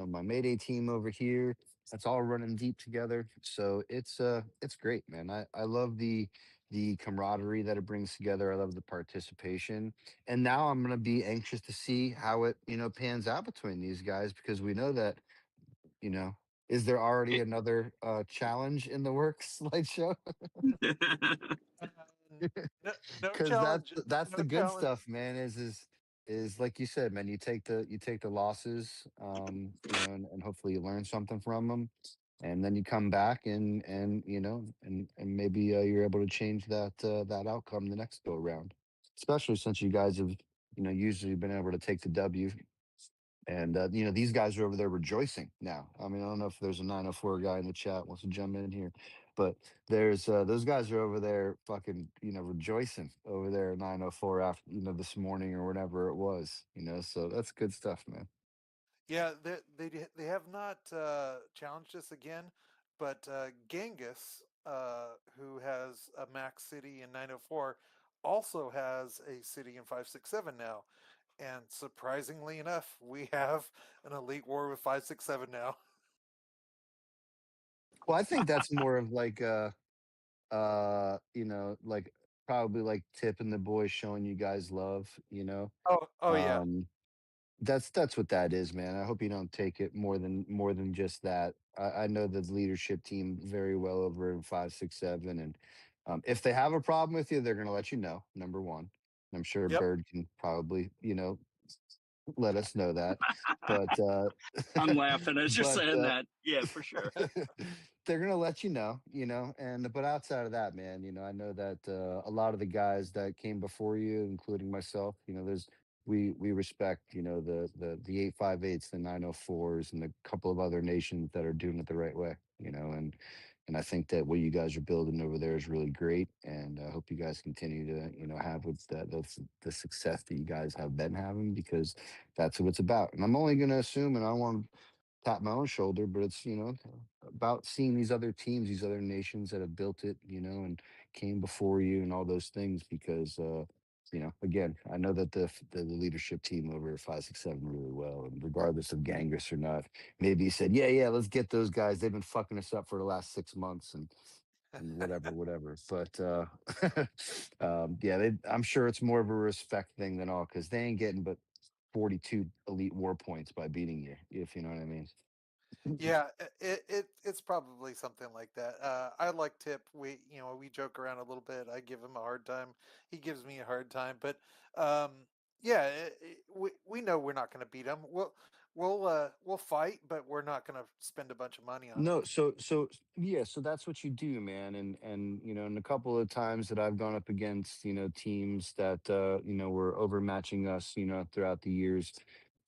my Mayday team over here. That's all running deep together. So it's great, man. I love the camaraderie that it brings together. I love the participation. And now I'm going to be anxious to see how it, pans out between these guys, because we know that, you know, is there already It, another challenge in the works, Light Show? Uh, no, no Because that's challenge. that's No the good challenge. stuff, man. Is like you said, man. You take the losses, and hopefully you learn something from them, and then you come back and maybe you're able to change that outcome the next go around. Especially since you guys have usually been able to take the W, and these guys are over there rejoicing now. I mean, I don't know if there's a 904 guy in the chat wants to jump in here, but there's those guys are over there fucking rejoicing over there at 904 after this morning or whatever it was. So that's good stuff, man. Yeah, they have not challenged us again, but Genghis, who has a max city in 904, also has a city in 567 now. And surprisingly enough, we have an elite war with 567 now. Well, I think that's more of like like probably like Tip and the boys showing you guys love. Oh yeah. Um, that's what that is, man. I hope you don't take it more than just that. I know the leadership team very well over in 567, and if they have a problem with you, they're going to let you know. Number one, I'm sure Yep. Bird can probably let us know that, but I'm laughing as you're but saying that. Yeah, for sure. they're gonna let and but outside of that, man, I know that a lot of the guys that came before you, including myself, there's we respect, the 858s, the 904s, and a couple of other nations that are doing it the right way, and I think that what you guys are building over there is really great, and I hope you guys continue to, have with the success that you guys have been having, because that's what it's about. And I'm only going to assume, and I want to tap my own shoulder, but it's about seeing these other teams, these other nations that have built it, and came before you, and all those things, because again, I know that the leadership team over at 567 really well, and regardless of Gangrus or not, maybe he said, yeah, let's get those guys. They've been fucking us up for the last 6 months, and and whatever. But yeah, I'm sure it's more of a respect thing than all, because they ain't getting but 42 elite war points by beating you, if you know what I mean. Yeah, it's probably something like that. I like Tip. We joke around a little bit. I give him a hard time. He gives me a hard time. But um, yeah, we know we're not going to beat him. We'll fight, but we're not going to spend a bunch of money on him. No, so yeah, so that's what you do, man. And and a couple of times that I've gone up against, teams that were overmatching us, throughout the years,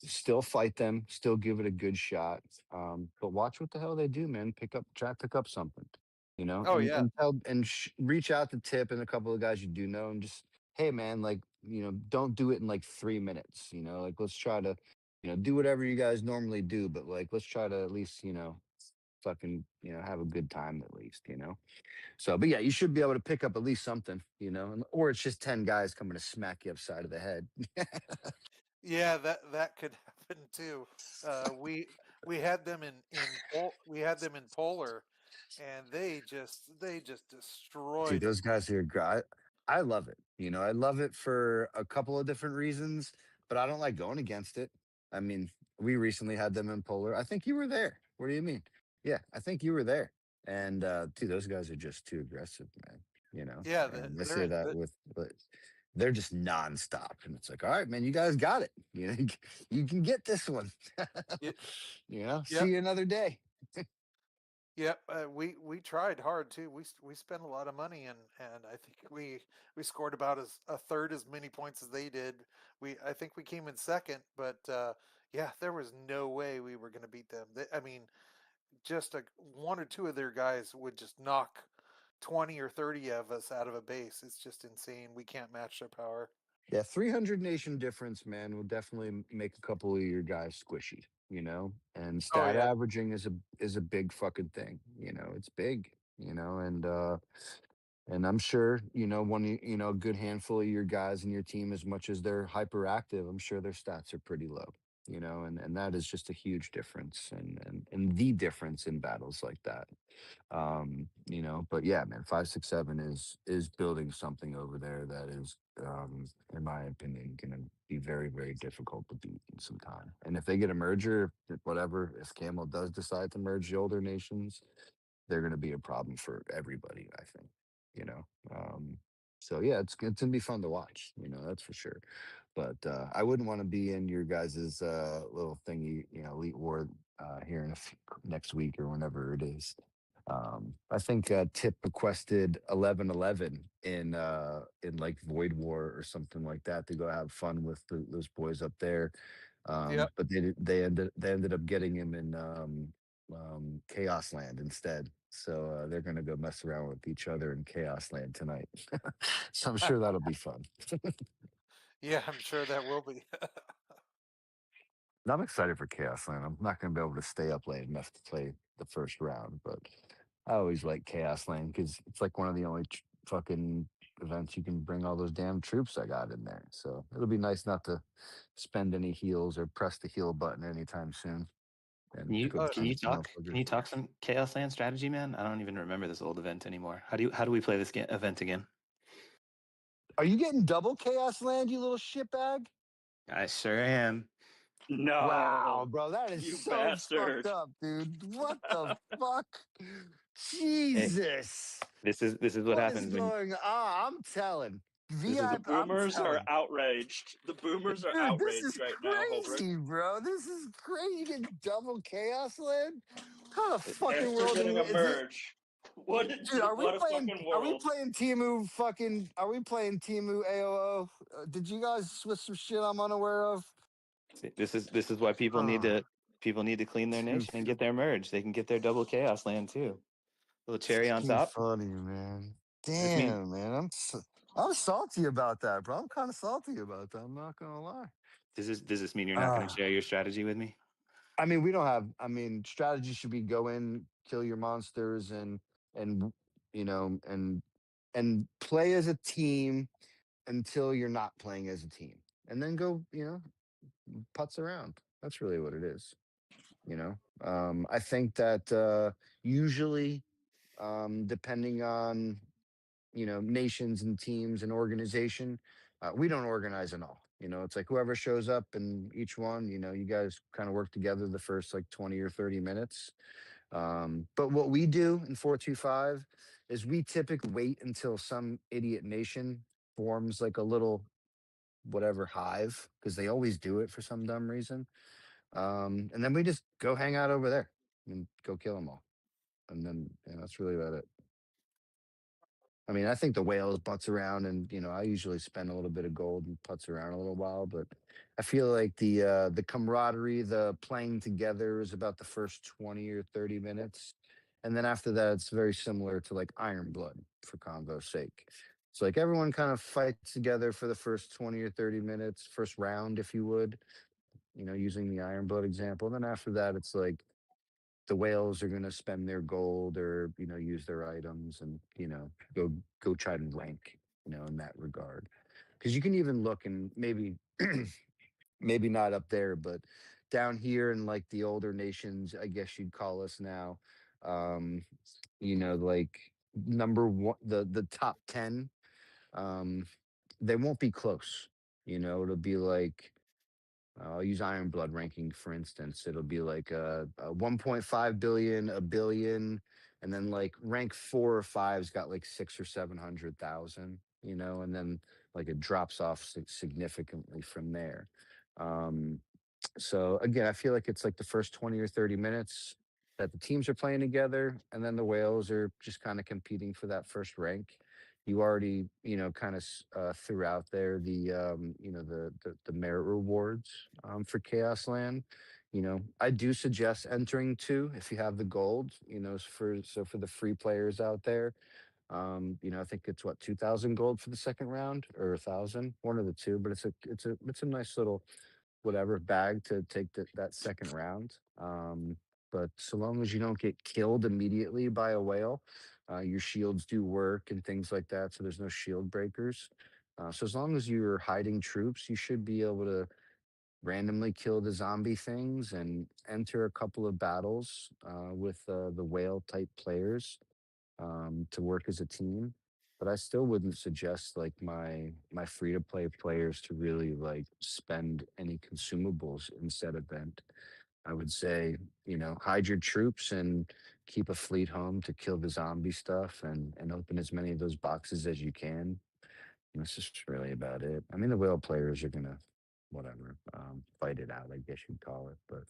still fight them, still give it a good shot. But watch what the hell they do, man. Try to pick up something, Oh and yeah, reach out to Tip and a couple of guys you do know, and just, hey, man, like, don't do it in like 3 minutes, like, let's try to, do whatever you guys normally do, but like, let's try to at least, fucking, have a good time at least, So, but yeah, you should be able to pick up at least something, or it's just 10 guys coming to smack you upside of the head. yeah. That could happen too. We had them we had them in Polar, and they just Dude, destroyed those them. guys are great. I love it. I love it for a couple of different reasons, but I don't like going against it. I mean, we recently had them in Polar. I think you were there. What do you mean? Yeah, I think you were there. And dude, those guys are just too aggressive, man. Yeah, And I say that but they're just nonstop. And it's like, all right, man, you guys got it. You can get this one. Yep, See yep, you another day. yep. We tried hard too. We spent a lot of money, and I think we scored about as a third as many points as they did. I think we came in second, but yeah, there was no way we were going to beat them. I mean, just one or two of their guys would just knock 20 or 30 of us out of a base. It's just insane. We can't match their power. Yeah, 300 nation difference, man, will definitely make a couple of your guys squishy, and Oh stat yeah, averaging is a big fucking thing, it's big, and I'm sure, a good handful of your guys in your team, as much as they're hyperactive, I'm sure their stats are pretty low, and that is just a huge difference, and the difference in battles like that. But yeah, man, 567 is building something over there that is, in my opinion, gonna be very, very difficult to beat in some time. And if they get a merger, if Camel does decide to merge the older nations, they're gonna be a problem for everybody, I think. You know. So yeah, it's gonna be fun to watch, that's for sure. But I wouldn't want to be in your guys's little thingy, Elite War here next week or whenever it is. I think Tip requested 11-11 in like Void War or something like that to go have fun with those boys up there. yep. But they ended up getting him in Chaos Land instead. So they're gonna go mess around with each other in Chaos Land tonight. So I'm sure that'll be fun. Yeah, I'm sure that will be. And I'm excited for Chaos Land. I'm not going to be able to stay up late enough to play the first round, but I always like Chaos Land because it's like one of the only fucking events you can bring all those damn troops I got in there. So it'll be nice not to spend any heals or press the heal button anytime soon and Can you go Oh, can behind you some talk can motherfuckers. you talk some Chaos Land strategy, man? I don't even remember this old event anymore. How do we play this event again? Are you getting double Chaos Land, you little shitbag? I sure am. Wow, No, bro, that is you so fucked bastard. up, dude. What the fuck? Hey, Jesus. this is what What is happens when going on? I'm telling. this is The VIP, I'm boomers are telling. outraged. The boomers are Dude, this outraged is right now, Holbrook. crazy, bro. This is crazy. You get double Chaos Land? What kind of fucking After world getting a is it? merge. What did Dude, what a fucking world. Are we playing Timu AOO? Did you guys switch some shit I'm unaware of? this is why Oh, people need to clean their too nation and get their merge. They can get their double Chaos Land too. Little cherry on fucking top. funny, man. This mean Damn, man. I'm salty about that, bro. I'm kind of salty about that. I'm not gonna lie. does this mean you're not going to Ah. share your strategy with me? I mean, we don't have. I mean, strategy should be go in, kill your monsters, and and play as a team until you're not playing as a team, and then go, putz around. That's really what it is. I think that usually depending on nations and teams and organization. We don't organize at all. It's like whoever shows up and each one, you guys kind of work together the first like 20 or 30 minutes. But what we do in 425 is we typically wait until some idiot nation forms like a little whatever hive, because they always do it for some dumb reason. And then we just go hang out over there and go kill them all. And then that's really about it. I mean, I think the whales butts around, and I usually spend a little bit of gold and putts around a little while, but I feel like the camaraderie, the playing together is about the first 20 or 30 minutes. And then after that, it's very similar to like Iron Blood for Convo's sake. It's like everyone kind of fights together for the first 20 or 30 minutes, first round, if you would, using the Iron Blood example. And then after that, it's like the whales are going to spend their gold or use their items and go try to rank in that regard, because you can even look and maybe maybe not up there, but down here in like the older nations, I guess you'd call us now, um like number one, the top 10, um they won't be close. It'll be like, I'll use Iron Blood ranking for instance. It'll be like a 1.5 billion, a billion, and then like rank 4 or 5's got like 600,000 or 700,000. And then like it drops off significantly from there. Um, so again, I feel like it's like the first 20 or 30 minutes that the teams are playing together, and then the whales are just kind of competing for that first rank. You already, kind of threw out there the, the merit rewards for Chaos Land. I do suggest entering two if you have the gold. For the free players out there, I think it's what 2,000 gold for the second round or 1,000, one of the two. But it's a nice little whatever bag to take that second round. But so long as you don't get killed immediately by a whale, your shields do work and things like that. So there's no shield breakers. So as long as you're hiding troops, you should be able to randomly kill the zombie things and enter a couple of battles with the whale type players to work as a team. But I still wouldn't suggest like my free to play players to really like spend any consumables in said event. I would say, hide your troops and keep a fleet home to kill the zombie stuff and open as many of those boxes as you can. And that's just really about it. I mean, the whale players are gonna whatever fight it out, I guess you'd call it. But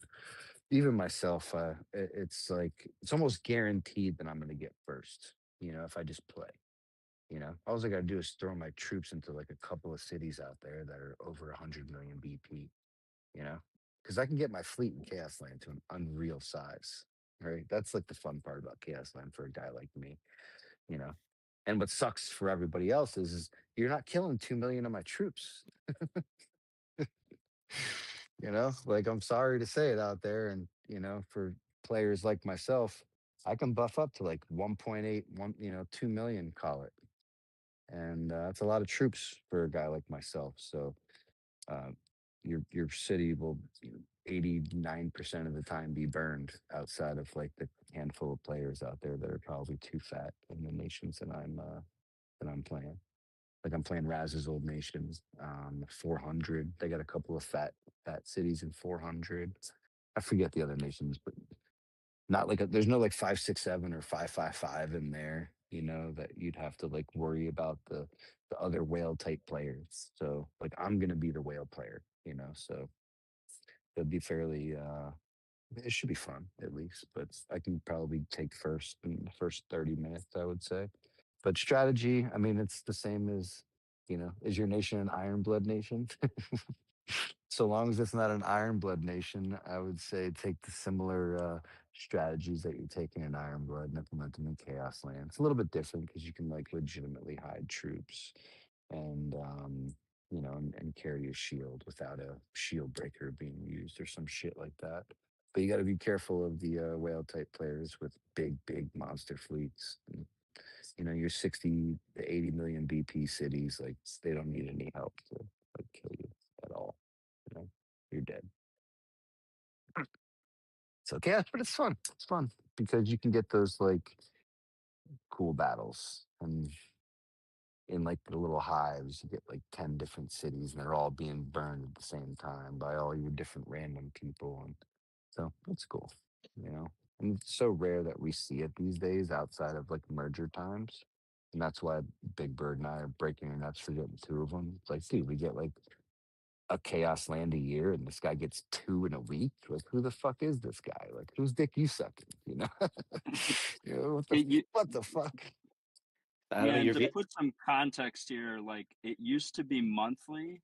even myself, it's like it's almost guaranteed that I'm gonna get first. If I just play. All I gotta do is throw my troops into like a couple of cities out there that are over 100 million BP. You know, because I can get my fleet in Chaos Land to an unreal size. Right, that's like the fun part about Chaos Land for a guy like me. You know, and what sucks for everybody else is you're not killing 2 million of my troops. Like I'm sorry to say it out there, and for players like myself, I can buff up to like 1.8, 2 million, call it, and that's a lot of troops for a guy like myself. So uh, your city will 89% of the time be burned outside of like the handful of players out there that are probably too fat in the nations that I'm playing. Like I'm playing Raz's old nations, 400. They got a couple of fat cities in 400. I forget the other nations, but not like there's no like 567 or 555 in there. That you'd have to like worry about the other whale type players. So like I'm gonna be the whale player. So it'll be fairly. It should be fun at least, but I can probably take first in the first 30 minutes, I would say. But strategy, I mean, it's the same as, is your nation an Iron Blood nation? So long as it's not an Iron Blood nation, I would say take the similar strategies that you're taking in Iron Blood and implement them in Chaos Land. It's a little bit different because you can like legitimately hide troops and and carry a shield without a shield breaker being used or some shit like that. But you got to be careful of the whale type players with big monster fleets. And, your 60 to 80 million BP cities, like they don't need any help to like kill you at all. You're dead. So yeah, but it's fun. It's fun because you can get those like cool battles, and in like the little hives, you get like 10 different cities, and they're all being burned at the same time by all your different random people, and so it's cool, you know. And it's so rare that we see it these days outside of like merger times. And that's why Big Bird and I are breaking our nuts for getting 2 of them. It's like, dude, we get like a Chaos Land a year, and this guy gets 2 in a week. Like, who the fuck is this guy? Like, whose dick you sucking? You know, what the fuck? I don't know. Yeah, and Your to V- put some context here, like it used to be monthly,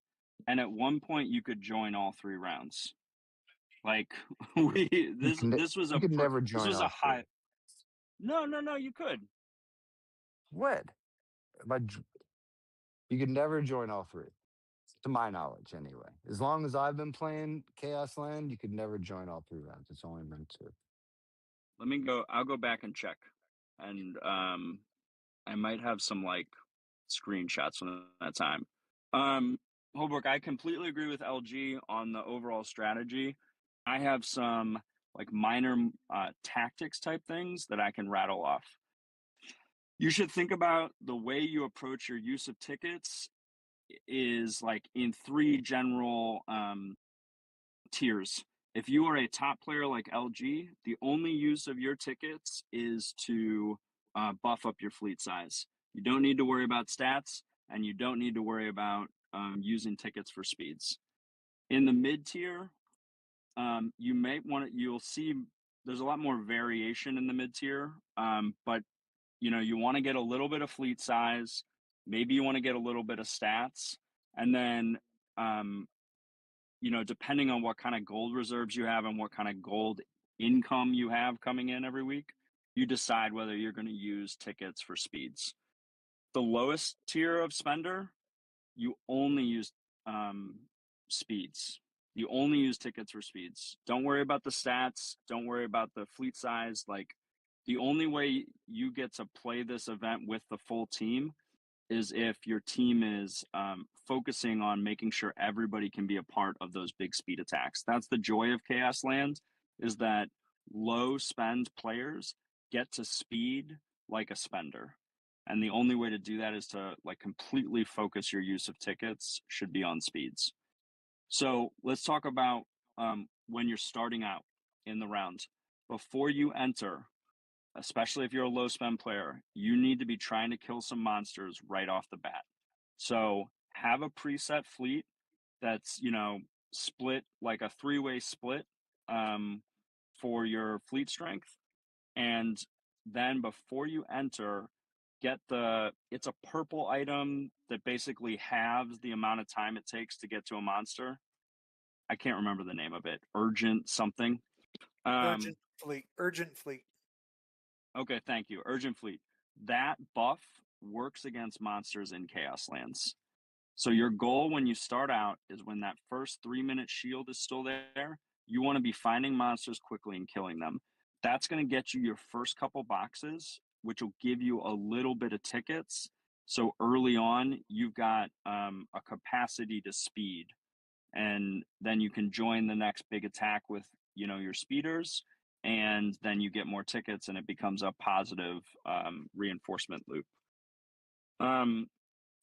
and at one point you could join all 3 rounds. Like You this was you could never this join was a all 3. high. No, you could. What? You could never join all 3, to my knowledge, anyway. As long as I've been playing Chaos Land, you could never join all 3 rounds. It's only been 2. Let me go. I'll go back and check, and I might have some like screenshots from that time. Holbrook, I completely agree with LG on the overall strategy. I have some like minor tactics type things that I can rattle off. You should think about the way you approach your use of tickets is like in 3 general tiers. If you are a top player like LG, the only use of your tickets is to buff up your fleet size. You don't need to worry about stats, and you don't need to worry about using tickets for speeds. In the mid tier, you may want to. You'll see there's a lot more variation in the mid tier, but you want to get a little bit of fleet size. Maybe you want to get a little bit of stats, and then depending on what kind of gold reserves you have and what kind of gold income you have coming in every week, you decide whether you're going to use tickets for speeds. The lowest tier of spender, you only use speeds. You only use tickets for speeds. Don't worry about the stats. Don't worry about the fleet size. Like, the only way you get to play this event with the full team is if your team is focusing on making sure everybody can be a part of those big speed attacks. That's the joy of Chaos Land, is that low spend players get to speed like a spender. And the only way to do that is to like completely focus your use of tickets should be on speeds. So let's talk about when you're starting out in the round. Before you enter, especially if you're a low spend player, you need to be trying to kill some monsters right off the bat. So have a preset fleet that's, split like a 3-way split for your fleet strength. And then before you enter, it's a purple item that basically halves the amount of time it takes to get to a monster. I can't remember the name of it. Urgent something. Urgent fleet. Urgent fleet. Okay, thank you. Urgent Fleet. That buff works against monsters in Chaos Lands. So your goal when you start out is when that first 3-minute shield is still there, you want to be finding monsters quickly and killing them. That's going to get you your first couple boxes, which will give you a little bit of tickets. So early on, you've got a capacity to speed, and then you can join the next big attack with your speeders, and then you get more tickets, and it becomes a positive reinforcement loop.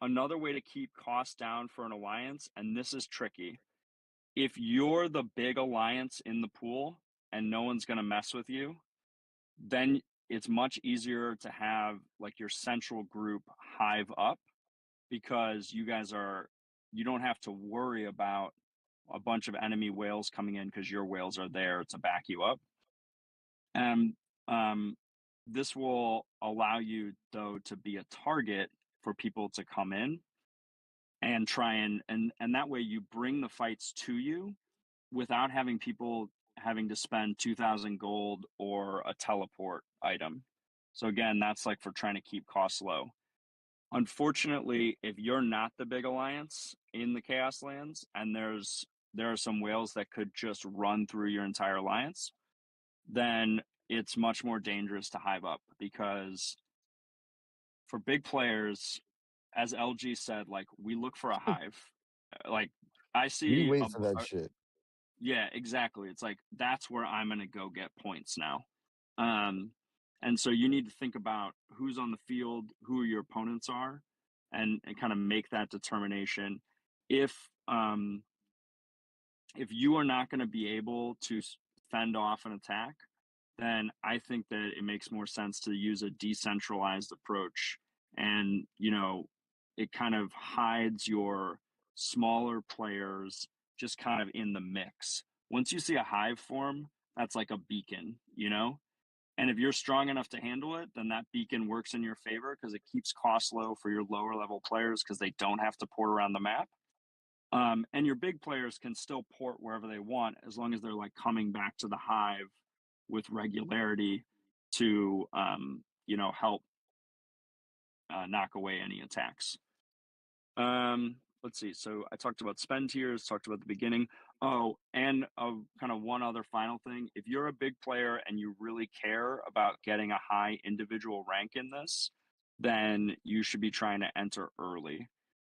Another way to keep costs down for an alliance, and this is tricky, if you're the big alliance in the pool and no one's going to mess with you, then it's much easier to have like your central group hive up, because you don't have to worry about a bunch of enemy whales coming in, because your whales are there to back you up. And this will allow you, though, to be a target for people to come in and try and that way you bring the fights to you without having people having to spend 2,000 gold or a teleport item. So again, that's like for trying to keep costs low. Unfortunately, if you're not the big alliance in the Chaos Lands, and there are some whales that could just run through your entire alliance, then it's much more dangerous to hive up, because for big players, as LG said, like, we look for a hive. Like, I We see wait for that shit. yeah, exactly. It's like, that's where I'm going to go get points now. And so you need to think about who's on the field, who your opponents are, and kind of make that determination. If if you are not going to be able to fend off an attack, then I think that it makes more sense to use a decentralized approach. And, it kind of hides your smaller players just kind of in the mix. Once you see a hive form, that's like a beacon. And if you're strong enough to handle it, then that beacon works in your favor because it keeps costs low for your lower level players because they don't have to port around the map. And your big players can still port wherever they want as long as they're like coming back to the hive with regularity to help knock away any attacks. Let's see. So I talked about spend tiers, talked about the beginning. Oh, and kind of one other final thing. If you're a big player and you really care about getting a high individual rank in this, then you should be trying to enter early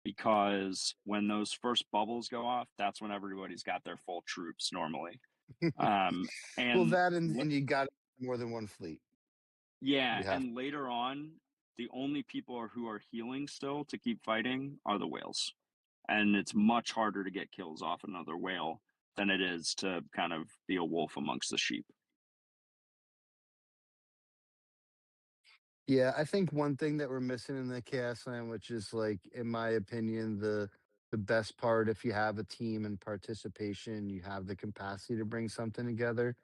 because when those first bubbles go off, that's when everybody's got their full troops normally. Well, And that and you got more than one fleet. yeah, You have and later on, the only people who are healing still to keep fighting are the whales. And it's much harder to get kills off another whale than it is to kind of be a wolf amongst the sheep. Yeah, I think one thing that we're missing in the Chaos Land, which is like, in my opinion, the best part, if you have a team and participation, you have the capacity to bring something together,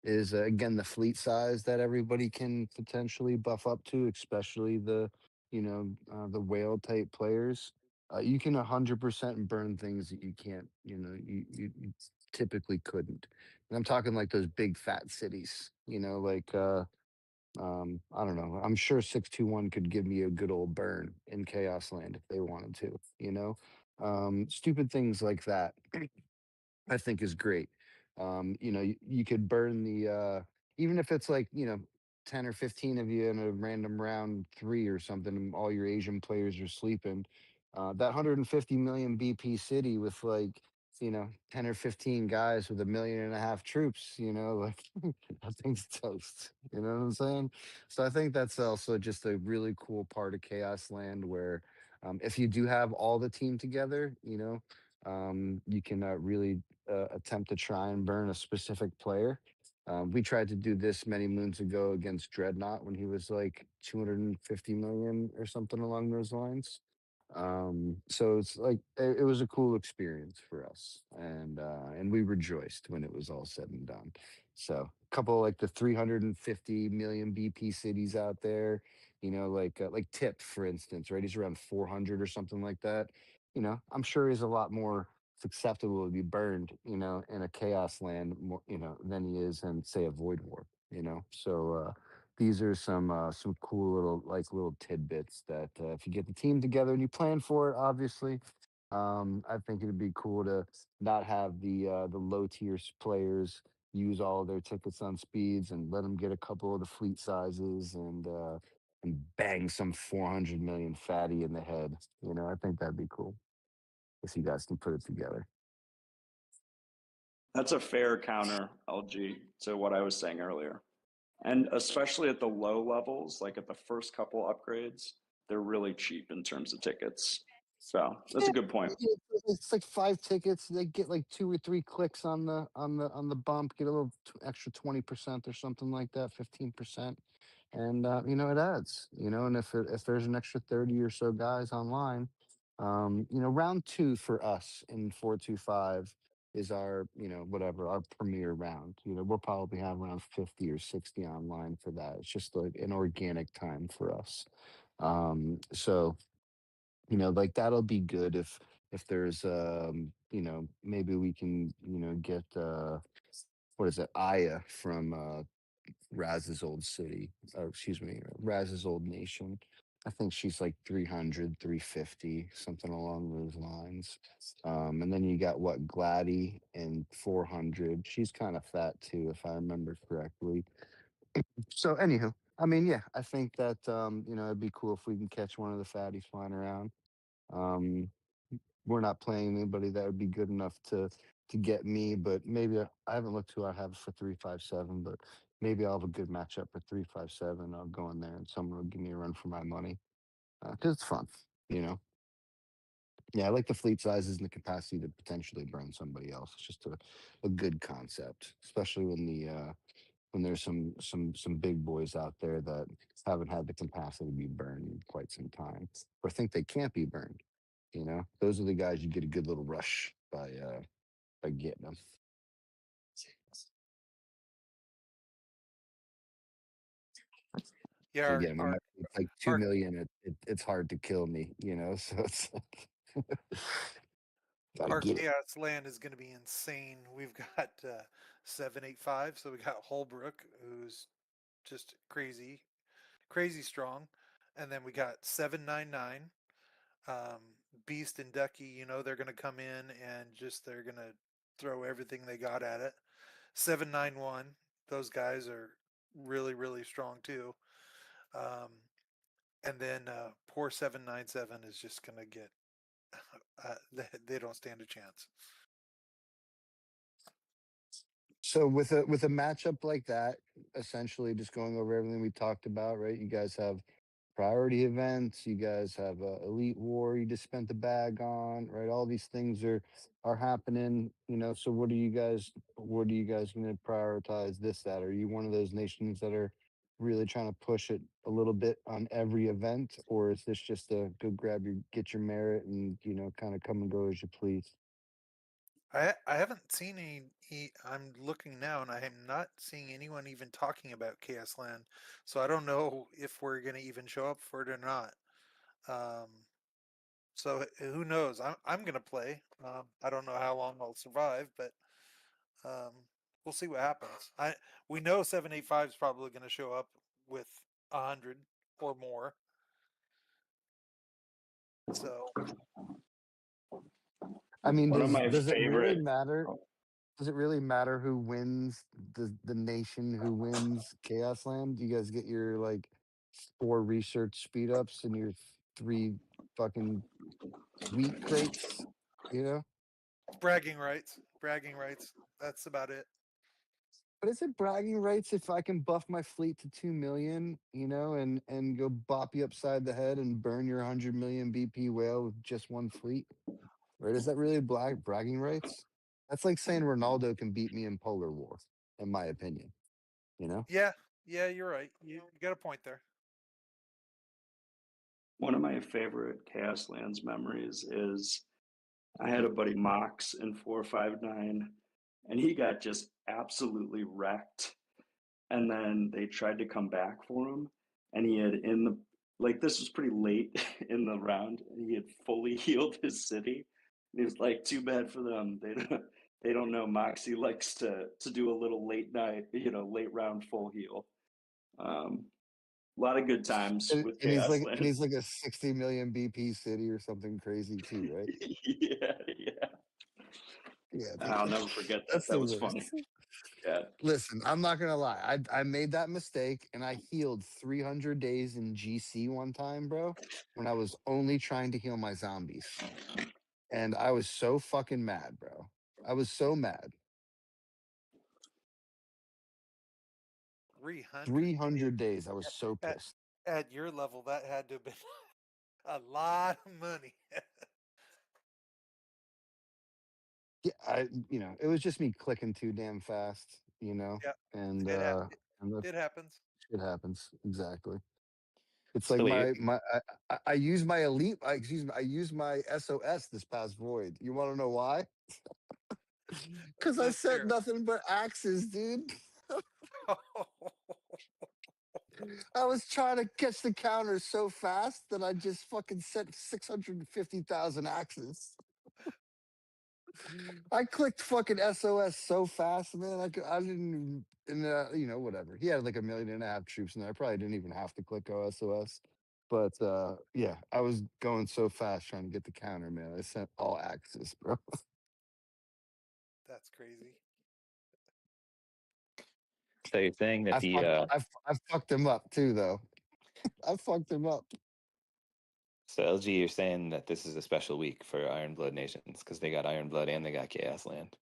is again the fleet size that everybody can potentially buff up to, especially the whale type players. You can 100% burn things that you can't, you typically couldn't. And I'm talking like those big fat cities, like I don't know. I'm sure 621 could give me a good old burn in Chaos Land if they wanted to. Stupid things like that I think is great. You could burn even if it's like, 10 or 15 of you in a random round three or something, and all your Asian players are sleeping. That 150 million BP city with like, 10 or 15 guys with 1.5 million troops, like that thing's toast. You know what I'm saying? So I think that's also just a really cool part of Chaos Land where if you do have all the team together, you can really attempt to try and burn a specific player. We tried to do this many moons ago against Dreadnought when he was like 250 million or something along those lines. So it's like it was a cool experience for us, and we rejoiced when it was all said and done. So a couple like the 350 million BP cities out there, like Tip for instance, right? He's around 400 or something like that. I'm sure he's a lot more susceptible to be burned, in a chaos land more, than he is in say a void war. So these are some cool little tidbits that if you get the team together and you plan for it, obviously, I think it'd be cool to not have the low tier players use all of their tickets on speeds and let them get a couple of the fleet sizes and bang some 400 million fatty in the head. I think that'd be cool if you guys can put it together. That's a fair counter, LG, to what I was saying earlier. And especially at the low levels, like at the first couple upgrades, they're really cheap in terms of tickets. So that's a good point. It's like 5 tickets. They get like 2 or 3 clicks on the bump, get a little extra 20% or something like that, 15%, and it adds. And if there's an extra 30 or so guys online, round two for us in 425 is our whatever our premier round. We'll probably have around 50 or 60 online for that. It's just like an organic time for us. So like that'll be good if there's maybe we can get what is it, Aya from Raz's old city, or excuse me, Raz's old nation. I think she's like 300, 350, something along those lines. And then you got what, Gladdy and 400. She's kind of fat too, if I remember correctly. So anywho, I mean, yeah, I think that it'd be cool if we can catch one of the fatties flying around. um, we're not playing anybody that would be good enough to to get me, but maybe I haven't looked who I have for 357, but maybe I'll have a good matchup for 357. I'll go in there and someone will give me a run for my money because it's fun, you know. Yeah, I like the fleet sizes and the capacity to potentially burn somebody else. It's just a good concept, especially when there's some big boys out there that haven't had the capacity to be burned in quite some time, or think they can't be burned. You know, those are the guys you get a good little rush by getting them. Yeah, So again, when it's like 2 our- million, it's hard to kill me. You know, so it's like gotta our get it. chaos land is going to be insane. We've got 785, so we got Holbrook, who's just crazy strong, and then we got 799. Beast and Ducky, you know, they're going to come in and they're going to throw everything they got at it. 791, those guys are really, really strong too. And then poor 797 is just going to get, they don't stand a chance. So with a matchup like that, essentially just going over everything we talked about, right? You guys have priority events, you guys have elite war you just spent the bag on, right? All these things are happening, you know. So what are you guys going to prioritize this at? Are you one of those nations that are really trying to push it a little bit on every event, or is this just a go grab your get your merit and, you know, kind of come and go as you please? I haven't seen any. I'm looking now, and I am not seeing anyone even talking about Chaos Land. So I don't know if we're going to even show up for it or not. Um, so who knows? I'm going to play. I don't know how long I'll survive, but um, we'll see what happens. We know 785 is probably going to show up with 100 or more. So I mean, One of my does it really favorite. matter? Does it really matter who wins the nation who wins Chaos Land? Do you guys get your like 4 research speed ups and your 3 fucking wheat crates? You know? bragging rights, bragging rights. That's about it. But is it bragging rights if I can buff my fleet to 2 million, you know, and go bop you upside the head and burn your 100 million BP whale with just one fleet? Right? Is that really bragging rights? That's like saying Ronaldo can beat me in Polar War, in my opinion. You know? Yeah, yeah, you're right. You got a point there. One of my favorite Chaos Lands memories is I had a buddy Mox in 459, and he got just absolutely wrecked. And then they tried to come back for him, and he had this was pretty late in the round, and he had fully healed his city. And he was like, "Too bad for them. They don't know Moxie likes to do a little late night, late round full heal." A lot of good times with Chaos And he's Lands. like a 60 million BP city or something crazy too, right? Yeah, yeah. Yeah, I'll dude. never forget that. That's That the was funny. worst. Yeah. Listen, I'm not gonna lie. I made that mistake and I healed 300 days in GC one time, bro, when I was only trying to heal my zombies. And I was so fucking mad, bro. I was so mad. 300 300 days. I was so at, pissed. at your level, that had to have been a lot of money. Yeah, it was just me clicking too damn fast, you know, Yeah, and it uh and the it happens. shit happens. Exactly. It's like So wait, I use my elite. I use my SOS this past void. You want to know why? Because I Let's sent hear nothing but axes, dude. it. I was trying to catch the counter so fast that I just fucking sent 650,000 axes. I clicked fucking SOS so fast, man. I didn't, even- and whatever. He had like 1.5 million troops in there. I probably didn't even have to click SOS. But yeah, I was going so fast trying to get the counter, man. I sent all axes, bro. That's crazy. so you're saying that I fucked him up too, though. I fucked him up. so LG, you're saying that this is a special week for Iron Blood nations because they got Iron Blood and they got Chaos Land.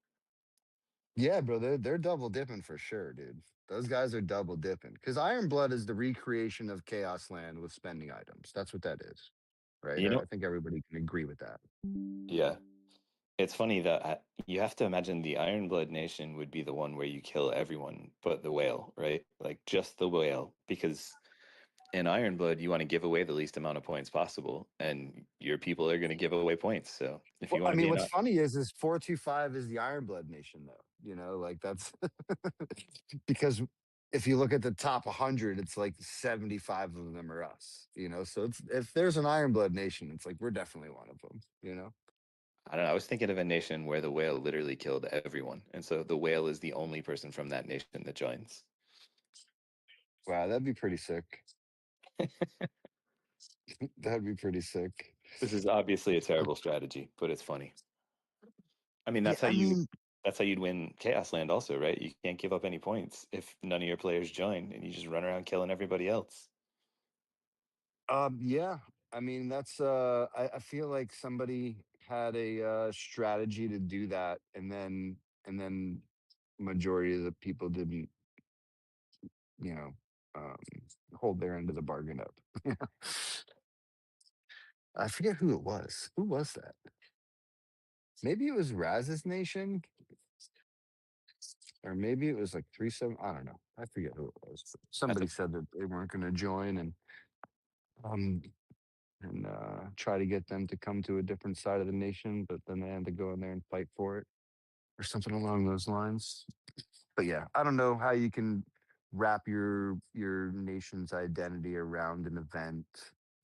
Yeah, bro, they're double dipping for sure, dude. Those guys are double dipping because Iron Blood is the recreation of Chaos Land with spending items. That's what that is, right? You I know, think everybody can agree with that. yeah. It's funny that you have to imagine the Ironblood Nation would be the one where you kill everyone but the whale, right? Like just the whale, because in Ironblood you want to give away the least amount of points possible, and your people are going to give away points. So if Well, you I want to mean, be what's funny is 425 is the Iron Blood Nation, though. You know, like that's because if you look at the top 100, it's like 75 of them are us. You know, so it's, if there's an Iron Blood Nation, it's like we're definitely one of them. You know, I don't know, I was thinking of a nation where the whale literally killed everyone, and so the whale is the only person from that nation that joins. wow, that'd be pretty sick. That'd be pretty sick. This is obviously a terrible strategy, but it's funny. I mean, Yeah, I mean, that's how you'd win Chaos Land also, right? You can't give up any points if none of your players join and you just run around killing everybody else. yeah, I mean that's I feel like somebody had a strategy to do that, and then majority of the people didn't, you know, um, hold their end of the bargain up. I forget who it was. Who was that? Maybe it was Raz's Nation, or maybe it was like 3-7. I don't know. I forget who it was. But That's somebody a, said that they weren't going to join, um and try to get them to come to a different side of the nation, but then they had to go in there and fight for it or something along those lines. But yeah, I don't know how you can wrap your nation's identity around an event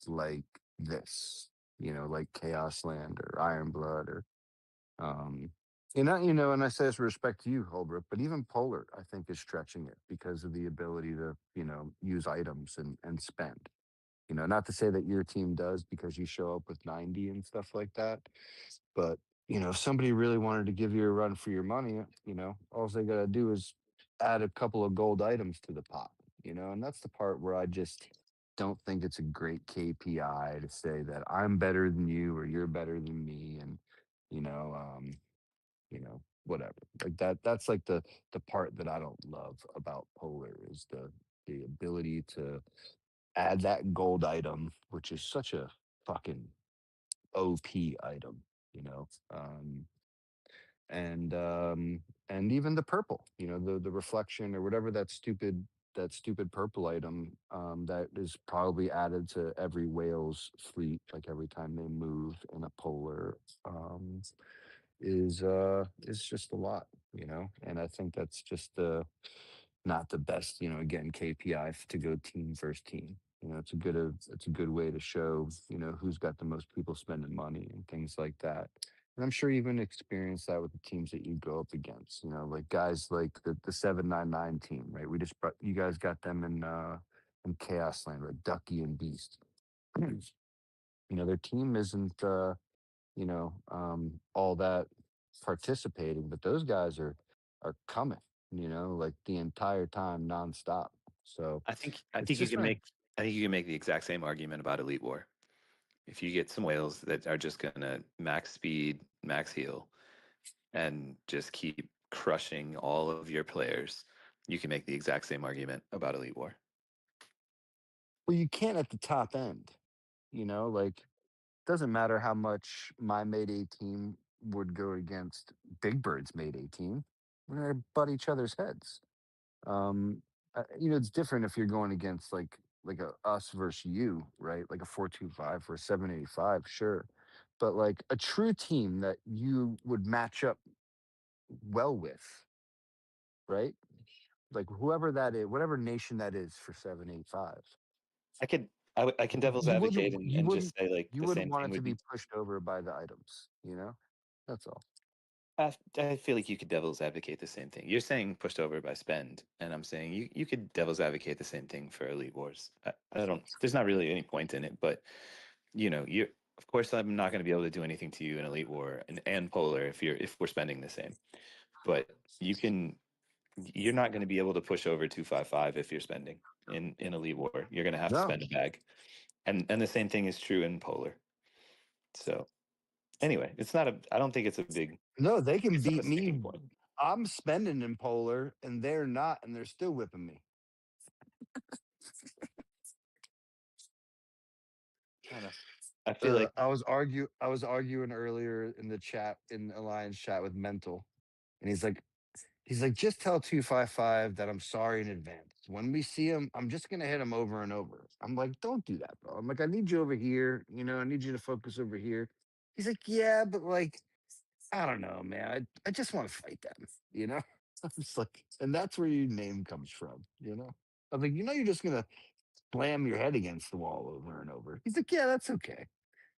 like this, like Chaos Land or Iron Blood or um and I say this with respect to you, Holbrook, but even Polar, I think, is stretching it because of the ability to, use items and spend. Not to say that your team does because you show up with 90 and stuff like that, but if somebody really wanted to give you a run for your money, all they got to do is add a couple of gold items to the pot, and that's the part where I just don't think it's a great KPI to say that I'm better than you or you're better than me, and you know, um, whatever. Like that's like the part that I don't love about Polar is the ability to add that gold item, which is such a fucking OP item, you know. And even the purple, the reflection or whatever that stupid purple item that is probably added to every whale's fleet, like every time they move in a polar, is just a lot, and I think that's just not the best, again, KPI to go team versus team. It's a good way to show, who's got the most people spending money and things like that. And I'm sure you even experience that with the teams that you go up against, like guys like the 799 team, right? You guys got them in Chaos Land, right? Ducky and Beast. Their team isn't all that participating, but those guys are coming, like the entire time nonstop. So I it's think you just can been make the exact same argument about Elite War. If you get some whales that are just gonna max speed, max heal, and just keep crushing all of your players, you can make the exact same argument about Elite War. well, you can't at the top end, like doesn't matter how much my Mayday team would go against Big Bird's Mayday team. We're gonna butt each other's heads. Um, it's different if you're going against like a us versus you, right? Like a 425 or a 785, sure. But like a true team that you would match up well with, right? Like whoever that is, whatever nation that is for 785. I can devil's You advocate wouldn't you and just wouldn't say like you the wouldn't same want thing it to would be be. pushed over. By the items. That's all. I feel like you could devil's advocate the same thing. You're saying pushed over by spend, and I'm saying you could devil's advocate the same thing for Elite Wars. I don't. There's not really any point in it, but you. Of course, I'm not going to be able to do anything to you in Elite War and Polar if we're spending the same. But you're not going to be able to push over 255 if you're spending in Elite War. You're going to have to No, spend a bag, and the same thing is true in Polar. So anyway, it's not a. I don't think it's a big. no, they can It's not a beat sticking me. point. I'm spending in Polar and they're not, and they're still whipping me. I feel like I was arguing earlier in the chat, in Alliance chat, with Mental, and he's like, just tell 255 that I'm sorry in advance. When we see him, I'm just gonna hit him over and over. I'm like, don't do that, bro. I'm like, I need you over here. I need you to focus over here. He's like, yeah, but like, I don't know, man. I just want to fight them. I'm just like, and that's where your name comes from. I'm like, you're just gonna slam your head against the wall over and over. He's like, yeah, that's okay.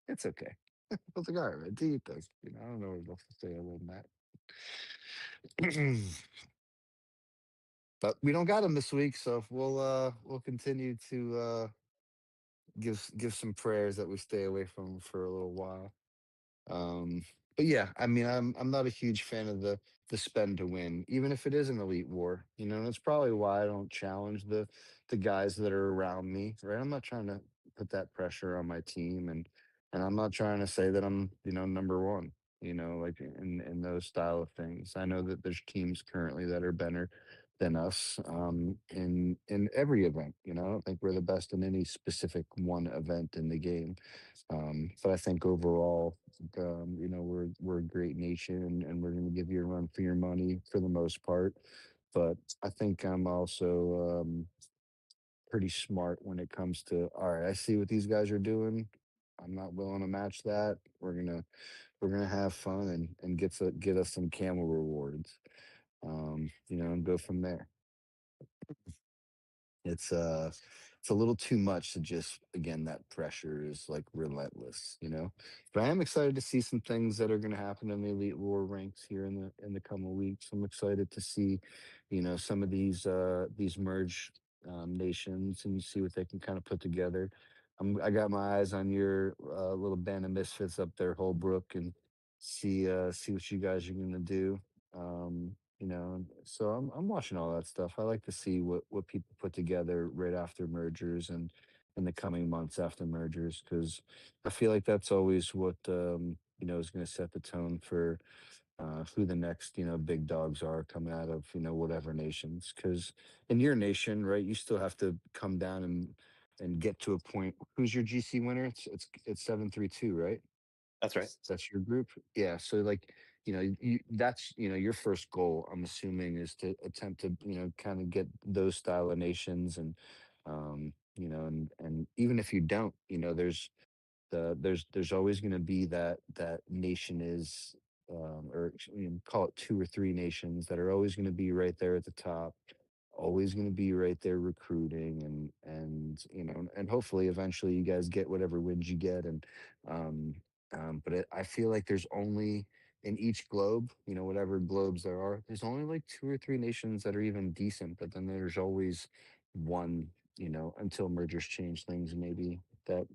It's okay. I was like, all right, man, do your thing. I don't know what else to say other than that. But we don't got him this week, so we'll continue to give some prayers that we stay away from him for a little while. But yeah, I mean, I'm not a huge fan of the spend to win, even if it is an elite war. And that's probably why I don't challenge the guys that are around me. Right, I'm not trying to put that pressure on my team, and I'm not trying to say that I'm number one. Like in those style of things. I know that there's teams currently that are better than us in every event. I don't think we're the best in any specific one event in the game. But I think overall, we're a great nation, and we're going to give you a run for your money for the most part. But I think I'm also pretty smart when it comes to, all right, I see what these guys are doing. I'm not willing to match that. We're gonna have fun and get us some camel rewards, and go from there. It's a little too much to just, again, that pressure is like relentless. But I am excited to see some things that are going to happen in the Elite War ranks here in the coming weeks. I'm excited to see some of these merge nations and see what they can kind of put together. I got my eyes on your little band of misfits up there, Holbrook, and see what you guys are going to do. So I'm watching all that stuff. I like to see what people put together right after mergers and in the coming months after mergers, because I feel like that's always what is going to set the tone for who the next big dogs are coming out of whatever nations. Because in your nation, right, you still have to come down and get to a point. Who's your GC winner? It's 732, right? that's right. That's your group? Yeah. So like, that's, your first goal, I'm assuming, is to attempt to, kind of get those style of nations and even if you don't, there's always going to be that nation is or call it two or three nations that are always going to be right there at the top, always going to be right there recruiting and hopefully eventually you guys get whatever wins you get um I feel like there's only in each globe, whatever globes there are, there's only like two or three nations that are even decent, but then there's always one, until mergers change things, maybe that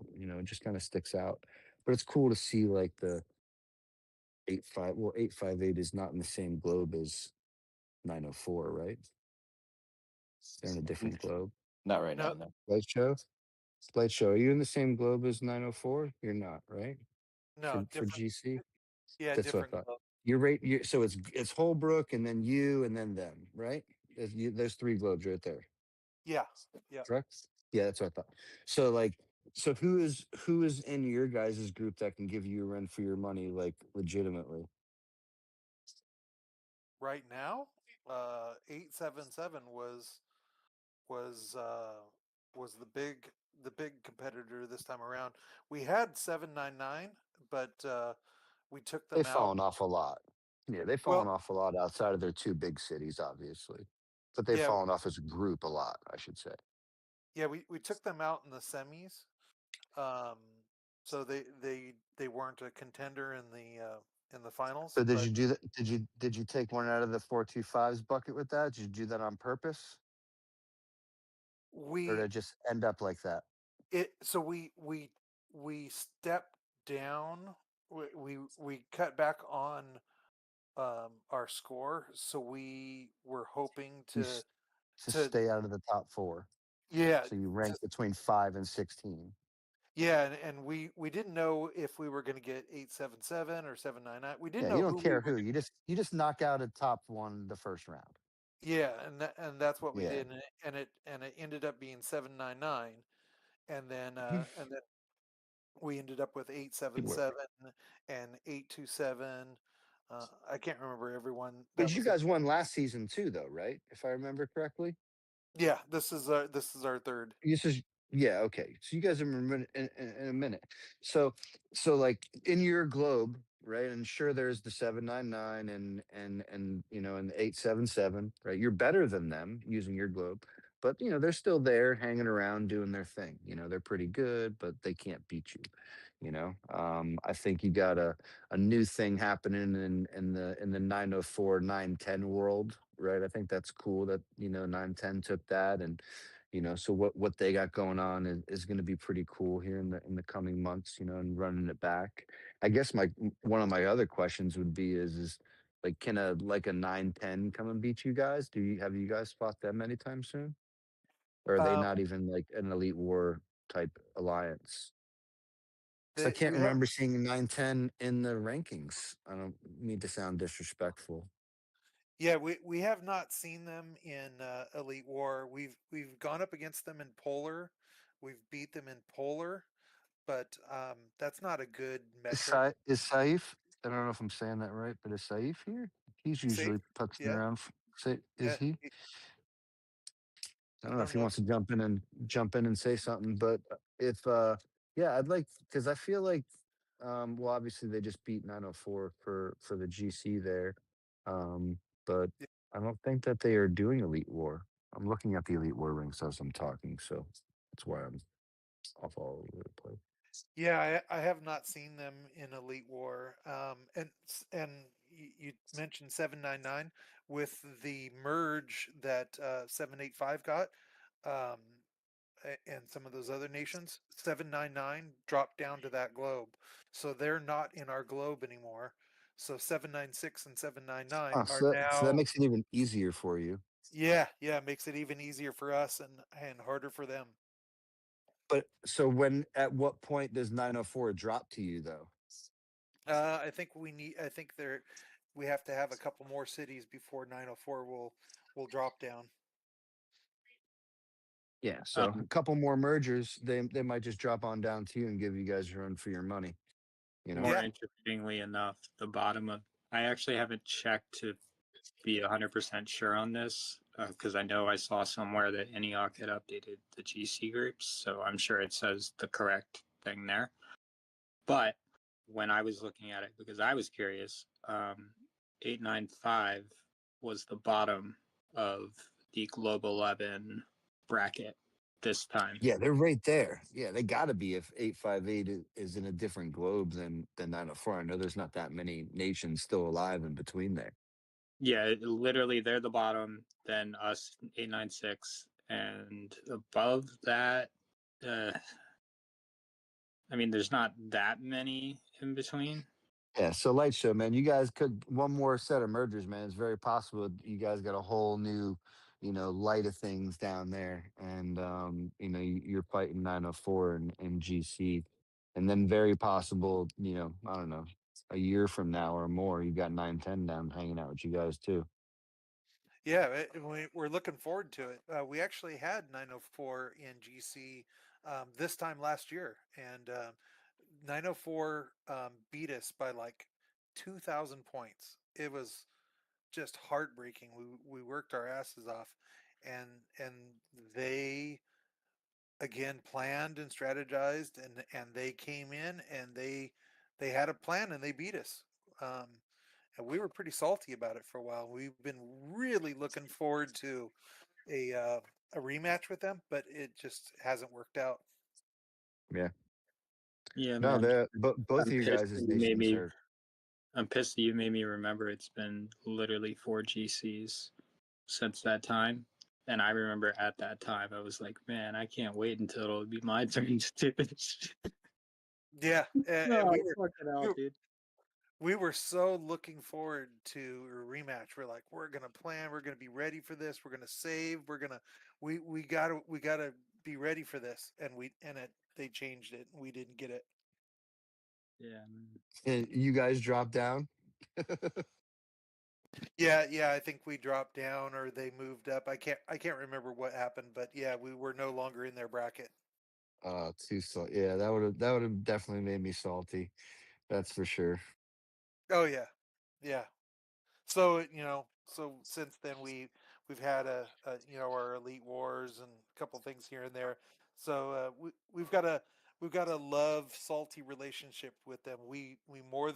just kind of sticks out. But it's cool to see like the 858 is not in the same globe as 904, right? They're in a different globe. Not right now. No, No. Light show, are you in the same globe as 904? You're not, right? no, For different. GC. Yeah, That's what I different. thought. You're right. So it's Holbrook and then you and then them, right? There's three globes right there. Yeah, yeah. Correct? Yeah, that's what I thought. So like, so who is in your guys' group that can give you a run for your money, like legitimately? Right now, 877 was was the big competitor this time around. We had 799, but we took them They've out. fallen off a lot. Yeah, they've fallen Well, off a lot outside of their two big cities, obviously. But they've yeah, fallen off as a group a lot, I should say. yeah, we took them out in the semis. Um, so they weren't a contender in the finals, So did but you do that? Did you take one out of the 425's bucket with that? Did you do that on purpose? Or did we it just end up like that? so we stepped down. We cut back on our score, so we were hoping You to to to stay out of the top four. yeah So you to, rank between 5 and 16. Yeah, and we didn't know if we were going to get 877 or 799. We didn't Yeah, know you don't who we care were. who. You just knock out a top one the first round. Yeah, and that's what we Yeah. did, and it ended up being 799, and then we ended up with Good work. 877 and 827. I can't remember everyone that Because you was in. guys won last season too, though, right? If I remember correctly. Yeah, this is our third. This is yeah, okay. So you guys are in a minute. So like in your globe, right? And sure there's the 799 and and the 877, right? You're better than them using your globe. But they're still there hanging around doing their thing. They're pretty good, but they can't beat you. I think you got a new thing happening in the 904 910 world, right? I think that's cool that 910 took that, and so what they got going on is going to be pretty cool here in the coming months, and running it back. I guess one of my other questions would be is like, can a 910 come and beat you guys? Have you guys fought them anytime soon? Or are they Um, not even like an elite war type alliance? Because I that can't we have. remember seeing 910 in the rankings. I don't mean to sound disrespectful. Yeah, we have not seen them in Elite War. We've gone up against them in Polar. We've beat them in Polar, but that's not a good Is, metric. Is Saif? I don't know if I'm saying that right, but is Saif here? He's Safe? usually putzing Yeah, around. Is yeah. he? I I don't know if don't he know. wants to jump in and say something, but if yeah, I'd like, because I feel like well, obviously they just beat 904 for the GC there, um, but Yeah, I don't think that they are doing Elite War. I'm looking at the Elite War rings as I'm talking, so that's why I'm off all over the place. yeah, I have not seen them in Elite War. And you mentioned 799 with the merge that 785 got. Um, and some of those other nations, 799 dropped down to that globe. So they're not in our globe anymore. So 796 and 799 Oh, are so that now, makes it even easier for you. yeah, makes it even easier for us and harder for them. But so at what point does 904 drop to you though? I think we have to have a couple more cities before 904 will drop down. Yeah, so a Um, couple more mergers, they might just drop on down to you and give you guys a run for your money. More Yeah, interestingly enough, the bottom of I actually haven't checked to be 100% sure on this because I know I saw somewhere that ENIAC had updated the GC groups, so I'm sure it says the correct thing there. But when I was looking at it, because I was curious, 895 was the bottom of the Global 11 bracket this time. Yeah, they're right there. Yeah, they got to be if 858 is in a different globe than 904. I know there's not that many nations still alive in between there. Yeah, literally, they're the bottom, then us, 896, and above that, uh, I mean, there's not that many in between. Yeah, so Light Show, man, you guys could one more set of mergers, man. It's very possible you guys got a whole new, light of things down there, and you're fighting 904 and GC, and then very possible, I don't know, a year from now or more, you got 910 down hanging out with you guys too. yeah, we're looking forward to it. We actually had 904 in GC this time last year, and 904 beat us by like 2,000 points. It was just heartbreaking. We worked our asses off, and and they again planned and strategized, and they came in and they had a plan and they beat us. Um, and we were pretty salty about it for a while. We've been really looking forward to a uh, a rematch with them, but it just hasn't worked out. Yeah, Yeah, no, man. but both I'm of your pissed guys' that you made nations me. are. I'm pissed that you made me remember it's been literally 4 GCs since that time. And I remember at that time, I was like, man, I can't wait until it'll be my turn to do this. Yeah, and Oh, fucking we hell, were dude. we were so looking forward to a rematch. We're like, we're gonna plan, we're gonna be ready for this, we're gonna save, we gotta be ready for this, and they changed it, and we didn't get it. Yeah, man. And you guys dropped down. Yeah, I think we dropped down or they moved up. I can't remember what happened, but yeah, we were no longer in their bracket. Too salty. Yeah, that would have definitely made me salty. That's for sure. Oh yeah. So so since then we've had our elite wars and a couple things here and there. So we've got a love salty relationship with them. We more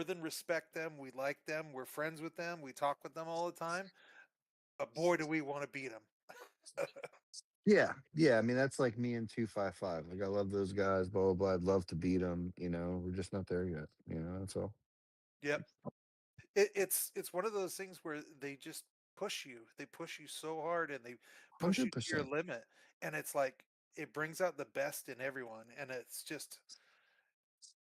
than respect them. We like them. We're friends with them. We talk with them all the time. But boy, do we want to beat them. Yeah. I mean, that's like me and 255. Like, I love those guys. Blah blah blah. I'd love to beat them. We're just not there yet. That's all. Yep. It's one of those things where they just push you. They push you so hard and they push you Hundred to your percent. limit. And it's like it brings out the best in everyone. And it's just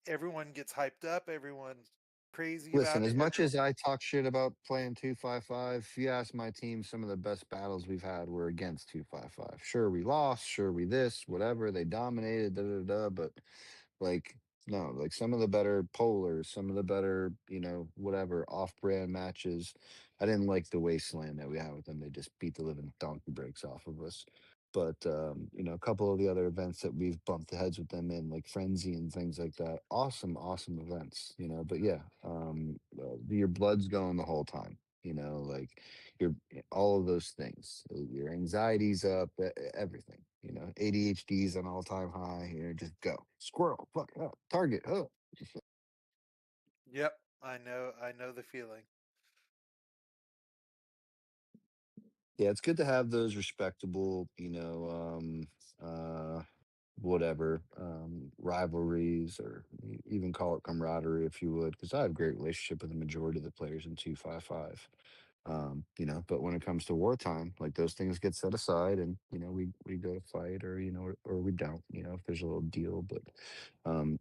everyone gets hyped up, everyone's crazy Listen, about it. as much as I talk shit about playing 255, if you ask my team, some of the best battles we've had were against 255. Sure, we lost. Sure, we this, whatever. They dominated, da da da. But like, no, like some of the better polars, some of the better, whatever off-brand matches. I didn't like the wasteland that we had with them. They just beat the living donkey breaks off of us. But a couple of the other events that we've bumped heads with them in, like Frenzy and things like that, awesome, awesome events. But yeah, your blood's going the whole time. Like all of those things. Your anxiety's up, everything. ADHD's on all time high. Just go squirrel, fuck up, target, oh. Yep. I know the feeling. Yeah, it's good to have those respectable, whatever, rivalries, or even call it camaraderie if you would, because I have a great relationship with the majority of the players in 255. But when it comes to wartime, like those things get set aside, and we go to fight, or we don't, if there's a little deal. But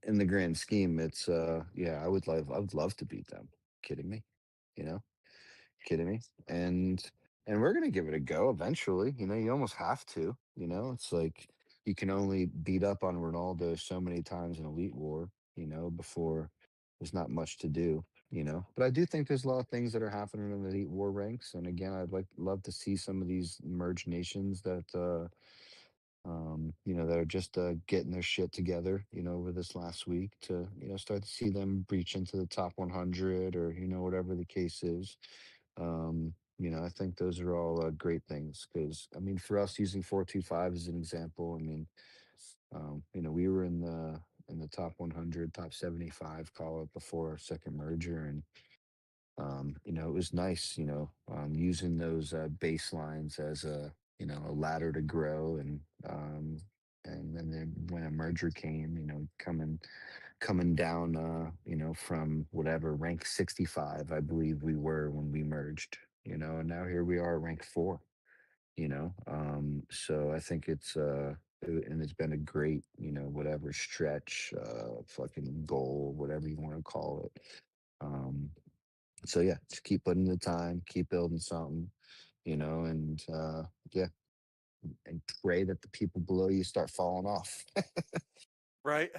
in the grand scheme, it's yeah, I would love to beat them. Kidding me? You know, kidding me? And we're gonna give it a go eventually. You almost have to. It's like you can only beat up on Ronaldo so many times in Elite War, before there's not much to do. But I do think there's a lot of things that are happening in the Elite War ranks. And again, love to see some of these merged nations that that are just getting their shit together, over this last week, to, start to see them breach into the top 100, or, whatever the case is. I think those are all great things, because, I mean, for us, using 425 as an example, I mean, we were in the top 100, top 75, call it, before our second merger. And it was nice, using those baselines as a ladder to grow. And then when a merger came, coming down, from whatever rank 65, I believe we were when we merged, and now here we are, rank 4. So I think and it's been a great, whatever stretch, fucking goal, whatever you want to call it. Um, so yeah, just keep putting the time, keep building something, and yeah, and pray that the people below you start falling off. Right?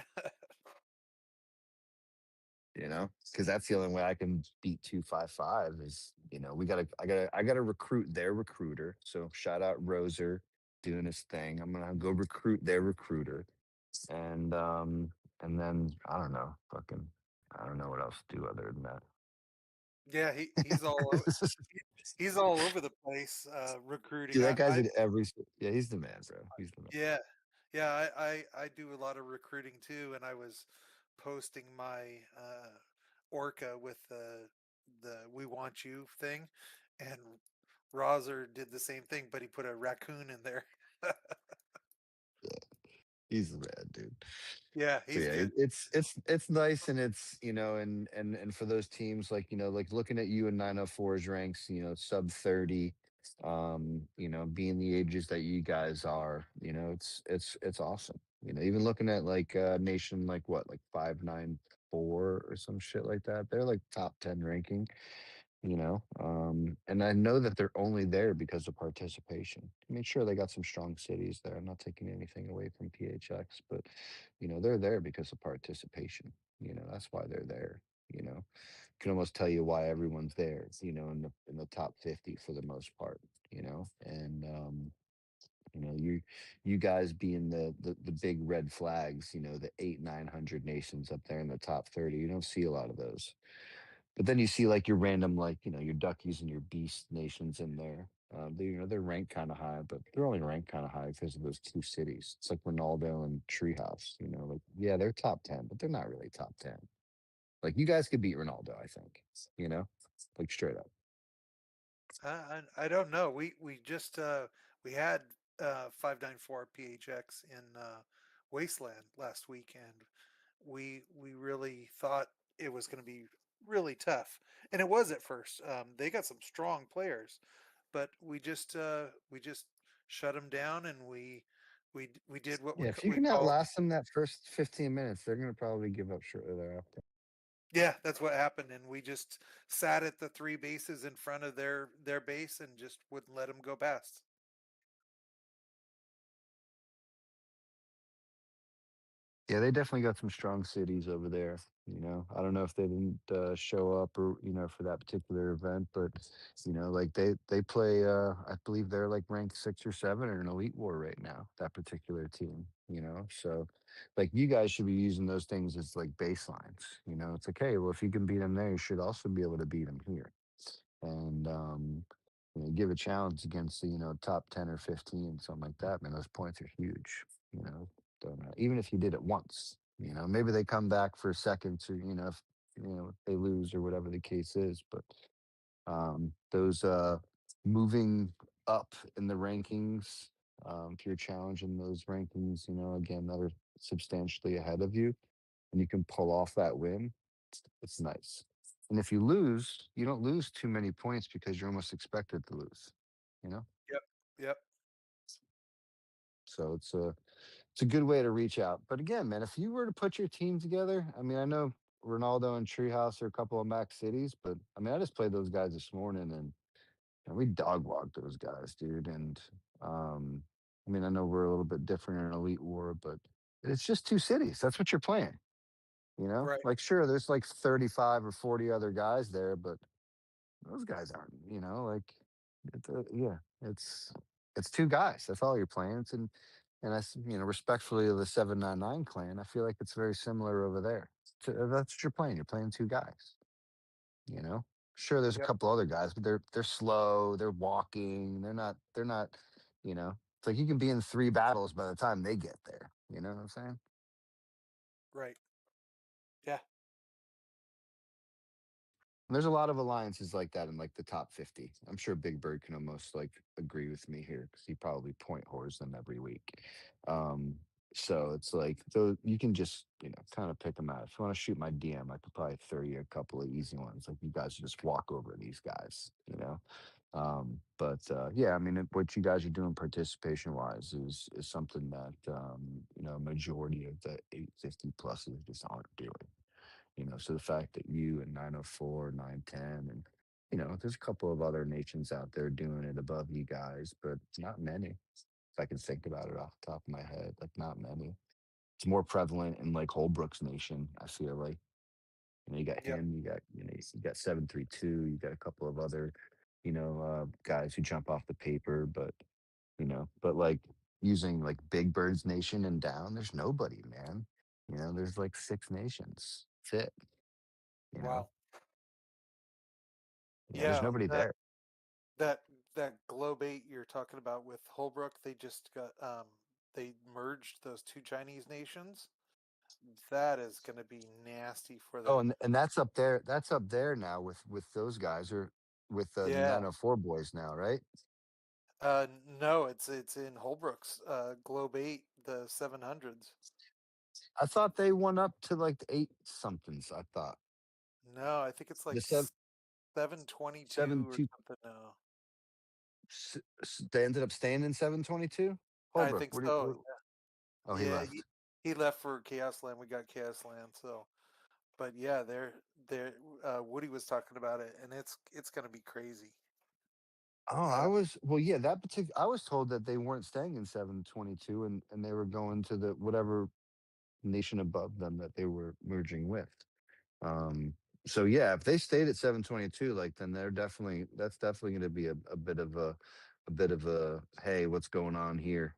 Because that's the only way I can beat 255 is, I gotta recruit their recruiter. So shout out Roser doing his thing. I'm gonna go recruit their recruiter. And then I don't know, I don't know what else to do other than that. Yeah, he's all over the place recruiting. Dude, that guy's in yeah, he's the man, bro. He's the man. Yeah, yeah, I do a lot of recruiting too, and I was posting my orca with the "We Want You" thing, and Rozer did the same thing, but he put a raccoon in there. He's the man, dude. Yeah, So he's yeah, good. it's nice, and it's, and for those teams, like, like looking at you in 904's ranks, sub 30, being the ages that you guys are, it's awesome. Even looking at like nation, like what, like 594 or some shit like that. They're like top 10 ranking. And I know that they're only there because of participation. I mean, sure, they got some strong cities there. I'm not taking anything away from PHX, but they're there because of participation. That's why they're there. Can almost tell you why everyone's there. In the top 50 for the most part. And you guys being the big red flags. The 800-900 nations up there in the top 30. You don't see a lot of those. But then you see like your random, like, your Duckies and your Beast nations in there. They're ranked kind of high, but they're only ranked kind of high because of those two cities. It's like Ronaldo and Treehouse. Like, yeah, they're top 10, but they're not really top 10. Like, you guys could beat Ronaldo, I think. Like, straight up. I don't know. We just we had 594 PHX in Wasteland last week, and we really thought it was going to be really tough, and it was at first. They got some strong players, but we just shut them down, and we did what Yeah, if you we can call. outlast them that first 15 minutes, they're going to probably give up shortly thereafter. Yeah, that's what happened, and we just sat at the three bases in front of their base and just wouldn't let them go past. Yeah, they definitely got some strong cities over there. I don't know if they didn't show up or for that particular event, but like they play. I believe they're like ranked 6 or 7 in an elite war right now. That particular team. So like you guys should be using those things as like baselines. It's like, hey, well, if you can beat them there, you should also be able to beat them here, and give a challenge against the top 10 or 15, something like that. Man, those points are huge. You know, even if you did it once, maybe they come back for seconds, or if they lose or whatever the case is. But those moving up in the rankings, if you're challenging those rankings, again, that are substantially ahead of you, and you can pull off that win, it's nice. And if you lose, you don't lose too many points because you're almost expected to lose. You know, Yep. Yep. so it's a good way to reach out. But again, man, if you were to put your team together, I mean, I know Ronaldo and Treehouse are a couple of max cities, but I mean, I just played those guys this morning, and we dog walked those guys, dude. And um, I mean, I know we're a little bit different in Elite War, but it's just two cities. That's what you're playing. Right. Like, sure, there's like 35 or 40 other guys there, but those guys aren't, like, yeah, it's two guys. That's all you're playing. And respectfully to the 799 clan, I feel like it's very similar over there. That's what you're playing. You're playing two guys. You know, sure, there's a Yep. couple other guys, but they're slow. They're walking. They're not. It's like you can be in 3 battles by the time they get there. You know what I'm saying? Right. Yeah. There's a lot of alliances like that in like the top 50. I'm sure Big Bird can almost like agree with me here because he probably point whores them every week. Um, so it's like though you can just kind of pick them out. If you want to shoot my DM, I could probably throw you a couple of easy ones. Like you guys just walk over these guys. But yeah, I mean, what you guys are doing participation wise is something that majority of the 850 pluses just aren't doing. So the fact that you and 904, 910, and there's a couple of other nations out there doing it above you guys, but not many. If I can think about it off the top of my head, like not many. It's more prevalent in like Holbrook's nation. I feel like you got Yep. him, you got 732, you got a couple of other guys who jump off the paper, but like using like Big Bird's nation and down, there's nobody, man. There's like 6 nations. That's it. You know, Wow. there's Yeah. nobody That there. that that globe 8 you're talking about with Holbrook, they just got they merged those two Chinese nations. That is going to be nasty for Oh, them. and that's up there. That's up there now with those guys, or with the Yeah. 904 boys now, right? No, it's in Holbrook's globe 8, the 700s. I thought they went up to like the 8 somethings. I thought No, I think it's the like seven 722 seven or two. something now. They ended up staying in 722. I Holbrook, think so. oh, he Yeah, left. he left for Chaos Land. We got Chaos Land, so but yeah, they're Woody was talking about it, and it's going to be crazy. Oh, I was well, yeah. That particular, I was told that they weren't staying in 722, and they were going to the whatever nation above them that they were merging with. Um, so yeah, if they stayed at 722, like then that's definitely going to be a bit of a bit of a hey, what's going on here?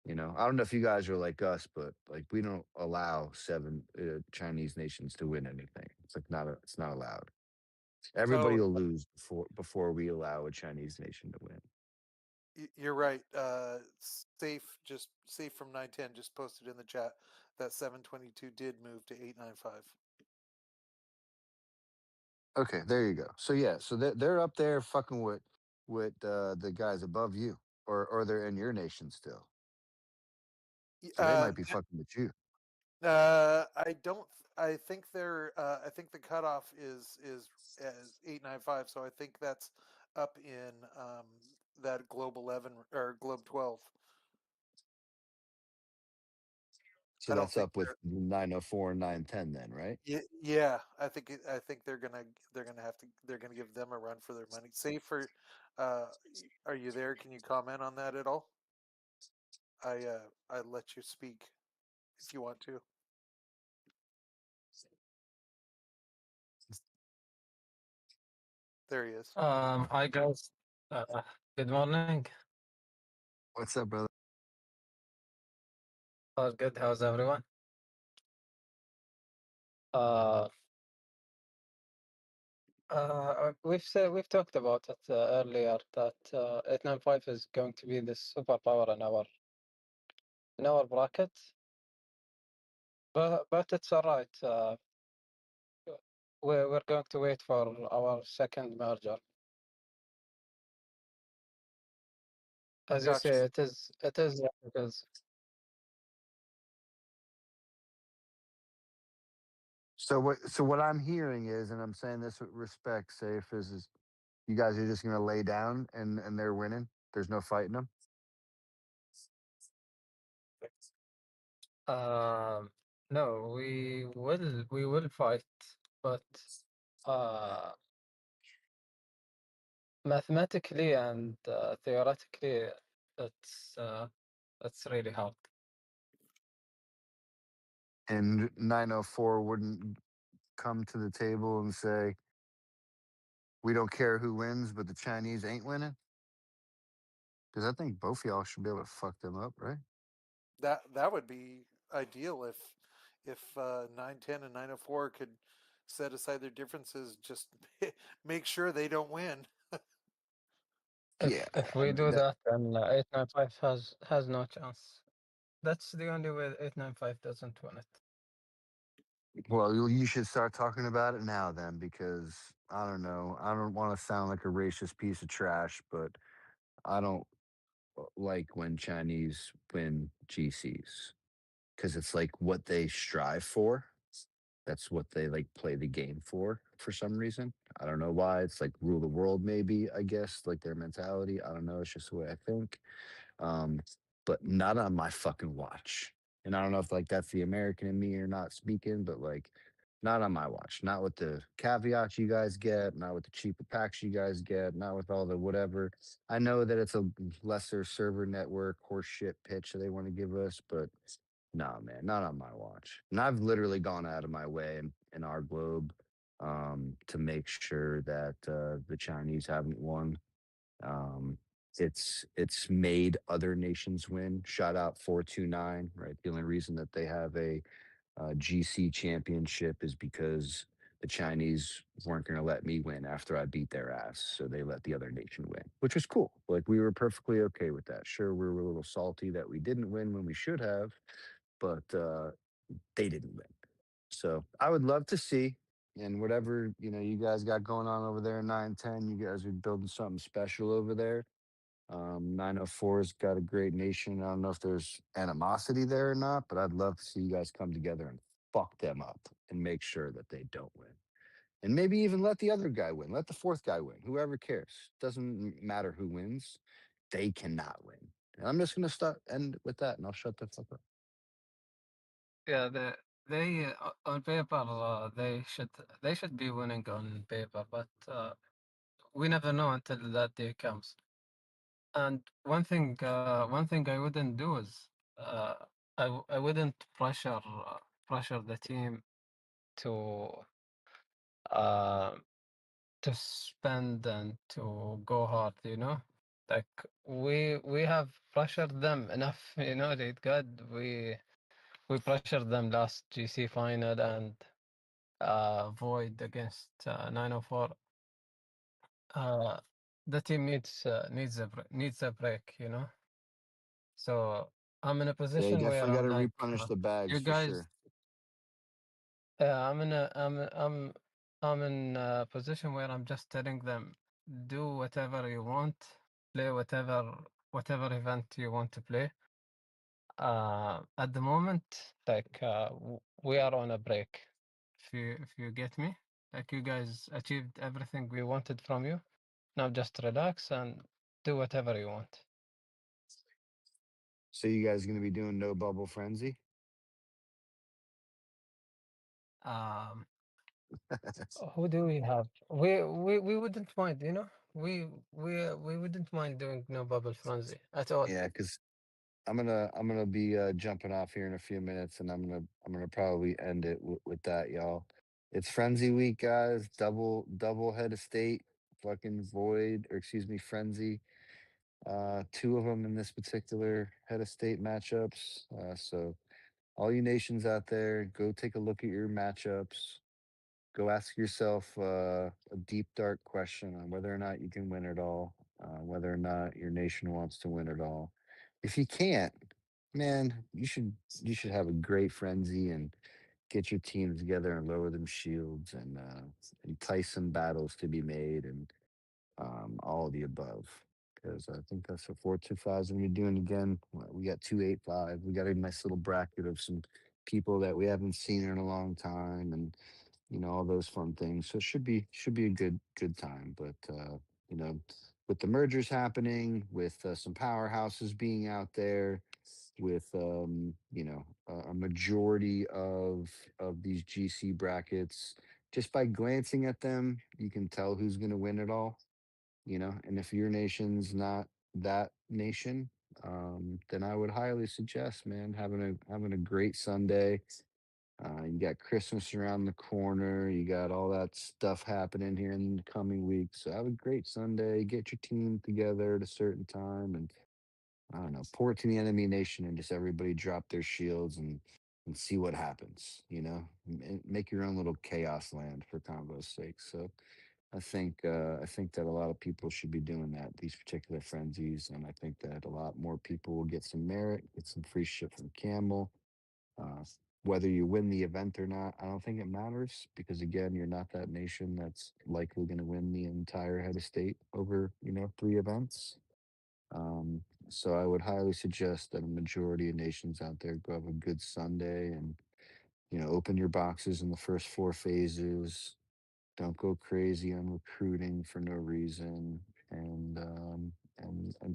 You know, I don't know if you guys are like us, but like we don't allow seven Chinese nations to win anything. It's like it's not allowed. Everybody So will lose before we allow a Chinese nation to win. you're right. Safe from 910 just posted in the chat that 722 did move to 895. Okay, there you go. So yeah, so they're up there fucking with the guys above you, or they're in your nation still. So they might be fucking with you. I don't. I think they're. I think the cutoff is as 895. So I think that's up in that Globe 11 or Globe 12. So I don't that's think up with 904 and 910 then, right? Yeah, I think they're gonna have to they're gonna give them a run for their money. Say for, are you there? Can you comment on that at all? I let you speak if you want to. There he is. Hi guys. Good morning. What's up, brother? All good. How's everyone? Uh, we've talked about it earlier that 895 is going to be the superpower in our bracket, but it's all right. We're going to wait for our second merger. As you Gotcha. say, it is what it is. So what I'm hearing is, and I'm saying this with respect, Safe, is you guys are just gonna lay down and they're winning. There's no fighting them. No, we will fight, but uh, mathematically and theoretically, it's really hard. And 904 wouldn't come to the table and say, we don't care who wins, but the Chinese ain't winning. Because I think both of y'all should be able to fuck them up, right? That would be ideal if 910 and 904 could set aside their differences, just make sure they don't win. Yeah, If I we mean do that, then 895 has no chance. That's the only way 895 doesn't win it. well, you should start talking about it now then, because I don't know. I don't want to sound like a racist piece of trash, but I don't like when Chinese win GCs because it's like what they strive for. That's what they like play the game for some reason. I don't know why. It's like rule the world, maybe, I guess, like their mentality. I don't know. It's just the way I think. Um, but not on my fucking watch. And I don't know if like that's the American in me or not speaking, but like not on my watch. Not with the caveats you guys get, not with the cheaper packs you guys get, not with all the whatever. I know that it's a lesser server network horse shit pitch that they want to give us, but nah, man, not on my watch. And I've literally gone out of my way in our globe to make sure that the Chinese haven't won. Um, it's made other nations win. Shout out 429, right? The only reason that they have a GC championship is because the Chinese weren't going to let me win after I beat their ass. So they let the other nation win, which was cool. Like we were perfectly okay with that. Sure, we were a little salty that we didn't win when we should have, but they didn't win. So I would love to see, and whatever you guys got going on over there in 910, you guys are building something special over there. 904's got a great nation. I don't know if there's animosity there or not, but I'd love to see you guys come together and fuck them up and make sure that they don't win. And maybe even let the other guy win. Let the fourth guy win. Whoever cares. Doesn't matter who wins. They cannot win. And I'm just gonna end with that and I'll shut the fuck up. Yeah, on paper they should be winning on paper, but we never know until that day comes. And one thing I wouldn't do is I wouldn't pressure the team to uh, to spend and to go hard. Like we have pressured them enough. Thank God we pressured them last GC final and Void against 904. Uh, the team needs a break. So I'm in a Yeah, you position where definitely got I'm to like, replenish the bags you for guys. sure. I'm in a I'm in a position where I'm just telling them, do whatever you want, play whatever event you want to play. At the moment, like we are on a break. If you get me, like you guys achieved everything we wanted from you. Now just relax and do whatever you want. So you guys going to be doing no bubble frenzy? Um, who do we have? We wouldn't mind, we wouldn't mind doing no bubble frenzy at all. Yeah, because I'm gonna be jumping off here in a few minutes, and I'm gonna probably end it with that, y'all. It's frenzy week, guys. Double head of state, fucking void, or excuse me, frenzy. Two of them in this particular head of state matchups. So all you nations out there, go take a look at your matchups. Go ask yourself a deep, dark question on whether or not you can win it all, whether or not your nation wants to win it all. If you can't, man, you should have a great frenzy and get your teams together and lower them shields and entice some battles to be made and all of the above. Because I think that's what 425 is going to be doing again. We got 285. We got a nice little bracket of some people that we haven't seen in a long time, and all those fun things. So it should be a good time. But you know, with the mergers happening, with some powerhouses being out there, with a majority of these GC brackets, just by glancing at them, you can tell who's going to win it all. And if your nation's not that nation, then I would highly suggest, man, having a great Sunday. You got Christmas around the corner. You got all that stuff happening here in the coming weeks. So have a great Sunday. Get your team together at a certain time, and I don't know, port to the enemy nation, and just everybody drop their shields and see what happens. Make your own little chaos land for combo's sake. So I think that a lot of people should be doing that, these particular frenzies, and I think that a lot more people will get some merit, get some free shit from Camel. Uh, Whether you win the event or not, I don't think it matters because again, you're not that nation that's likely going to win the entire head of state over 3 events. So I would highly suggest that a majority of nations out there go have a good Sunday and open your boxes in the first 4 phases. Don't go crazy on recruiting for no reason, and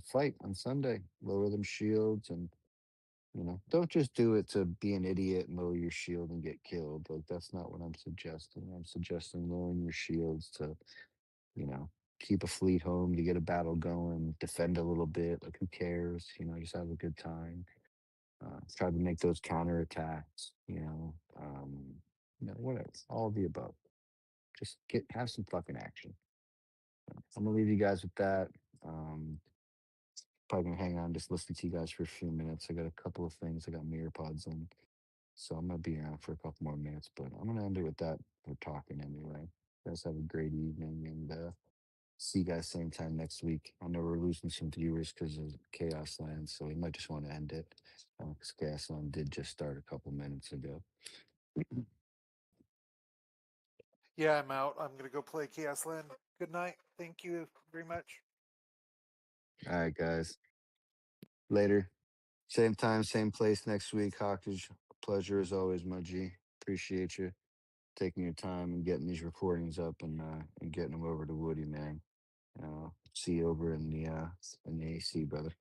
fight on Sunday. Lower them shields and don't just do it to be an idiot and lower your shield and get killed. Like that's not what I'm suggesting. I'm suggesting lowering your shields to, you know, keep a fleet home, to get a battle going, defend a little bit. Like who cares? Just have a good time. Try to make those counterattacks. Whatever. All of the above. Just have some fucking action. I'm gonna leave you guys with that. Um, Probably gonna hang on, just listen to you guys for a few minutes. I got a couple of things. I got my earpods in, so I'm gonna be around for a couple more minutes. But I'm gonna end it with that. We're talking anyway. You guys have a great evening, and see you guys same time next week. I know we're losing some viewers because of Chaos Land, so we might just want to end it because Chaos Land did just start a couple minutes ago. Yeah, I'm out. I'm gonna go play Chaos Land. Good night. Thank you very much. All right, guys. Later. Same time, same place next week. Hawkage, pleasure as always, my G. Appreciate you taking your time and getting these recordings up and getting them over to Woody, man. See you over in the AC, brother.